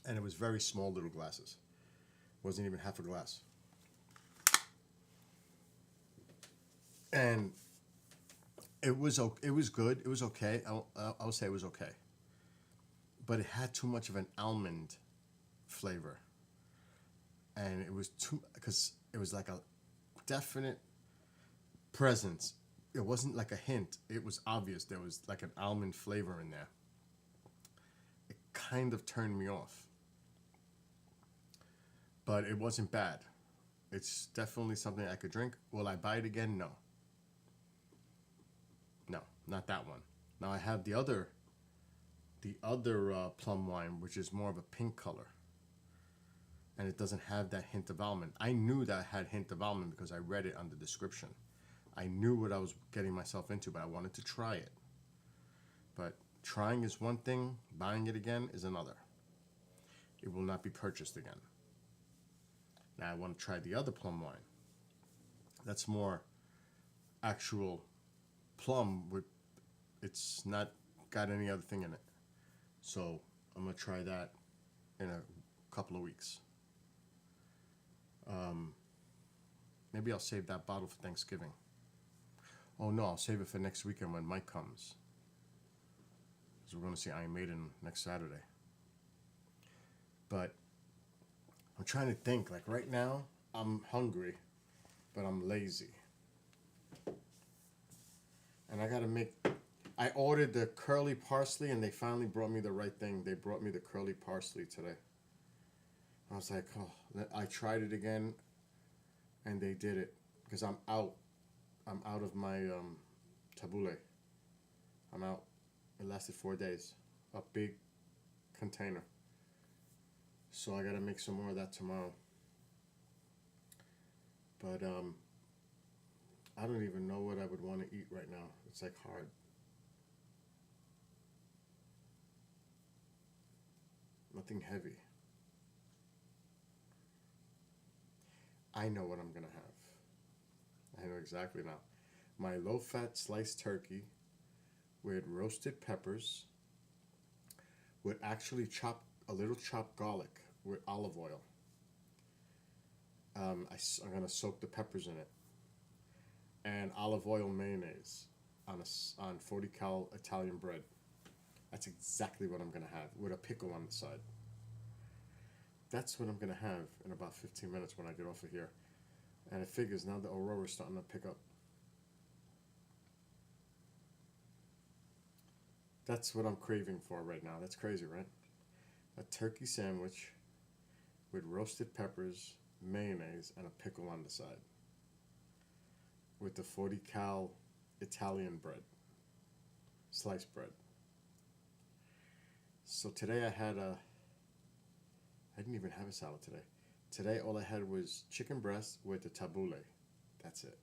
And it was very small little glasses. Wasn't even half a glass. And it was good. It was okay. I'll say it was okay. But it had too much of an almond flavor. And it was because it was like a definite presence. It wasn't like a hint. It was obvious there was like an almond flavor in there. It kind of turned me off. But it wasn't bad. It's definitely something I could drink. Will I buy it again? No. No, not that one. Now I have the other plum wine, which is more of a pink color. And it doesn't have that hint of almond. I knew that I had hint of almond because I read it on the description. I knew what I was getting myself into, but I wanted to try it. But trying is one thing, buying it again is another. It will not be purchased again. Now I want to try the other plum wine. That's more actual plum with, it's not got any other thing in it. So I'm going to try that in a couple of weeks. Maybe I'll save that bottle for Thanksgiving. Oh no, I'll save it for next weekend when Mike comes. Because we're going to see Iron Maiden next Saturday. But I'm trying to think, like right now, I'm hungry, but I'm lazy. And I gotta I ordered the curly parsley and they finally brought me the right thing. They brought me the curly parsley today. I was like, oh, I tried it again and they did it because I'm out of my tabbouleh. I'm out. It lasted 4 days. A big container. So I gotta make some more of that tomorrow. But I don't even know what I would want to eat right now. It's like hard. Nothing heavy. I know what I'm gonna have. I know exactly now. My low-fat sliced turkey with roasted peppers, with actually a little chopped garlic with olive oil. I'm gonna soak the peppers in it, and olive oil mayonnaise on 40 cal Italian bread. That's exactly what I'm gonna have with a pickle on the side. That's what I'm gonna have in about 15 minutes when I get off of here. And it figures now the aurora's starting to pick up. That's what I'm craving for right now. That's crazy, right? A turkey sandwich with roasted peppers, mayonnaise, and a pickle on the side. With the 40 cal Italian bread. Sliced bread. So today I didn't even have a salad today. Today all I had was chicken breast with the tabbouleh. That's it.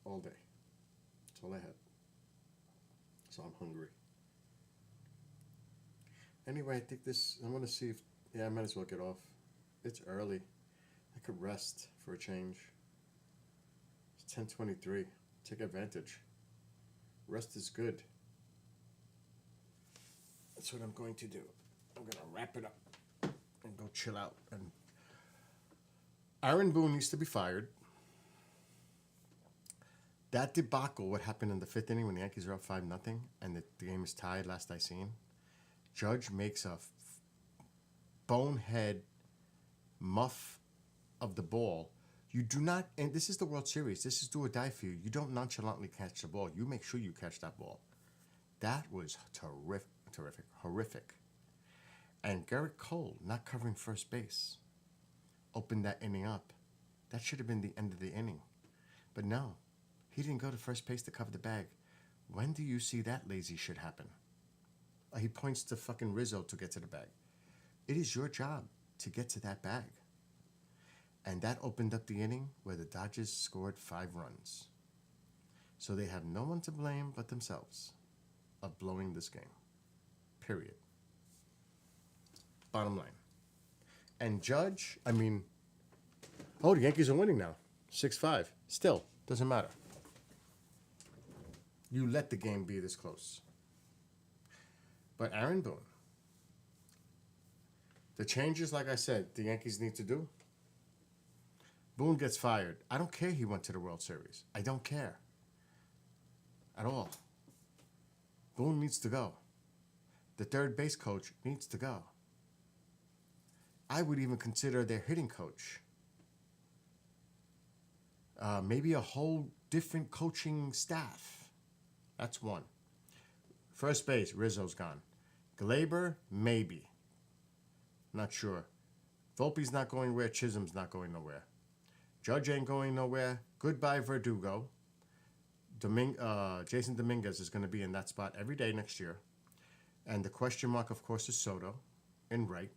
All day. That's all I had. So I'm hungry. Anyway, I think I'm gonna see if, I might as well get off. It's early. I could rest for a change. It's 10:23. Take advantage. Rest is good. That's what I'm going to do. I'm gonna wrap it up and go chill out. And Aaron Boone needs to be fired. That debacle, what happened in the fifth inning when the Yankees are up 5-0 and the game is tied, last I seen, Judge makes a bonehead muff of the ball. You do not, and this is the World Series, this is do or die for you. You don't nonchalantly catch the ball. You make sure you catch that ball. That was horrific. And Garrett Cole not covering first base opened that inning up. That should have been the end of the inning. But no, he didn't go to first base to cover the bag. When do you see that lazy shit happen? He points to fucking Rizzo to get to the bag. It is your job to get to that bag. And that opened up the inning where the Dodgers scored 5 runs. So they have no one to blame but themselves of blowing this game. Period. Bottom line. And Judge, the Yankees are winning now. 6-5. Still, doesn't matter. You let the game be this close. But Aaron Boone, the changes, like I said, the Yankees need to do. Boone gets fired. I don't care he went to the World Series. I don't care. At all. Boone needs to go. The third base coach needs to go. I would even consider their hitting coach. Maybe a whole different coaching staff. That's one. First base, Rizzo's gone. Glaber, maybe. Not sure. Volpe's not going nowhere. Chisholm's not going nowhere. Judge ain't going nowhere. Goodbye, Verdugo. Jason Dominguez is going to be in that spot every day next year. And the question mark, of course, is Soto in right.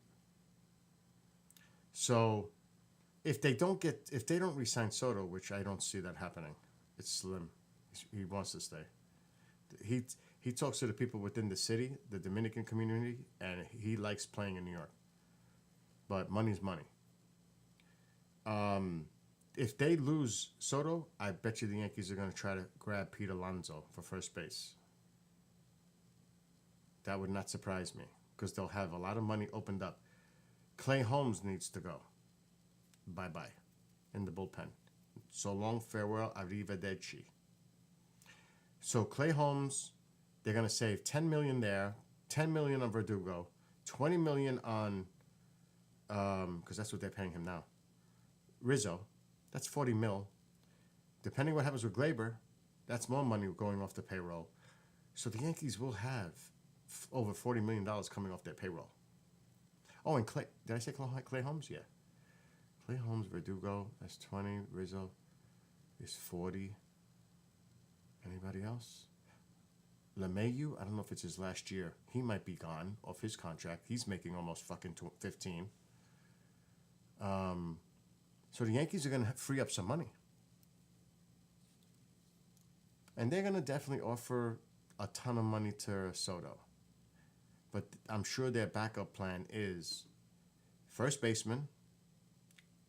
So if they don't re-sign Soto, which I don't see that happening, it's slim. He wants to stay. He talks to the people within the city, the Dominican community, and he likes playing in New York. But money's money. If they lose Soto, I bet you the Yankees are going to try to grab Pete Alonso for first base. That would not surprise me because they'll have a lot of money opened up. Clay Holmes needs to go. Bye-bye in the bullpen. So long, farewell, arrivederci. So Clay Holmes, they're going to save $10 million there, $10 million on Verdugo, $20 million on, because that's what they're paying him now. Rizzo, that's $40 million. Depending what happens with Glaber, that's more money going off the payroll. So the Yankees will have over $40 million coming off their payroll. Oh, and Clay, did I say Clay Holmes? Yeah. Clay Holmes, Verdugo, that's 20. Rizzo is 40. Anybody else? LeMahieu, I don't know if it's his last year. He might be gone off his contract. He's making almost fucking 15. So the Yankees are going to free up some money. And they're going to definitely offer a ton of money to Soto. But I'm sure their backup plan is first baseman,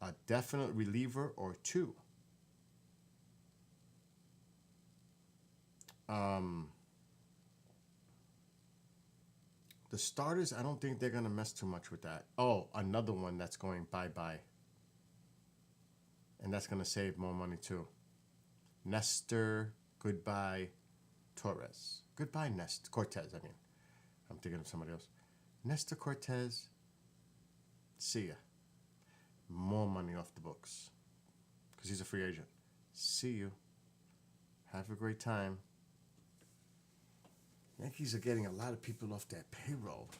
a definite reliever or two. The starters, I don't think they're going to mess too much with that. Oh, another one that's going bye-bye. And that's going to save more money too. Nestor, goodbye, Torres. Goodbye, Cortez, I mean. I'm thinking of somebody else. Nestor Cortez, see ya. More money off the books. Because he's a free agent. See you. Have a great time. Yankees are getting a lot of people off their payroll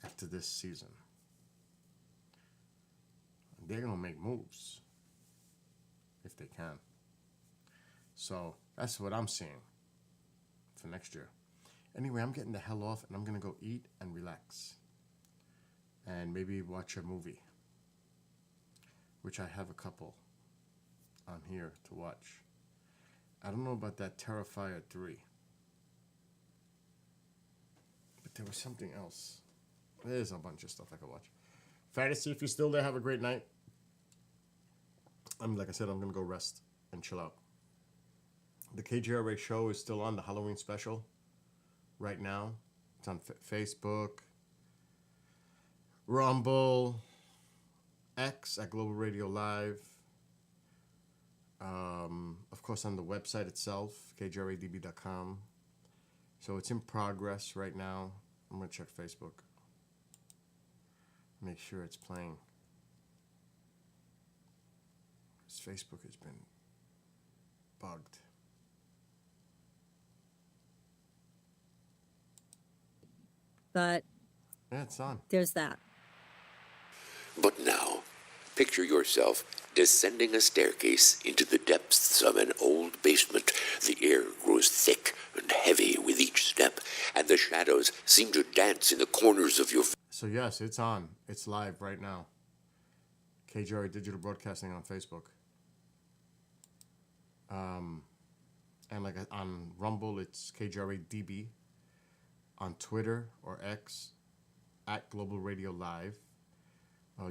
after this season. They're going to make moves if they can. So that's what I'm seeing for next year. Anyway, I'm getting the hell off and I'm going to go eat and relax. And maybe watch a movie, which I have a couple on here to watch. I don't know about that Terrifier 3. But there was something else. There's a bunch of stuff I could watch. Fantasy, if you're still there, have a great night. Like I said, I'm going to go rest and chill out. The KGRA show is still on, the Halloween special, right now. It's on Facebook, Rumble, X at Global Radio Live. Of course, on the website itself, kjradb.com. So it's in progress right now. I'm going to check Facebook. Make sure it's playing. Because Facebook has been bugged. But Yeah, it's on. there's that. But now, picture yourself descending a staircase into the depths of an old basement. The air grows thick and heavy with each step, and the shadows seem to dance in the corners of your So yes, it's on. It's live right now. KGRA Digital Broadcasting on Facebook. And like on Rumble, it's KGRA DB. On Twitter or X, at Global Radio Live.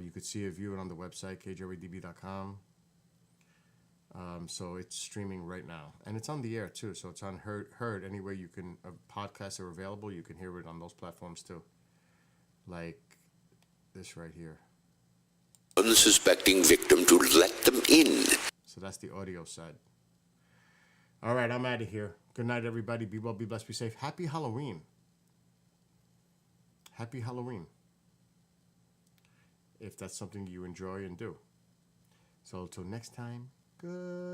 You could see a view it on the website, kjradb.com. So it's streaming right now. And it's on the air too, so it's on Heard anywhere you can, podcasts are available, you can hear it on those platforms too. Like this right here. unsuspecting victim to let them in. So that's the audio side. All right, I'm out of here. Good night, everybody. Be well, be blessed, be safe. Happy Halloween. Happy Halloween. If that's something you enjoy and do. So until next time, good.